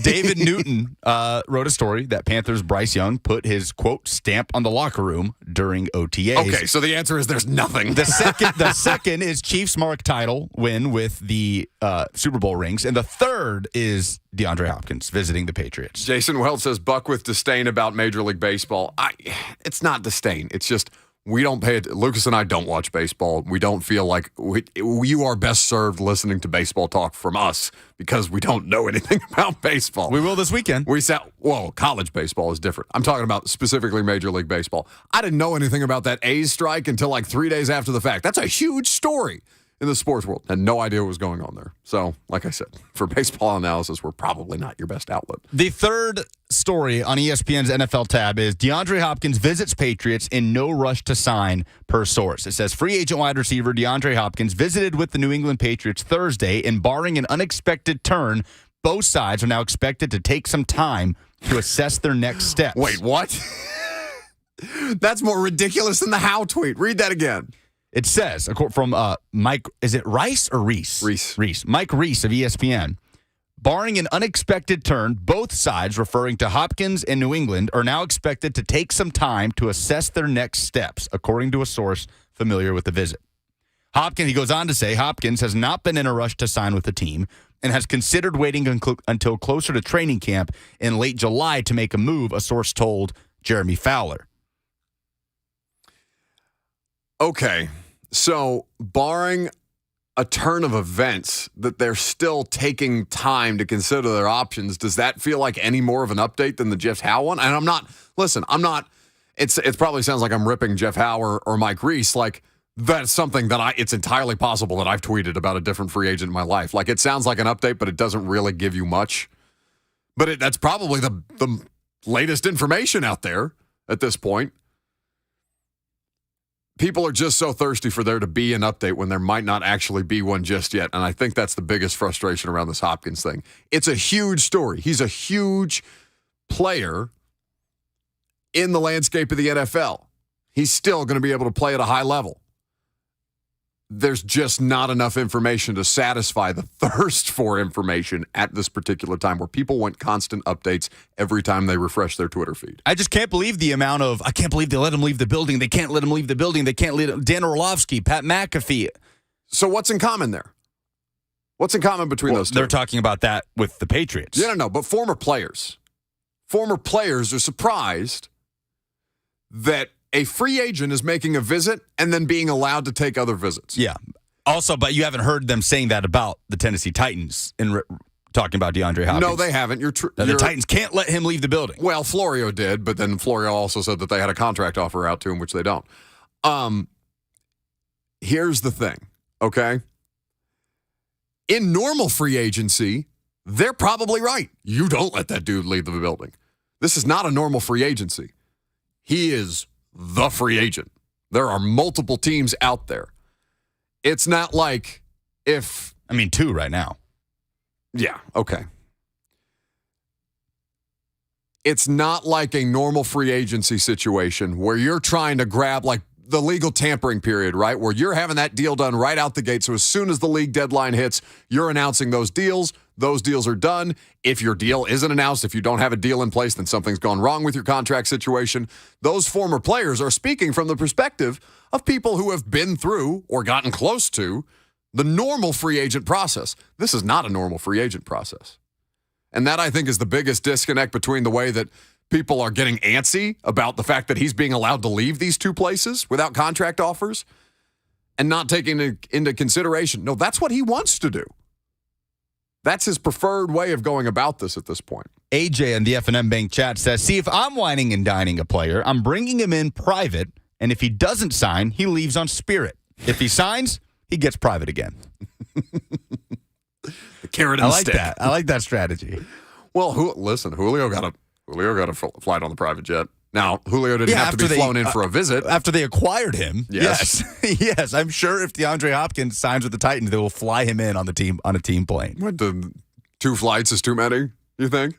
David Newton wrote a story that Panthers' Bryce Young put his, quote, stamp on the locker room during OTAs. Okay, so the answer is there's nothing. The second is Chiefs' Mark title win with the Super Bowl rings. And the third is DeAndre Hopkins visiting the Patriots. Jason Welch says, Buck with disdain about Major League Baseball. It's not disdain. It's just we don't pay it. Lucas and I don't watch baseball. We don't feel like you are best served listening to baseball talk from us because we don't know anything about baseball. We will this weekend. College baseball is different. I'm talking about specifically Major League Baseball. I didn't know anything about that A's strike until like 3 days after the fact. That's a huge story in the sports world. Had no idea what was going on there. So, like I said, for baseball analysis, we're probably not your best outlet. The third story on ESPN's NFL tab is DeAndre Hopkins visits Patriots in no rush to sign, per source. It says free agent wide receiver DeAndre Hopkins visited with the New England Patriots Thursday, and barring an unexpected turn, both sides are now expected to take some time to assess their next steps. Wait, what? That's more ridiculous than the How tweet. Read that again. It says, from Mike, is it Rice or Reese? Reese. Mike Reese of ESPN. Barring an unexpected turn, both sides, referring to Hopkins and New England, are now expected to take some time to assess their next steps, according to a source familiar with the visit. He goes on to say, Hopkins has not been in a rush to sign with the team and has considered waiting until closer to training camp in late July to make a move, a source told Jeremy Fowler. Okay, so barring a turn of events that they're still taking time to consider their options, does that feel like any more of an update than the Jeff Howe one? And it probably sounds like I'm ripping Jeff Howe or Mike Reese. Like, that's something that it's entirely possible that I've tweeted about a different free agent in my life. Like, it sounds like an update, but it doesn't really give you much. But that's probably the latest information out there at this point. People are just so thirsty for there to be an update when there might not actually be one just yet. And I think that's the biggest frustration around this Hopkins thing. It's a huge story. He's a huge player in the landscape of the NFL. He's still going to be able to play at a high level. There's just not enough information to satisfy the thirst for information at this particular time where people want constant updates every time they refresh their Twitter feed. I just can't believe I can't believe they let him leave the building. They can't let him leave the building. They can't let him. Dan Orlovsky, Pat McAfee. So what's in common there? What's in common between those two? They're talking about that with the Patriots. Yeah, no, but former players are surprised that a free agent is making a visit and then being allowed to take other visits. Yeah. Also, but you haven't heard them saying that about the Tennessee Titans in talking about DeAndre Hopkins. No, they haven't. The Titans can't let him leave the building. Well, Florio did, but then Florio also said that they had a contract offer out to him, which they don't. Here's the thing, okay? In normal free agency, they're probably right. You don't let that dude leave the building. This is not a normal free agency. He is the free agent. There are multiple teams out there. It's not like if... 2 right now. Yeah, okay. It's not like a normal free agency situation where you're trying to grab like the legal tampering period, right? Where you're having that deal done right out the gate. So as soon as the league deadline hits, you're announcing those deals. Those deals are done. If your deal isn't announced, if you don't have a deal in place, then something's gone wrong with your contract situation. Those former players are speaking from the perspective of people who have been through or gotten close to the normal free agent process. This is not a normal free agent process. And that, I think, is the biggest disconnect between the way that people are getting antsy about the fact that he's being allowed to leave these two places without contract offers and not taking into consideration, no, that's what he wants to do. That's his preferred way of going about this at this point. AJ in the F&M Bank chat says, see, if I'm whining and dining a player, I'm bringing him in private, and if he doesn't sign, he leaves on Spirit. If he signs, he gets private again. The carrot and stick. That. I like that strategy. Well, Julio got a flight on the private jet. Now, Julio didn't have to be flown in for a visit. After they acquired him, yes. Yes, I'm sure if DeAndre Hopkins signs with the Titans, they will fly him in on a team plane. What, the 2 flights is too many, you think?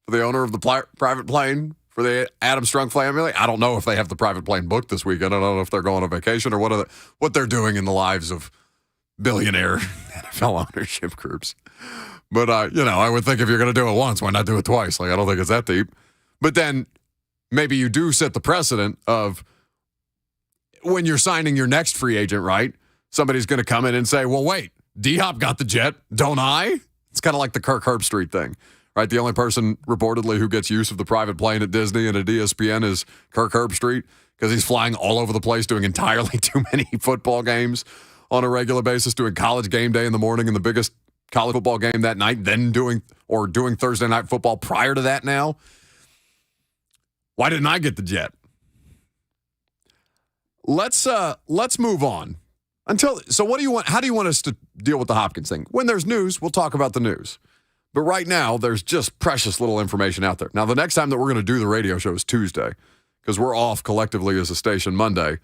For the owner of the private plane, for the Adam Strunk family? I don't know if they have the private plane booked this weekend. I don't know if they're going on vacation or what they're doing in the lives of billionaire NFL ownership groups. But, I would think if you're going to do it once, why not do it twice? Like, I don't think it's that deep. But then maybe you do set the precedent of when you're signing your next free agent, right? Somebody's going to come in and say, well, wait, D-Hop got the jet, don't I? It's kind of like the Kirk Herbstreit thing, right? The only person reportedly who gets use of the private plane at Disney and at ESPN is Kirk Herbstreit because he's flying all over the place doing entirely too many football games on a regular basis, doing college game day in the morning and the biggest college football game that night, then doing Thursday night football prior to that now. Why didn't I get the jet? Let's move on. So what do you want? How do you want us to deal with the Hopkins thing? When there's news, we'll talk about the news. But right now, there's just precious little information out there. Now, the next time that we're going to do the radio show is Tuesday because we're off collectively as a station Monday.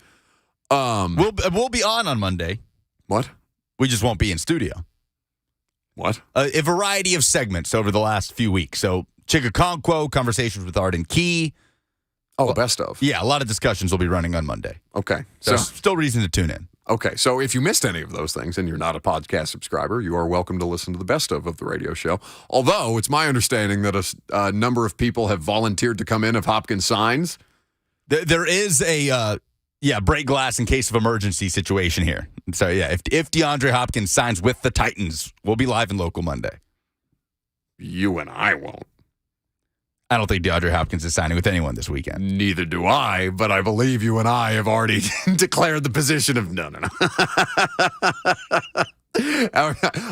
We'll be on Monday. What? We just won't be in studio. What? A variety of segments over the last few weeks. So Chicaconquo, conversations with Arden Key. Best of. Yeah, a lot of discussions will be running on Monday. Okay. So still reason to tune in. Okay, so if you missed any of those things and you're not a podcast subscriber, you are welcome to listen to the best of the radio show. Although it's my understanding that a number of people have volunteered to come in if Hopkins signs. There is a break glass in case of emergency situation here. So if DeAndre Hopkins signs with the Titans, we'll be live and local Monday. You and I won't. I don't think DeAndre Hopkins is signing with anyone this weekend. Neither do I, but I believe you and I have already declared the position of no.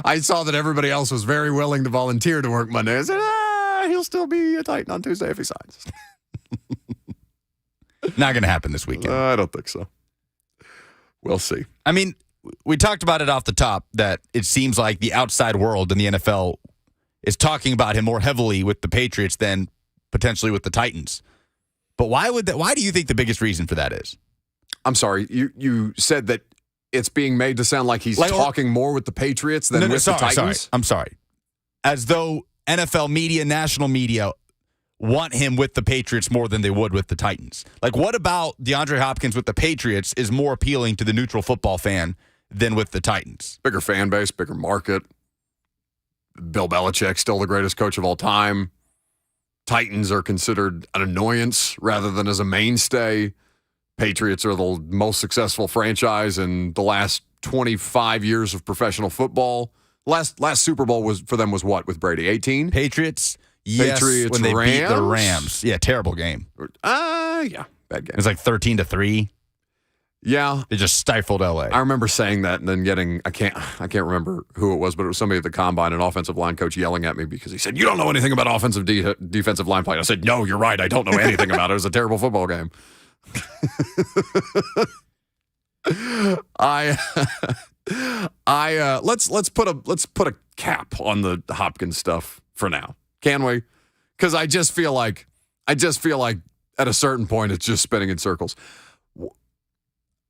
I saw that everybody else was very willing to volunteer to work Monday. I said, he'll still be a Titan on Tuesday if he signs. Not going to happen this weekend. I don't think so. We'll see. I mean, we talked about it off the top that it seems like the outside world in the NFL is talking about him more heavily with the Patriots than potentially with the Titans. But why do you think the biggest reason for that is? I'm sorry. You said that it's being made to sound like he's talking more with the Patriots than with the Titans? I'm sorry. As though NFL media, national media want him with the Patriots more than they would with the Titans. Like, what about DeAndre Hopkins with the Patriots is more appealing to the neutral football fan than with the Titans? Bigger fan base, bigger market. Bill Belichick, still the greatest coach of all time. Titans are considered an annoyance rather than as a mainstay. Patriots are the most successful franchise in the last 25 years of professional football. Last Super Bowl was what with Brady? 18? Patriots, yes, Patriots, when they Rams? beat the Rams. Yeah, terrible game. Yeah, bad game. It was like 13-3. Yeah. They just stifled LA. I remember saying that and then getting, I can't remember who it was, but it was somebody at the combine, an offensive line coach yelling at me because he said, you don't know anything about offensive defensive line play. I said, no, you're right. I don't know anything about it. It was a terrible football game. Let's put a cap on the Hopkins stuff for now. Can we? Because I just feel like at a certain point it's just spinning in circles.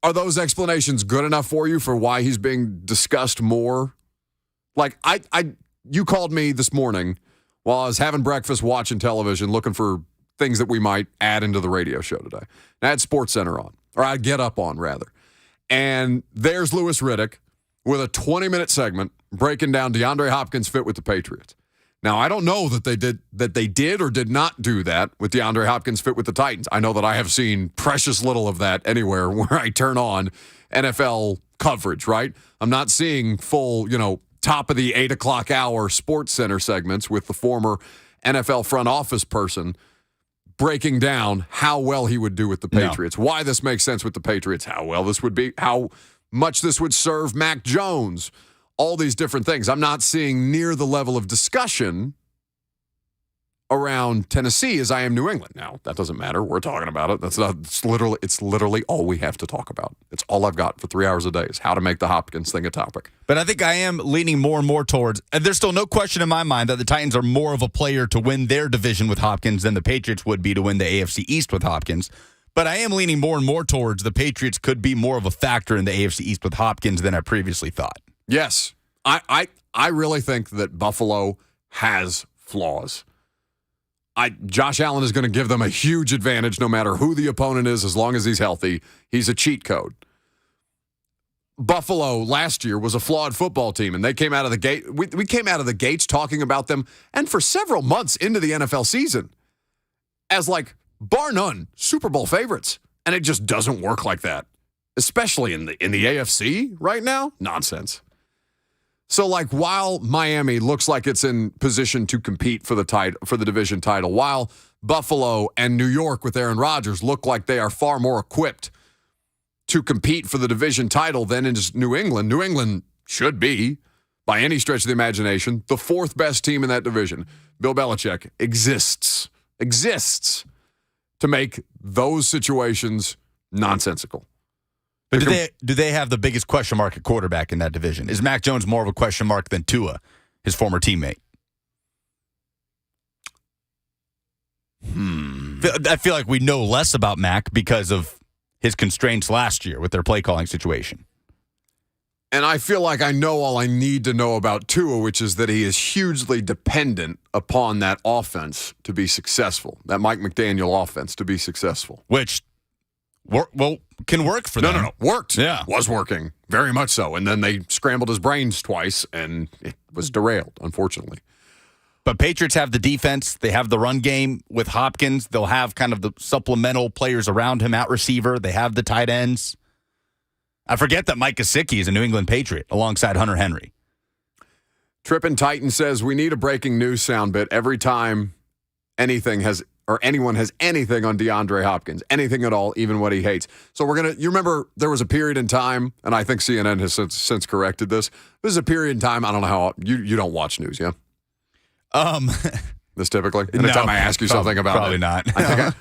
Are those explanations good enough for you for why he's being discussed more? Like, you called me this morning while I was having breakfast, watching television, looking for things that we might add into the radio show today. And I had SportsCenter on, or I had Get Up on, rather. And there's Louis Riddick with a 20-minute segment breaking down DeAndre Hopkins' fit with the Patriots. Now, I don't know that they did or did not do that with DeAndre Hopkins' fit with the Titans. I know that I have seen precious little of that anywhere where I turn on NFL coverage, right? I'm not seeing full, top of the 8 o'clock hour SportsCenter segments with the former NFL front office person breaking down how well he would do with the Patriots, why this makes sense with the Patriots, how well this would be, how much this would serve Mac Jones. all these different things. I'm not seeing near the level of discussion around Tennessee as I am New England. Now, that doesn't matter. We're talking about it. It's literally all we have to talk about. It's all I've got for 3 hours a day is how to make the Hopkins thing a topic. But I think I am leaning more and more towards, and there's still no question in my mind that the Titans are more of a player to win their division with Hopkins than the Patriots would be to win the AFC East with Hopkins. But I am leaning more and more towards the Patriots could be more of a factor in the AFC East with Hopkins than I previously thought. Yes. I really think that Buffalo has flaws. Josh Allen is going to give them a huge advantage no matter who the opponent is as long as he's healthy. He's a cheat code. Buffalo last year was a flawed football team, and they came out of the gate. We came out of the gates talking about them, and for several months into the NFL season, as like, bar none, Super Bowl favorites. And it just doesn't work like that, especially in the AFC right now. Nonsense. So, like, while Miami looks like it's in position to compete for the division title, while Buffalo and New York with Aaron Rodgers look like they are far more equipped to compete for the division title than in New England. New England should be, by any stretch of the imagination, the fourth best team in that division. Bill Belichick exists to make those situations nonsensical. But do they have the biggest question mark at quarterback in that division? Is Mac Jones more of a question mark than Tua, his former teammate? I feel like we know less about Mac because of his constraints last year with their play calling situation. And I feel like I know all I need to know about Tua, which is that he is hugely dependent upon that offense to be successful, that Mike McDaniel offense to be successful. Which, can work for them. No. Worked. Yeah. Was working. Very much so. And then they scrambled his brains twice, and it was derailed, unfortunately. But Patriots have the defense. They have the run game with Hopkins. They'll have kind of the supplemental players around him at receiver. They have the tight ends. I forget that Mike Gesicki is a New England Patriot alongside Hunter Henry. Trippin' Titan says, we need a breaking news sound bit every time anyone has anything on DeAndre Hopkins, anything at all, even what he hates. So you remember there was a period in time, and I think CNN has since corrected this. There's a period in time, I don't know how, you don't watch news, yeah? This typically? Anytime I ask you something about probably it. Not.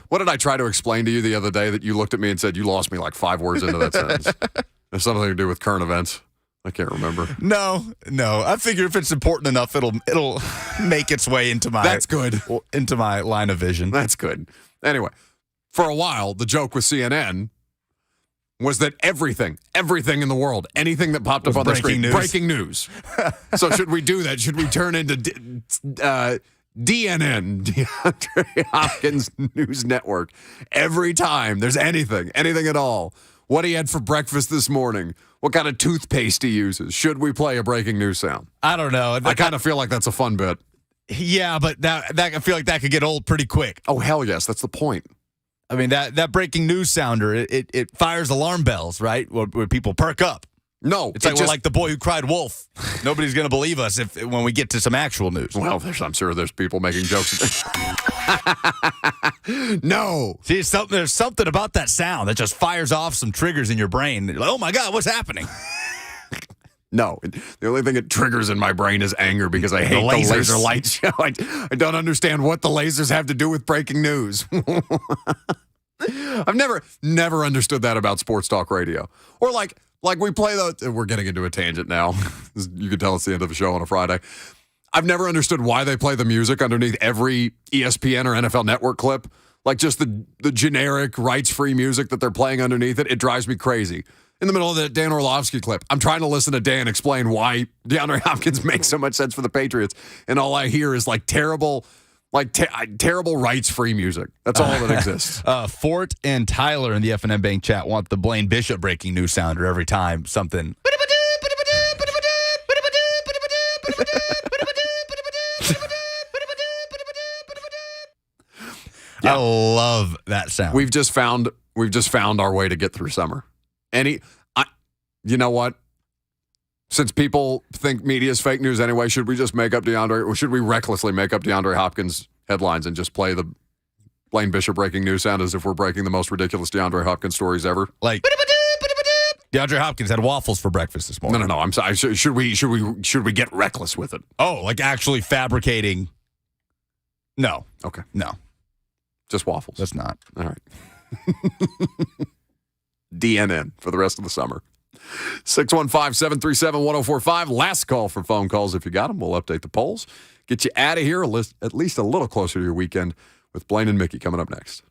What did I try to explain to you the other day that you looked at me and said, you lost me like 5 words into that sentence? There's something to do with current events. I can't remember. No. I figure if it's important enough, it'll make its way into my That's good. Into my line of vision. That's good. Anyway, for a while, the joke with CNN was that everything in the world, anything that popped up on the screen, breaking news. So should we do that? Should we turn into DNN, DeAndre Hopkins News Network? Every time there's anything at all. What he had for breakfast this morning. What kind of toothpaste he uses. Should we play a breaking news sound? I don't know. I kind of feel like that's a fun bit. Yeah, but that I feel like that could get old pretty quick. Oh, hell yes. That's the point. I mean, that breaking news sounder, it fires alarm bells, right? Where people perk up. No. It's like we're like the boy who cried wolf. Nobody's going to believe us when we get to some actual news. Well, I'm sure there's people making jokes. No. See, there's something about that sound that just fires off some triggers in your brain. Like, oh, my God, what's happening? No. The only thing it triggers in my brain is anger because I hate the laser light show. I don't understand what the lasers have to do with breaking news. I've never understood that about sports talk radio. Or like we play we're getting into a tangent now. You can tell it's the end of a show on a Friday. I've never understood why they play the music underneath every ESPN or NFL Network clip. Like just the generic rights-free music that they're playing underneath it. It drives me crazy. In the middle of the Dan Orlovsky clip, I'm trying to listen to Dan explain why DeAndre Hopkins makes so much sense for the Patriots, and all I hear is like terrible rights-free music. That's all that exists. Fort and Tyler in the F&M Bank chat want the Blaine Bishop breaking news sounder every time something. I love that sound. We've just found our way to get through summer. You know what? Since people think media is fake news anyway, should we just make up or should we recklessly make up DeAndre Hopkins headlines and just play the Blaine Bishop breaking news sound as if we're breaking the most ridiculous DeAndre Hopkins stories ever? Like, DeAndre Hopkins had waffles for breakfast this morning. No. I'm sorry. Should we get reckless with it? Oh, like actually fabricating? No. Okay. No. Just waffles. That's not. All right. DNN for the rest of the summer. 615-737-1045. Last call for phone calls if you got them. We'll update the polls. Get you out of here at least a little closer to your weekend with Blaine and Mickey coming up next.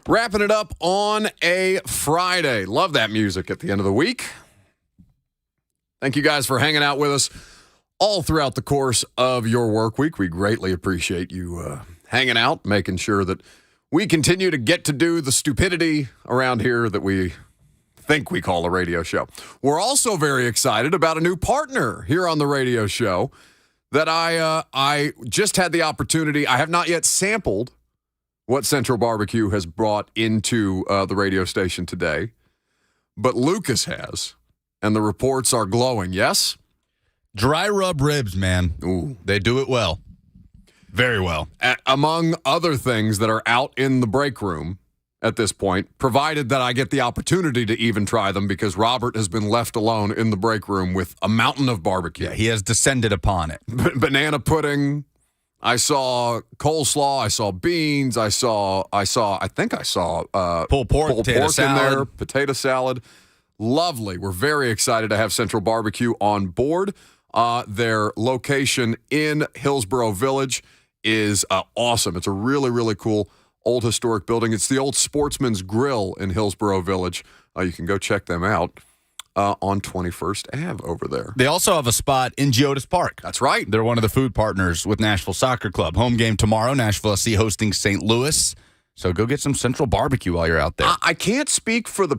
Wrapping it up on a Friday. Love that music at the end of the week. Thank you guys for hanging out with us all throughout the course of your work week. We greatly appreciate you hanging out, making sure that we continue to get to do the stupidity around here that we think we call a radio show. We're also very excited about a new partner here on the radio show that I just had the opportunity. I have not yet sampled what Central Barbecue has brought into the radio station today, but Lucas has, and the reports are glowing. Yes? Dry rub ribs, man. Ooh. They do it well. Very well. Among other things that are out in the break room at this point, provided that I get the opportunity to even try them, because Robert has been left alone in the break room with a mountain of barbecue. Yeah, he has descended upon it. Banana pudding. I saw coleslaw. I saw beans. I think I saw pulled pork in there. Potato salad. Lovely. We're very excited to have Central Barbecue on board. Their location in Hillsborough Village is awesome. It's a really, really cool old historic building. It's the old Sportsman's Grill in Hillsborough Village. You can go check them out on 21st Ave over there. They also have a spot in Geodis Park. That's right. They're one of the food partners with Nashville Soccer Club. Home game tomorrow, Nashville SC hosting St. Louis. So go get some Central Barbecue while you're out there. I can't speak for the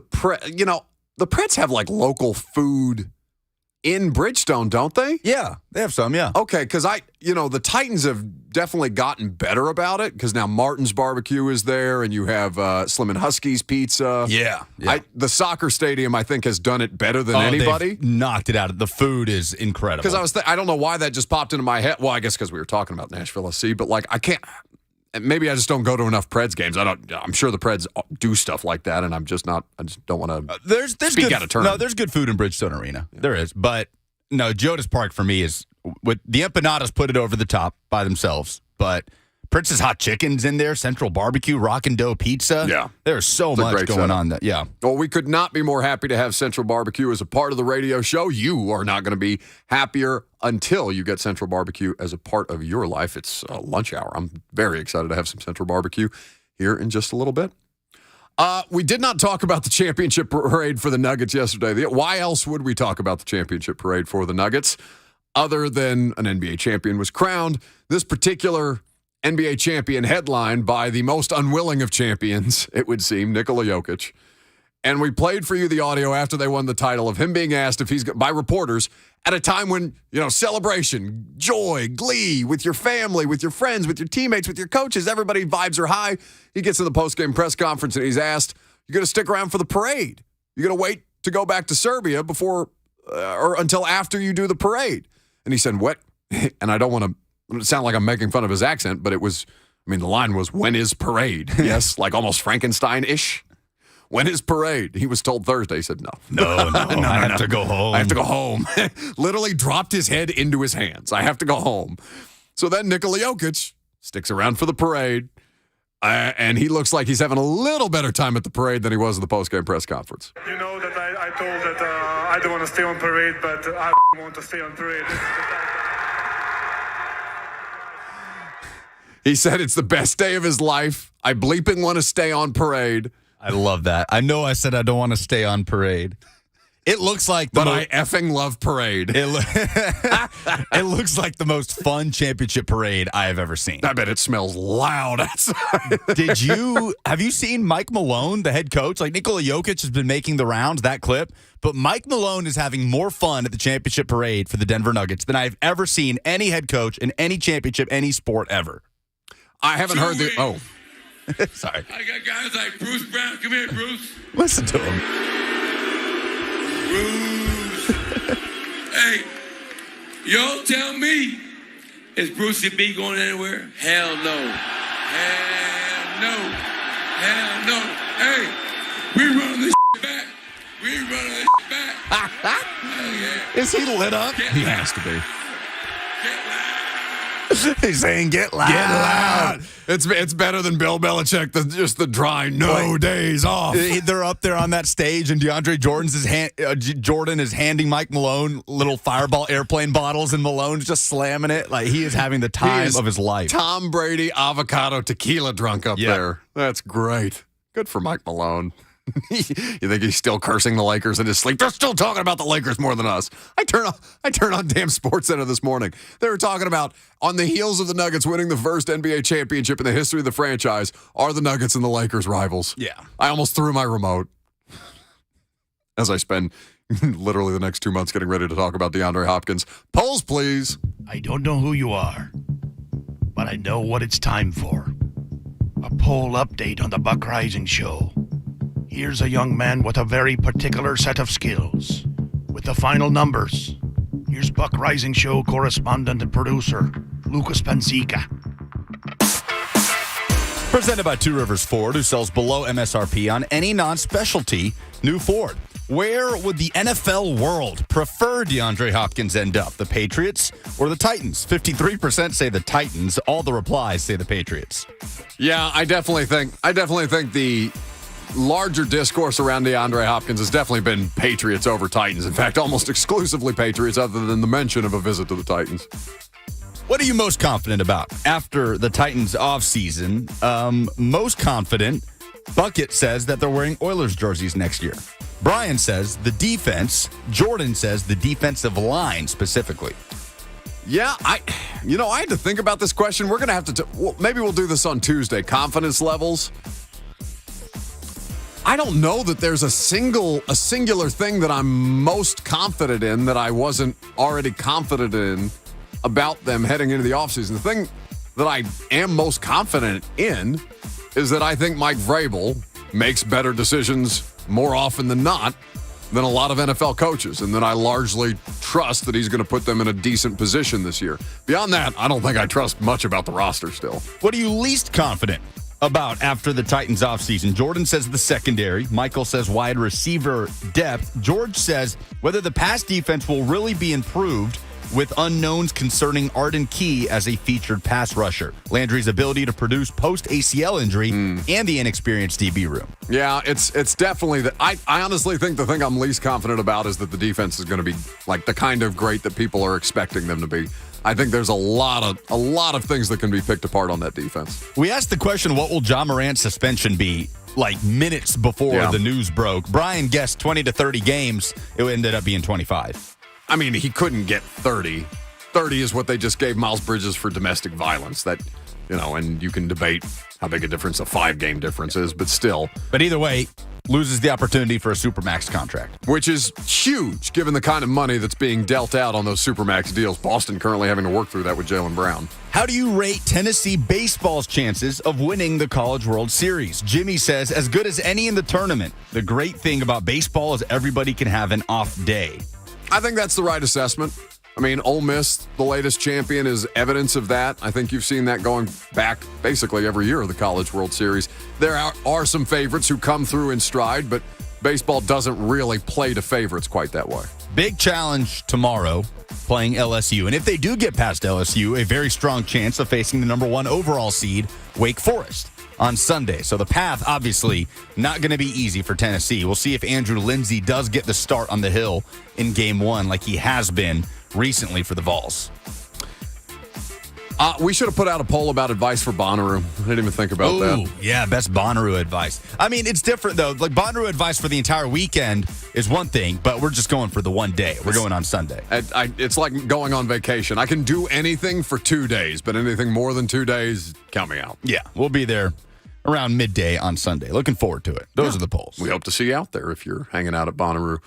the Preds have like local food in Bridgestone, don't they? Yeah, they have some, yeah. Okay, because the Titans have definitely gotten better about it, because now Martin's Barbecue is there, and you have Slim and Husky's Pizza. Yeah. The soccer stadium, I think, has done it better than anybody. They've knocked it out. The food is incredible. Because I don't know why that just popped into my head. Well, I guess because we were talking about Nashville SC, but I can't. Maybe I just don't go to enough Preds games. I'm sure the Preds do stuff like that, and I just don't want to there's speak out of turn. No, there's good food in Bridgestone Arena. Yeah. There is. But, no, Geodis Park for me is, with the empanadas put it over the top by themselves. But Prince's Hot Chicken's in there, Central Barbecue, Rock and Dough Pizza. Yeah. There's so much going on. Yeah. Well, we could not be more happy to have Central Barbecue as a part of the radio show. You are not going to be happier until you get Central Barbecue as a part of your life. It's lunch hour. I'm very excited to have some Central Barbecue here in just a little bit. We did not talk about the championship parade for the Nuggets yesterday. Why else would we talk about the championship parade for the Nuggets other than an NBA champion was crowned? This particular NBA champion headlined by the most unwilling of champions, it would seem, Nikola Jokic. And we played for you the audio after they won the title of him being asked if he's, by reporters, at a time when, celebration, joy, glee with your family, with your friends, with your teammates, with your coaches, everybody vibes are high. He gets to the post-game press conference and he's asked, "You're going to stick around for the parade? You're going to wait to go back to Serbia before or until after you do the parade?" And he said, "What?" And I don't want to sound like I'm making fun of his accent, but the line was, "When is parade?" Yes, like almost Frankenstein-ish. When is parade? He was told Thursday. He said, no, I have to go home. I have to go home. Literally dropped his head into his hands. I have to go home. So then Nikola Jokic sticks around for the parade, and he looks like he's having a little better time at the parade than he was at the post-game press conference. You know that I told that I don't want to stay on parade, but I want to stay on parade. He said it's the best day of his life. I bleeping want to stay on parade. I love that. I know I said I don't want to stay on parade. It looks like I effing love parade. It looks like the most fun championship parade I have ever seen. I bet it smells loud outside. Have you seen Mike Malone, the head coach? Like, Nikola Jokic has been making the rounds, that clip, but Mike Malone is having more fun at the championship parade for the Denver Nuggets than I've ever seen any head coach in any championship, any sport ever. I haven't heard the... Oh. Sorry. I got guys like Bruce Brown. Come here, Bruce. Listen to him. Bruce. Hey, y'all tell me, is Brucey B going anywhere? Hell no. Hell no. Hell no. Hey, we running this back. We running this back. Yeah. Is he lit up? He has to be. He's saying, "Get loud." Get loud. It's better than Bill Belichick, just the dry days off. They're up there on that stage, and DeAndre Jordan is handing Mike Malone little Fireball airplane bottles, and Malone's just slamming it. Like, he is having the time of his life. Tom Brady avocado tequila drunk up there. That's great. Good for Mike Malone. You think he's still cursing the Lakers in his sleep? They're still talking about the Lakers more than us. I turn on damn SportsCenter this morning. They were talking about, on the heels of the Nuggets winning the first NBA championship in the history of the franchise, are the Nuggets and the Lakers rivals? Yeah. I almost threw my remote as I spend literally the next 2 months getting ready to talk about DeAndre Hopkins. Polls, please. I don't know who you are, but I know what it's time for. A poll update on the Buck Rising Show. Here's a young man with a very particular set of skills. With the final numbers, here's Buck Rising Show correspondent and producer, Lucas Panzica. Presented by Two Rivers Ford, who sells below MSRP on any non-specialty new Ford. Where would the NFL world prefer DeAndre Hopkins end up? The Patriots or the Titans? 53% say the Titans. All the replies say the Patriots. Yeah, I definitely think the larger discourse around DeAndre Hopkins has definitely been Patriots over Titans. In fact, almost exclusively Patriots, other than the mention of a visit to the Titans. What are you most confident about after the Titans offseason? Most confident, Bucket says that they're wearing Oilers jerseys next year. Brian says the defense. Jordan says the defensive line specifically. Yeah, I had to think about this question. We're going to have to, maybe we'll do this on Tuesday. Confidence levels. I don't know that there's a singular thing that I'm most confident in that I wasn't already confident in about them heading into the offseason. The thing that I am most confident in is that I think Mike Vrabel makes better decisions more often than not than a lot of NFL coaches, and that I largely trust that he's going to put them in a decent position this year. Beyond that, I don't think I trust much about the roster still. What are you least confident about after the Titans offseason? Jordan says the secondary. Michael says wide receiver depth. George says whether the pass defense will really be improved with unknowns concerning Arden Key as a featured pass rusher. Landry's ability to produce post-ACL injury and the inexperienced DB room. Yeah, it's definitely that. I honestly think the thing I'm least confident about is that the defense is going to be like the kind of great that people are expecting them to be. I think there's a lot of things that can be picked apart on that defense. We asked the question, what will John Morant's suspension be, like minutes before the news broke. Brian guessed 20 to 30 games. It ended up being 25. I mean, he couldn't get 30. 30 is what they just gave Miles Bridges for domestic violence. That, and you can debate how big a difference a 5-game difference is, but still. But either way, loses the opportunity for a Supermax contract. Which is huge, given the kind of money that's being dealt out on those Supermax deals. Boston currently having to work through that with Jaylen Brown. How do you rate Tennessee baseball's chances of winning the College World Series? Jimmy says, as good as any in the tournament. The great thing about baseball is everybody can have an off day. I think that's the right assessment. I mean, Ole Miss, the latest champion, is evidence of that. I think you've seen that going back basically every year of the College World Series. There are some favorites who come through in stride, but baseball doesn't really play to favorites quite that way. Big challenge tomorrow, playing LSU. And if they do get past LSU, a very strong chance of facing the number 1 overall seed, Wake Forest, on Sunday. So the path, obviously, not going to be easy for Tennessee. We'll see if Andrew Lindsey does get the start on the hill in Game 1 like he has been recently for the Vols. We should have put out a poll about advice for Bonnaroo. I didn't even think about that. Yeah, best Bonnaroo advice. I mean, it's different, though. Like, Bonnaroo advice for the entire weekend is one thing, but we're just going for the one day. We're going on Sunday. It's like going on vacation. I can do anything for 2 days, but anything more than 2 days, count me out. Yeah, we'll be there around midday on Sunday. Looking forward to it. Those are the polls. We hope to see you out there if you're hanging out at Bonnaroo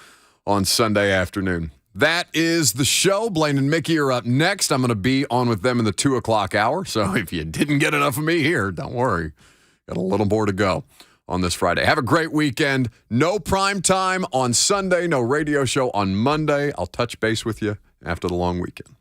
on Sunday afternoon. That is the show. Blaine and Mickey are up next. I'm going to be on with them in the 2 o'clock hour. So if you didn't get enough of me here, don't worry. Got a little more to go on this Friday. Have a great weekend. No prime time on Sunday. No radio show on Monday. I'll touch base with you after the long weekend.